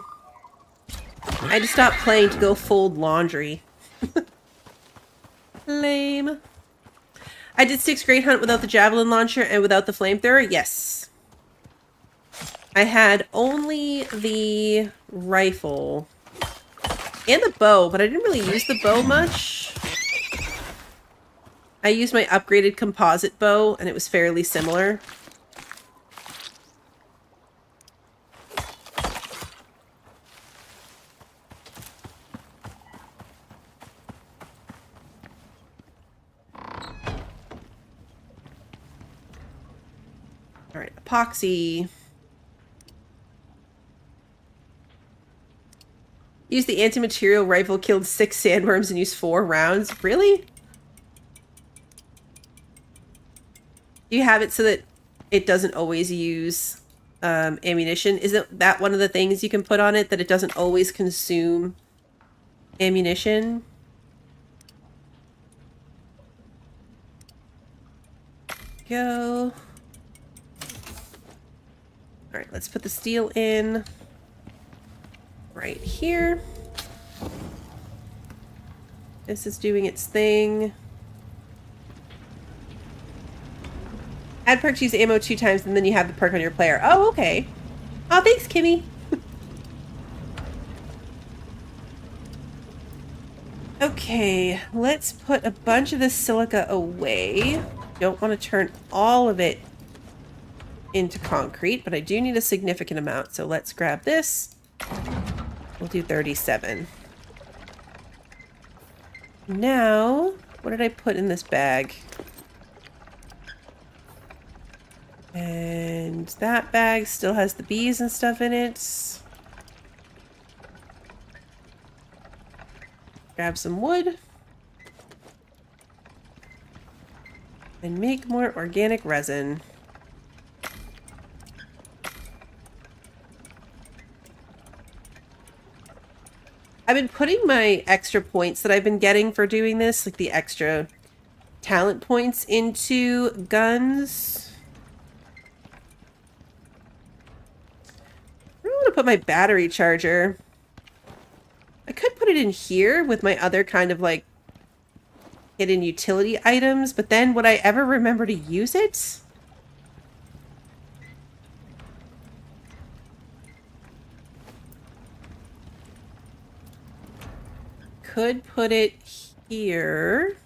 I had to stop playing to go fold laundry. Lame. I did 6 Great Hunt without the javelin launcher and without the flamethrower. Yes. I had only the rifle and the bow, but I didn't really use the bow much. I used my upgraded composite bow, and it was fairly similar. All right, epoxy. Use the anti-material rifle, killed 6 sandworms and used 4 rounds. Really? You have it so that it doesn't always use ammunition. Isn't that one of the things you can put on it, that it doesn't always consume ammunition? Go. All right, let's put the steel in right here. This is doing its thing. Add perk to use ammo 2 times, and then you have the perk on your player. Oh, okay. Oh, thanks, Kimmy. Okay, let's put a bunch of this silica away. Don't want to turn all of it into concrete, but I do need a significant amount. So let's grab this. We'll do 37. Now, what did I put in this bag? And that bag still has the bees and stuff in it. Grab some wood. And make more organic resin. I've been putting my extra points that I've been getting for doing this, like the extra talent points, into guns. I don't want to put my battery charger. I could put it in here with my other kind of like hidden utility items, but then would I ever remember to use it? could put it here.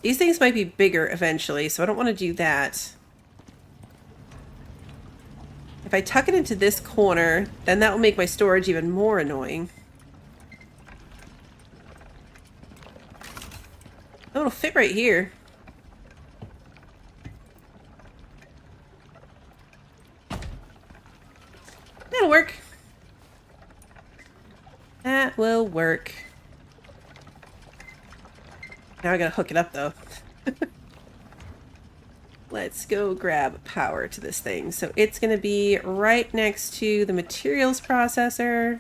These things might be bigger eventually, so I don't want to do that. If I tuck it into this corner, then that will make my storage even more annoying. Oh, it'll fit right here. That'll work. That will work. Now I gotta hook it up though. Let's go grab power to this thing. So it's gonna be right next to the materials processor.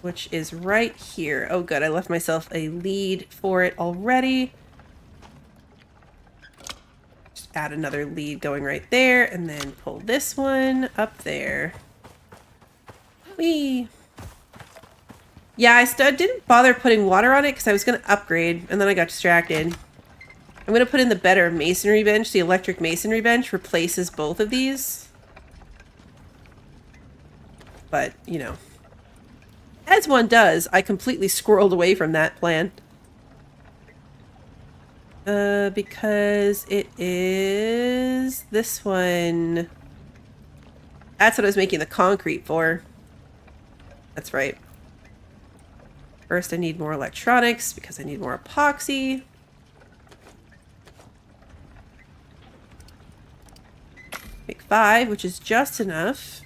Which is right here. Oh good, I left myself a lead for it already. Just add another lead going right there and then pull this one up there. Whee! Yeah, I didn't bother putting water on it because I was going to upgrade and then I got distracted. I'm going to put in the better masonry bench. The electric masonry bench replaces both of these. But, you know, as one does, I completely squirreled away from that plan. Because it is this one. That's what I was making the concrete for. That's right. First, I need more electronics because I need more epoxy. Make 5, which is just enough.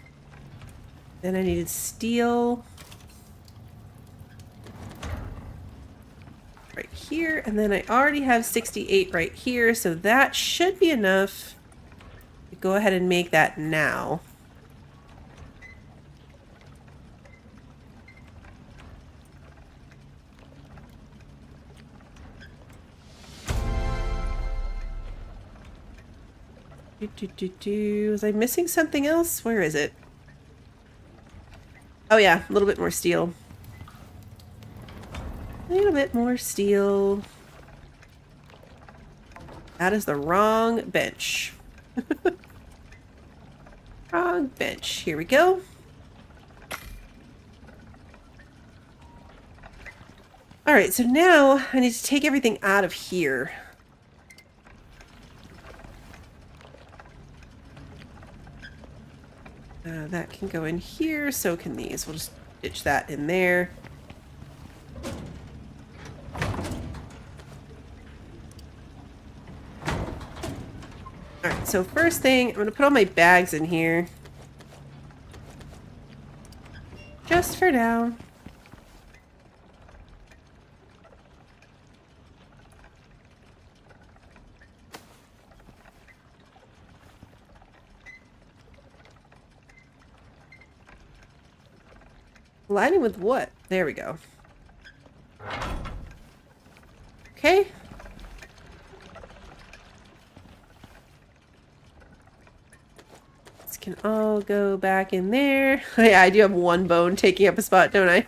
Then I needed steel. Right here. And then I already have 68 right here, so that should be enough to go ahead and make that now. Was I missing something else? Where is it? Oh yeah, a little bit more steel. A little bit more steel. That is the wrong bench. Wrong bench. Here we go. Alright, so now I need to take everything out of here. That can go in here, so can these. We'll just ditch that in there. Alright, so first thing, I'm going to put all my bags in here. Just for now. Lining with what? There we go. Okay. This can all go back in there. Yeah, I do have one bone taking up a spot, don't I?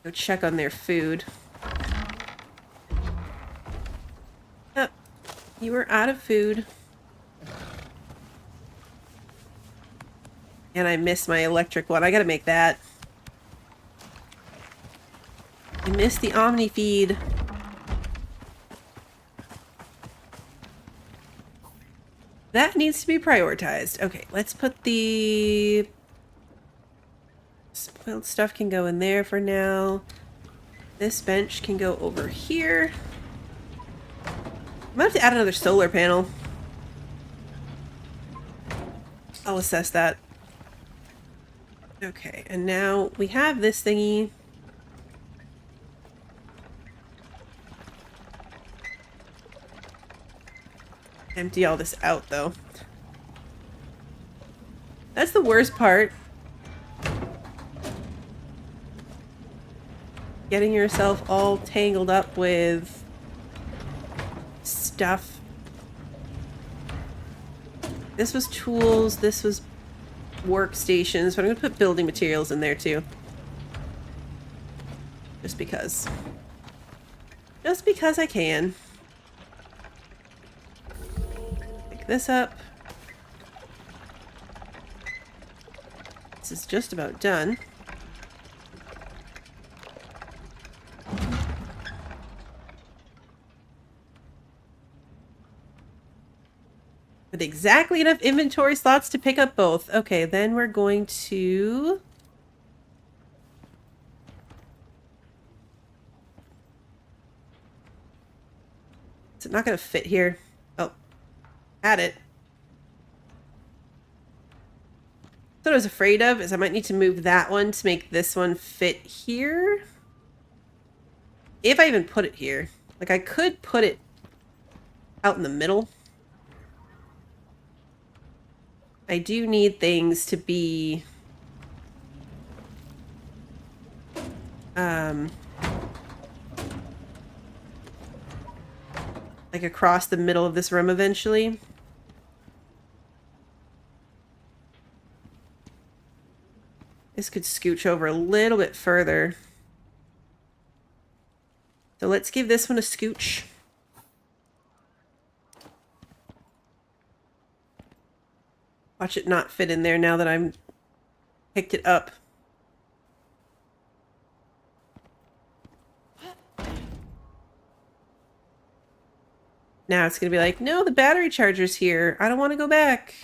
Go check on their food. Oh, you were out of food. And I missed my electric one. I gotta make that. I missed the Omni feed. That needs to be prioritized. Okay, let's put the spoiled stuff can go in there for now. This bench can go over here. I might have to add another solar panel. I'll assess that. Okay, and now we have this thingy. Empty all this out, though. That's the worst part. Getting yourself all tangled up with stuff. This was tools, this was workstations, but I'm going to put building materials in there too. Just because. Just because I can. Pick this up. This is just about done. With exactly enough inventory slots to pick up both. Okay, then we're going to... Is it not going to fit here? Oh, had it. What I was afraid of is I might need to move that one to make this one fit here. If I even put it here. Like, I could put it out in the middle. I do need things to be... like across the middle of this room eventually. This could scooch over a little bit further. So let's give this one a scooch. Watch it not fit in there now that I'm picked it up. Now it's going to be like, no, the battery charger's here. I don't want to go back.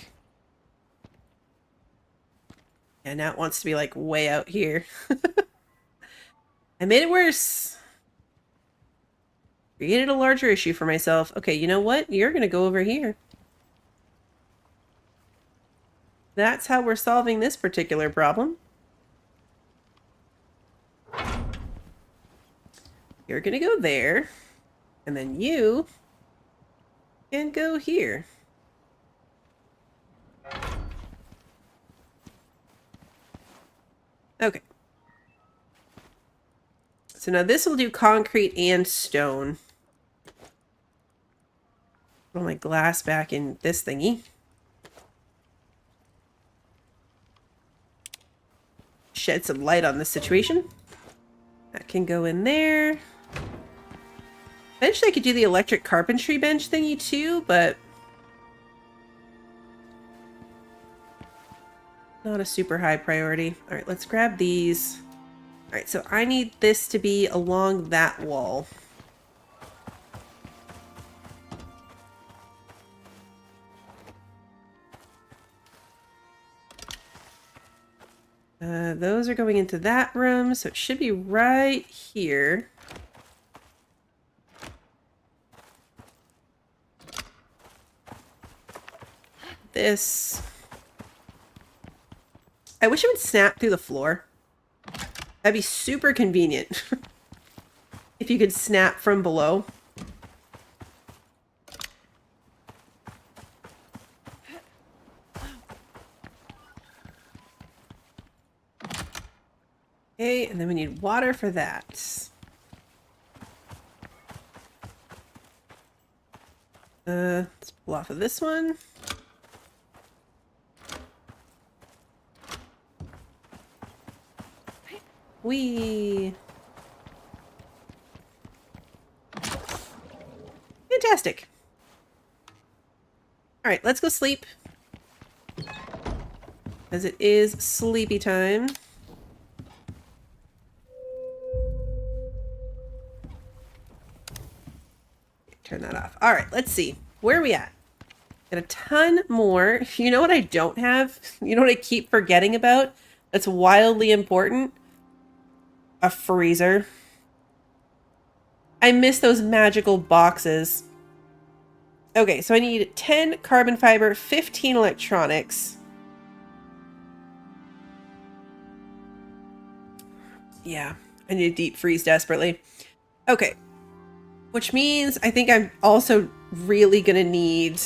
And now it wants to be like way out here. I made it worse. Created a larger issue for myself. Okay, you know what? You're going to go over here. That's how we're solving this particular problem. You're going to go there. And then you can go here. Okay. So now this will do concrete and stone. Put my glass back in this thingy. Shed some light on this situation. That can go in there. Eventually I could do the electric carpentry bench thingy too, but not a super high priority. All right, let's grab these. All right, so I need this to be along that wall. Those are going into that room, so it should be right here. This. I wish it would snap through the floor. That'd be super convenient. If you could snap from below. Okay, and then we need water for that. Let's pull off of this one. Whee! Fantastic. All right, let's go sleep. As it is sleepy time. Turn that off. All right, let's see. Where are we at? Got a ton more. You know what I don't have? You know what I keep forgetting about? That's wildly important? A freezer. I miss those magical boxes. Okay, so I need 10 carbon fiber, 15 electronics. Yeah, I need to deep freeze desperately. Okay. Which means I think I'm also really gonna need...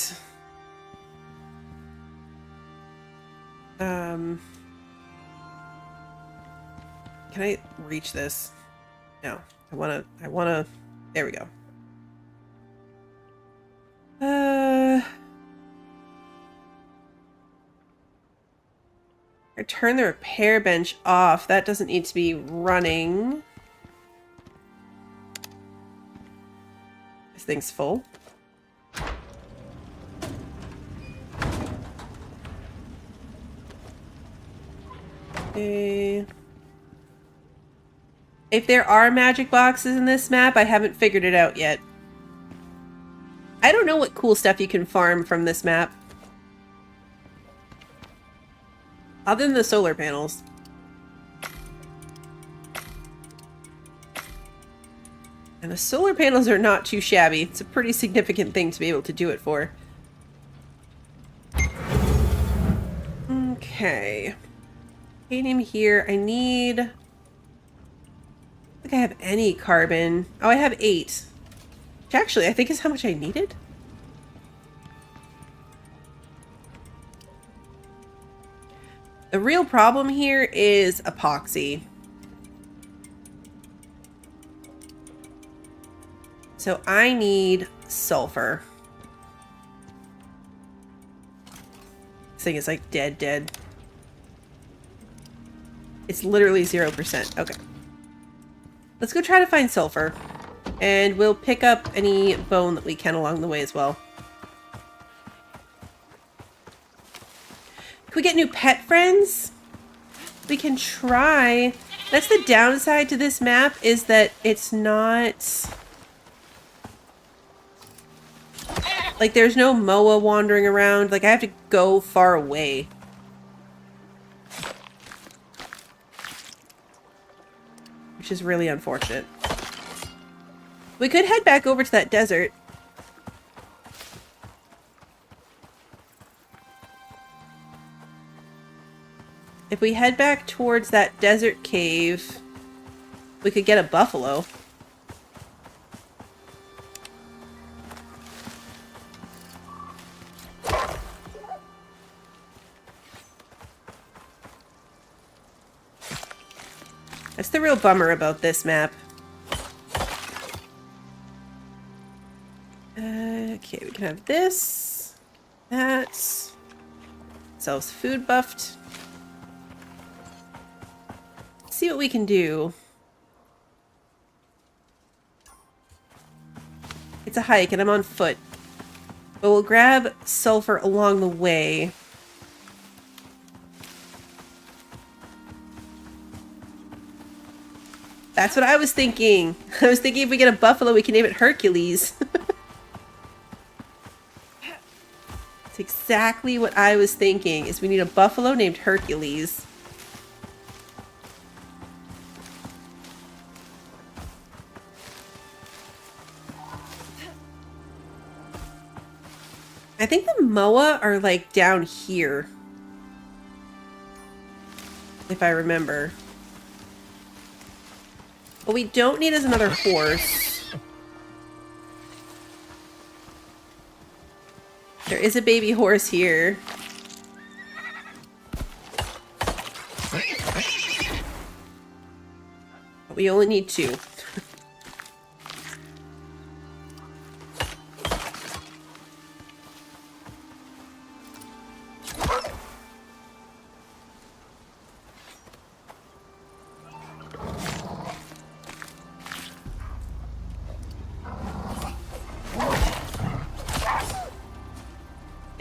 Can I reach this? No. I wanna... There we go. I turn the repair bench off. That doesn't need to be running. This thing's full. Okay. If there are magic boxes in this map, I haven't figured it out yet. I don't know what cool stuff you can farm from this map. Other than the solar panels. And the solar panels are not too shabby. It's a pretty significant thing to be able to do it for. Okay. Titanium here. I need... I don't think I have any carbon. Oh, I have 8. Which actually, I think is how much I needed. The real problem here is epoxy. So I need sulfur. This thing is like dead. It's literally 0%. Okay. Let's go try to find sulfur. And we'll pick up any bone that we can along the way as well. Can we get new pet friends? We can try. That's the downside to this map, is that it's not... like, there's no Moa wandering around. Like, I have to go far away. Which is really unfortunate. We could head back over to that desert. If we head back towards that desert cave, we could get a buffalo. That's the real bummer about this map. Okay, we can have this, that, selves food buffed. Let's see what we can do. It's a hike and I'm on foot, but we'll grab sulfur along the way. That's what I was thinking. I was thinking if we get a buffalo, we can name it Hercules. It's exactly what I was thinking, is we need a buffalo named Hercules. I think the Moa are like down here. If I remember. What we don't need is another horse. There is a baby horse here. But we only need 2.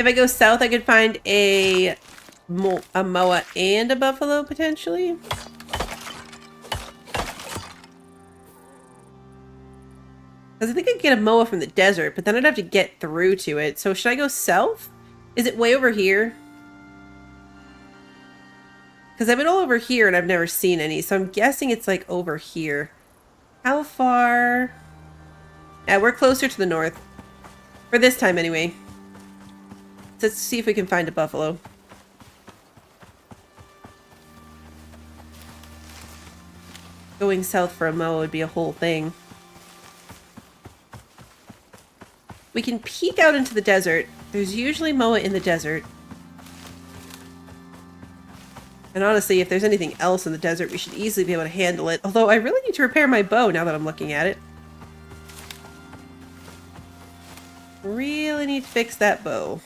If I go south, I could find a Moa and a buffalo, potentially. Because I think I could get a Moa from the desert, but then I'd have to get through to it. So should I go south? Is it way over here? Because I've been all over here and I've never seen any, so I'm guessing it's like over here. How far? Yeah, we're closer to the north. For this time, anyway. Let's see if we can find a buffalo. Going south for a Moa would be a whole thing. We can peek out into the desert. There's usually Moa in the desert. And honestly, if there's anything else in the desert, we should easily be able to handle it. Although I really need to repair my bow now that I'm looking at it. Really need to fix that bow.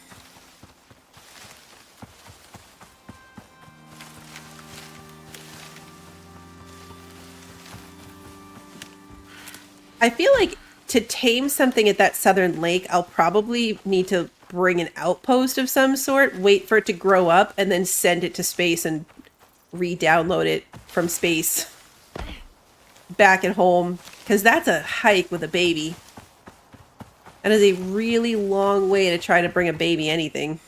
I feel like to tame something at that southern lake, I'll probably need to bring an outpost of some sort, wait for it to grow up, and then send it to space and re-download it from space back at home, because that's a hike with a baby. That is a really long way to try to bring a baby anything.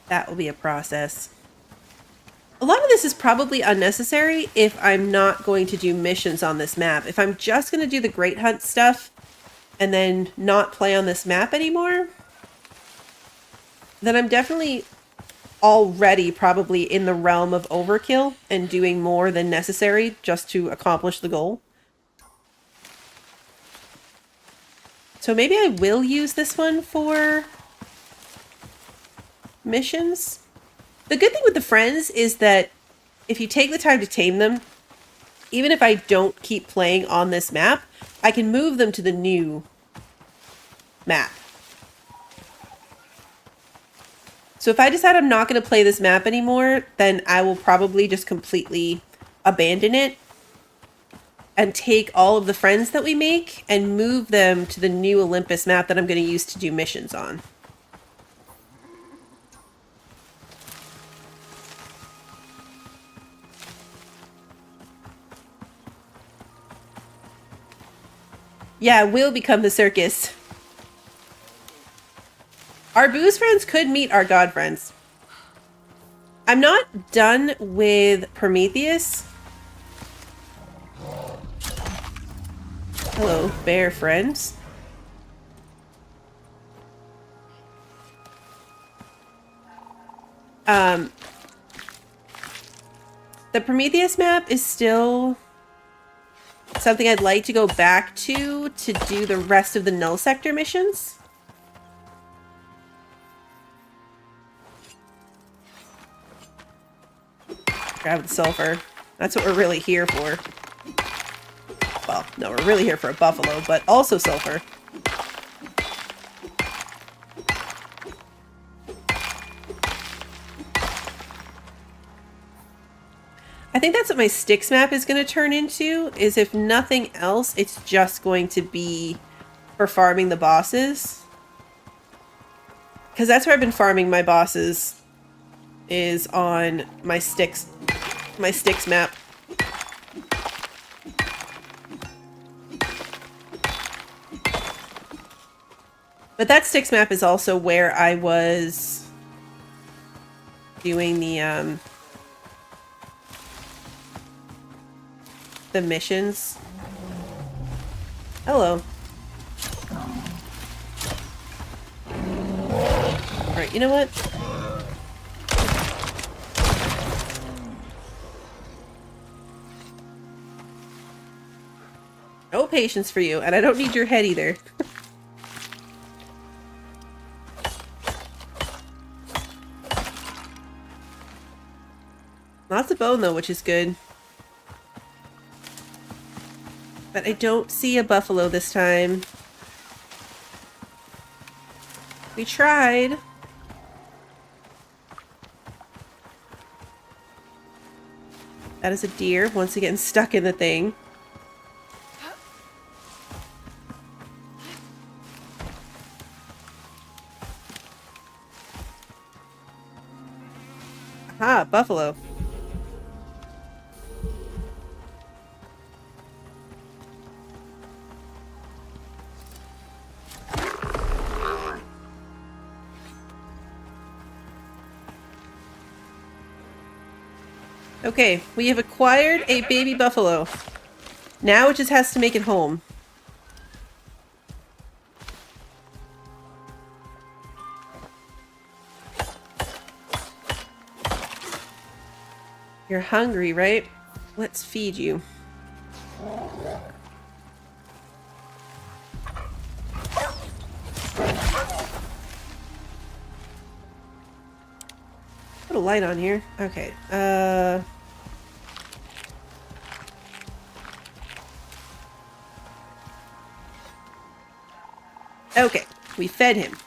That will be a process. A lot of this is probably unnecessary if I'm not going to do missions on this map. If I'm just going to do the Great Hunt stuff and then not play on this map anymore, then I'm definitely already probably in the realm of overkill and doing more than necessary just to accomplish the goal. So maybe I will use this one for missions. The good thing with the friends is that if you take the time to tame them, even if I don't keep playing on this map, I can move them to the new map. So if I decide I'm not going to play this map anymore, then I will probably just completely abandon it and take all of the friends that we make and move them to the new Olympus map that I'm going to use to do missions on. Yeah, we'll become the circus. Our booze friends could meet our god friends. I'm not done with Prometheus. Hello, bear friends. The Prometheus map is still something I'd like to go back to do the rest of the Null Sector missions. Grab the sulfur. That's what we're really here for. Well, no, we're really here for a buffalo, but also sulfur. I think that's what my sticks map is going to turn into, is if nothing else, it's just going to be for farming the bosses. Because that's where I've been farming my bosses, is on my sticks map. But that sticks map is also where I was doing the missions. Hello. Alright, you know what? No patience for you, and I don't need your head either. Lots of bone though, which is good. But I don't see a buffalo this time. We tried. That is a deer, once again stuck in the thing. Aha, buffalo. Okay, we have acquired a baby buffalo. Now it just has to make it home. You're hungry, right? Let's feed you. Put a light on here. Okay. Okay, we fed him.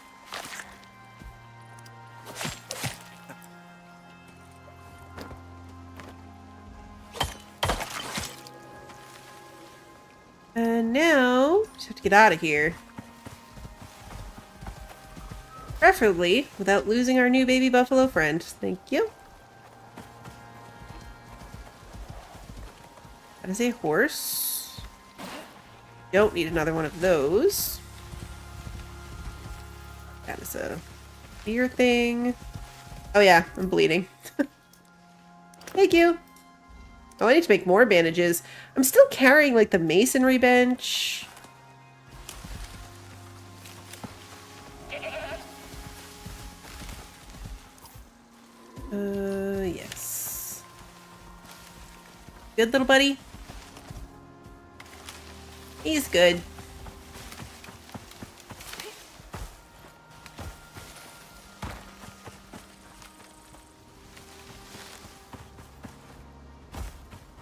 And now, just have to get out of here. Preferably without losing our new baby buffalo friend. Thank you. That is a horse. Don't need another one of those. That is a deer thing. Oh yeah, I'm bleeding. Thank you. Oh, I need to make more bandages. I'm still carrying, like, the masonry bench. Yes. Good little buddy? He's good.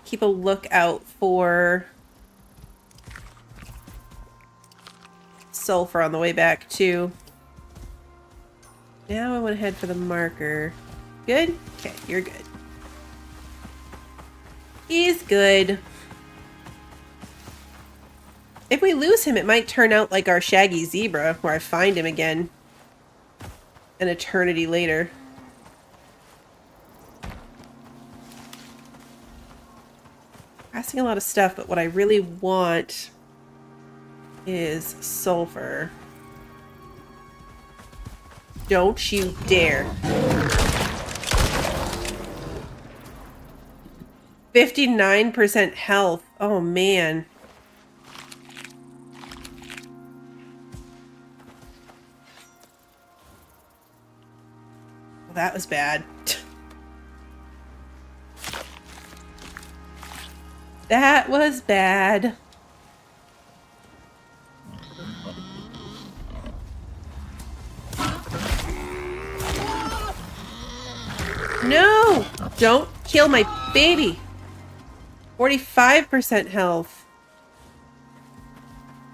Keep a lookout for sulfur on the way back, too. Now I want to head for the marker. Good? Okay, you're good. He's good. If we lose him, it might turn out like our shaggy zebra, where I find him again an eternity later. Passing a lot of stuff, but what I really want is sulfur. Don't you dare. 59% health. Oh, man. Well, that was bad. That was bad. No! Don't kill my baby! 45% health.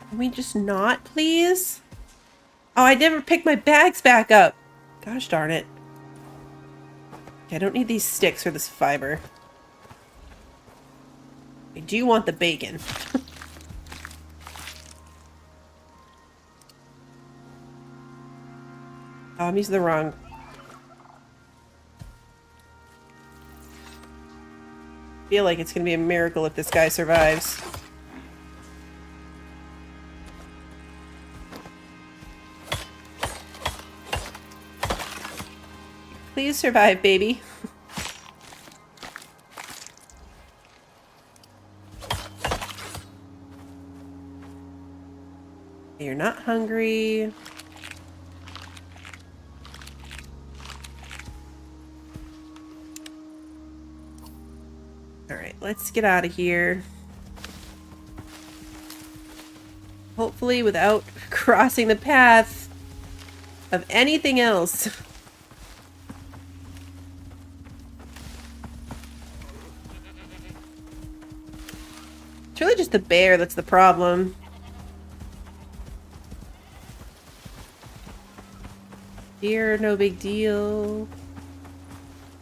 Can we just not, please? Oh, I never picked my bags back up. Gosh darn it. Okay, I don't need these sticks or this fiber. I do want the bacon. Oh, I'm using the wrong... I feel like it's gonna be a miracle if this guy survives. Please survive, baby. You're not hungry. Alright, let's get out of here. Hopefully without crossing the path of anything else. It's really just the bear that's the problem. Deer, no big deal.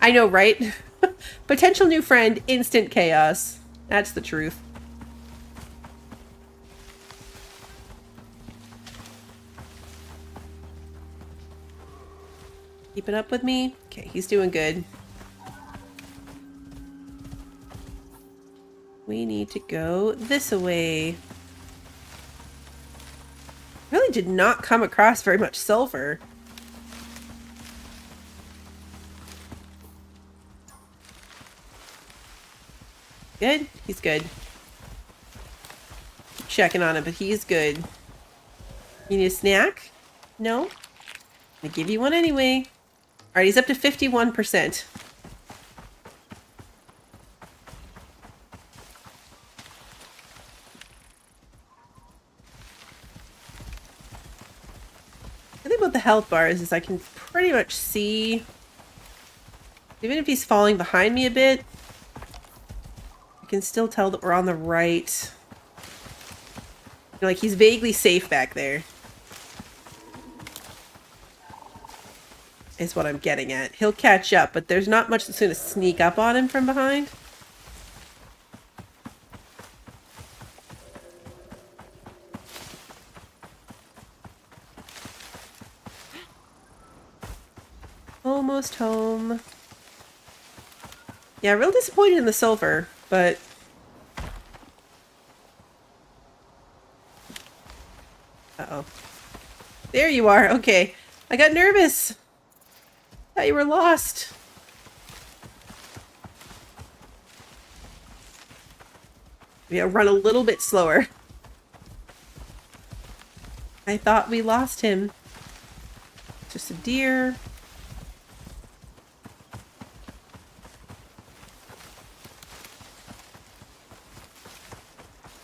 I know, right? Potential new friend, instant chaos. That's the truth. Keeping up with me? Okay, he's doing good. We need to go this way. Really did not come across very much sulfur. Good? He's good. Checking on him, but he's good. You need a snack? No? I'm gonna give you one anyway. Alright, he's up to 51%. The thing about the health bars is I can pretty much see, even if he's falling behind me a bit, I can still tell that we're on the right. You know, like, he's vaguely safe back there. Is what I'm getting at. He'll catch up, but there's not much that's going to sneak up on him from behind. Almost home. Yeah, real disappointed in the sulfur, but... Uh-oh. There you are. Okay. I got nervous. Thought you were lost. Yeah, run a little bit slower. I thought we lost him. Just a deer.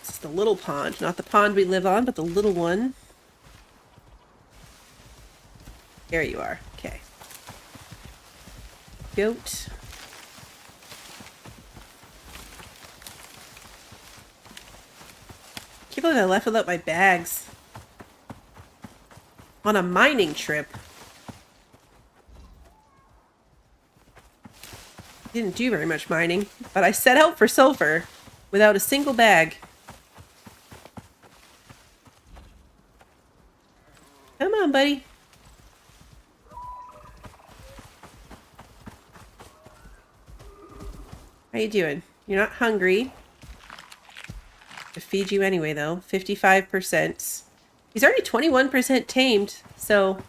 This is the little pond. Not the pond we live on, but the little one. There you are. Okay. Goat. Can't believe I left without my bags. On a mining trip. Didn't do very much mining, but I set out for sulfur without a single bag. Come on, buddy. How you doing? You're not hungry. To feed you anyway, though. 55%. He's already 21% tamed, so...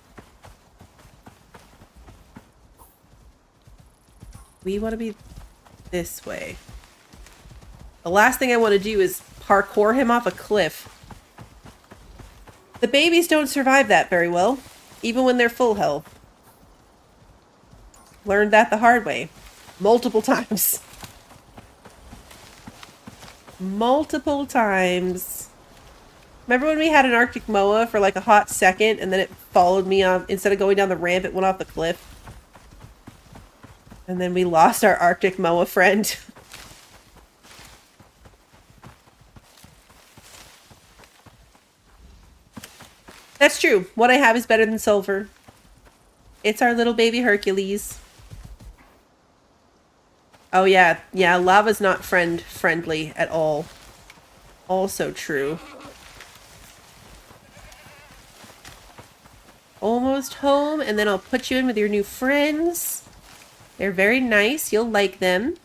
we want to be this way. The last thing I want to do is parkour him off a cliff. The babies don't survive that very well, even when they're full health. Learned that the hard way. Multiple times. Multiple times. Remember when we had an Arctic Moa for like a hot second and then it followed me on, instead of going down the ramp, it went off the cliff? And then we lost our Arctic Moa friend. That's true. What I have is better than silver. It's our little baby Hercules. Oh yeah, yeah, lava's not friendly at all. Also true. Almost home, and then I'll put you in with your new friends. They're very nice. You'll like them.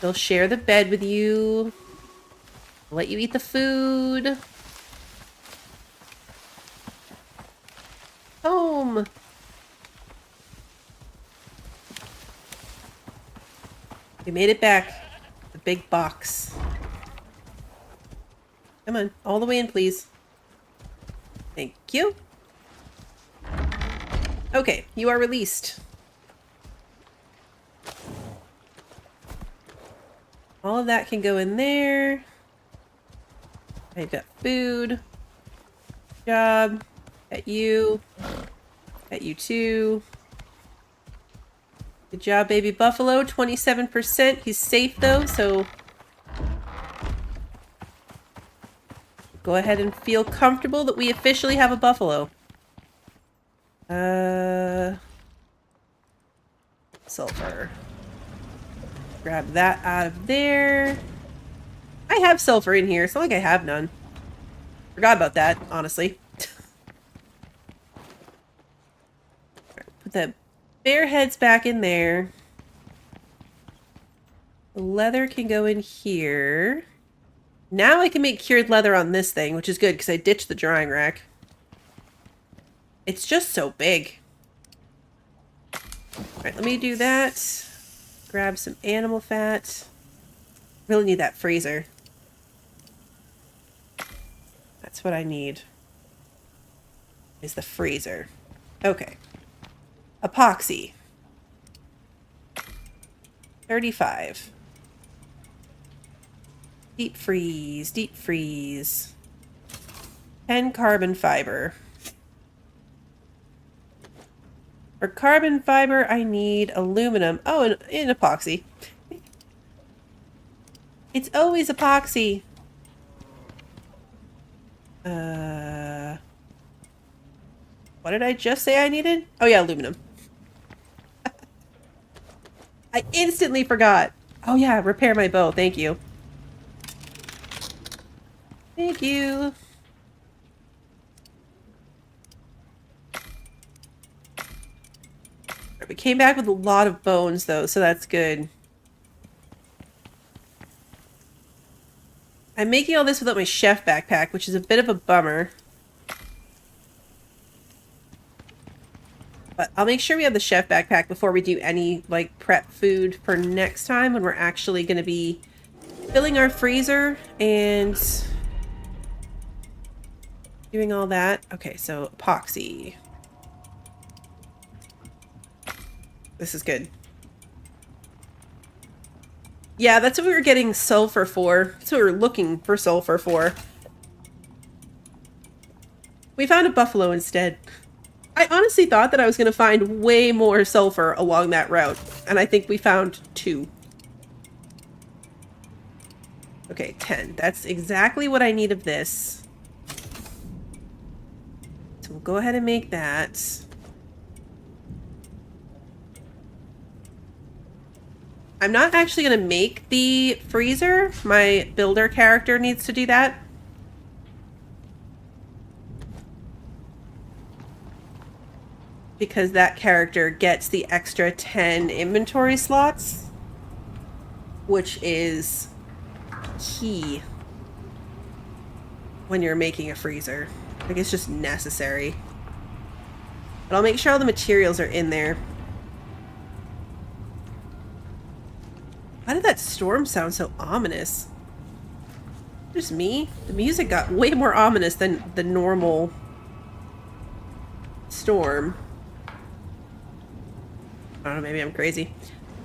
They'll share the bed with you. They'll let you eat the food. Home. We made it back. The big box. Come on, all the way in, please. Thank you. Okay, you are released. All of that can go in there. I've got food. Job. At you. At you too. Good job, baby buffalo. 27%. He's safe though, so go ahead and feel comfortable that we officially have a buffalo. Sulfur. Grab that out of there. I have sulfur in here. It's not like I have none. Forgot about that, honestly. Put the bear heads back in there. The leather can go in here. Now I can make cured leather on this thing, which is good because I ditched the drying rack. It's just so big. Alright, let me do that. Grab some animal fat. Really need that freezer. That's what I need. Is the freezer. Okay. Epoxy. 35. Deep freeze, deep freeze. 10 carbon fiber. For carbon fiber, I need aluminum. Oh, and epoxy. It's always epoxy. What did I just say I needed? Oh yeah, aluminum. I instantly forgot. Oh yeah, repair my bow. Thank you. Thank you. we came back with a lot of bones, though, so that's good. I'm making all this without my chef backpack, which is a bit of a bummer. But I'll make sure we have the chef backpack before we do any, like, prep food for next time when we're actually going to be filling our freezer and doing all that. Okay, so epoxy. This is good. Yeah, that's what we were getting sulfur for. That's what we were looking for sulfur for. We found a buffalo instead. I honestly thought that I was going to find way more sulfur along that route. And I think we found 2. Okay, 10. That's exactly what I need of this. So we'll go ahead and make that. I'm not actually going to make the freezer. My builder character needs to do that. Because that character gets the extra 10 inventory slots, which is key when you're making a freezer. Like, it's just necessary. But I'll make sure all the materials are in there. Why did that storm sound so ominous? Just me? The music got way more ominous than the normal storm. I don't know, maybe I'm crazy.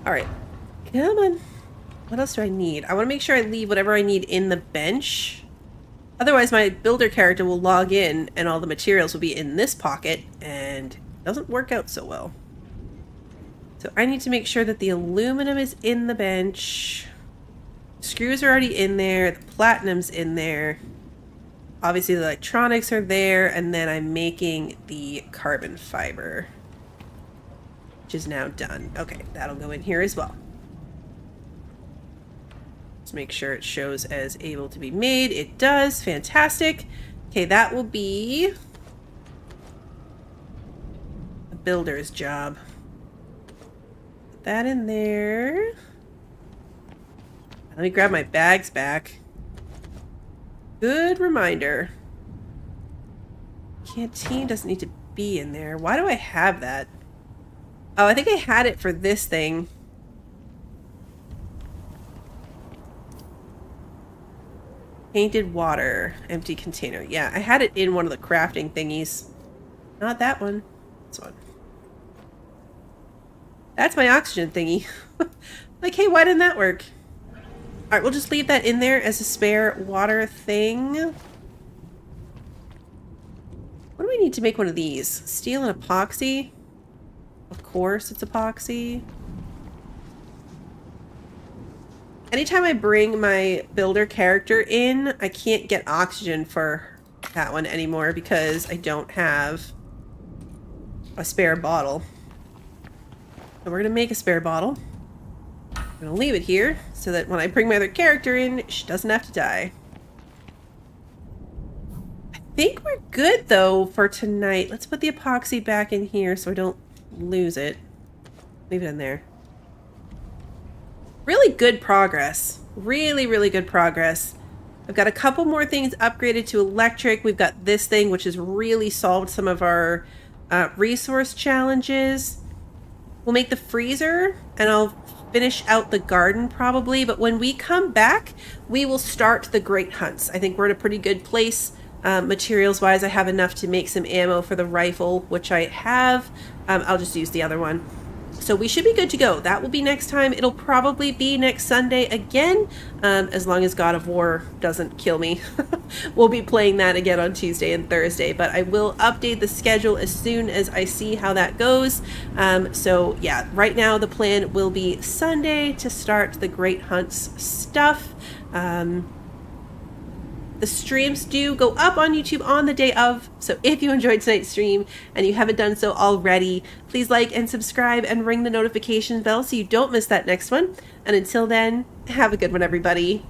Alright. Come on. What else do I need? I want to make sure I leave whatever I need in the bench. Otherwise, my builder character will log in and all the materials will be in this pocket, and it doesn't work out so well. So I need to make sure that the aluminum is in the bench. Screws are already in there. The platinum's in there. Obviously the electronics are there. And then I'm making the carbon fiber, which is now done. Okay, that'll go in here as well. Let's make sure it shows as able to be made. It does. Fantastic. Okay, that will be a builder's job. That in there. Let me grab my bags back. Good reminder. Canteen doesn't need to be in there. Why do I have that? Oh, I think I had it for this thing. Painted water. Empty container. Yeah, I had it in one of the crafting thingies. Not that one. This one. That's my oxygen thingy. Like, hey, why didn't that work? Alright, we'll just leave that in there as a spare water thing. What do we need to make one of these? Steel and epoxy? Of course it's epoxy. Anytime I bring my builder character in, I can't get oxygen for that one anymore because I don't have a spare bottle. So we're going to make a spare bottle. I'm going to leave it here so that when I bring my other character in, she doesn't have to die. I think we're good, though, for tonight. Let's put the epoxy back in here so I don't lose it. Leave it in there. Really good progress. Really, really good progress. I've got a couple more things upgraded to electric. We've got this thing, which has really solved some of our resource challenges. We'll make the freezer, and I'll finish out the garden probably. But when we come back, we will start the great hunts. I think we're in a pretty good place. Materials-wise, I have enough to make some ammo for the rifle, which I have. I'll just use the other one. So we should be good to go. That will be next time. It'll probably be next Sunday again, as long as God of War doesn't kill me. We'll be playing that again on Tuesday and Thursday, but I will update the schedule as soon as I see how that goes. So yeah, right now the plan will be Sunday to start the Great Hunts stuff. The streams do go up on YouTube on the day of, so if you enjoyed tonight's stream and you haven't done so already, please like and subscribe and ring the notification bell so you don't miss that next one. And until then, have a good one, everybody.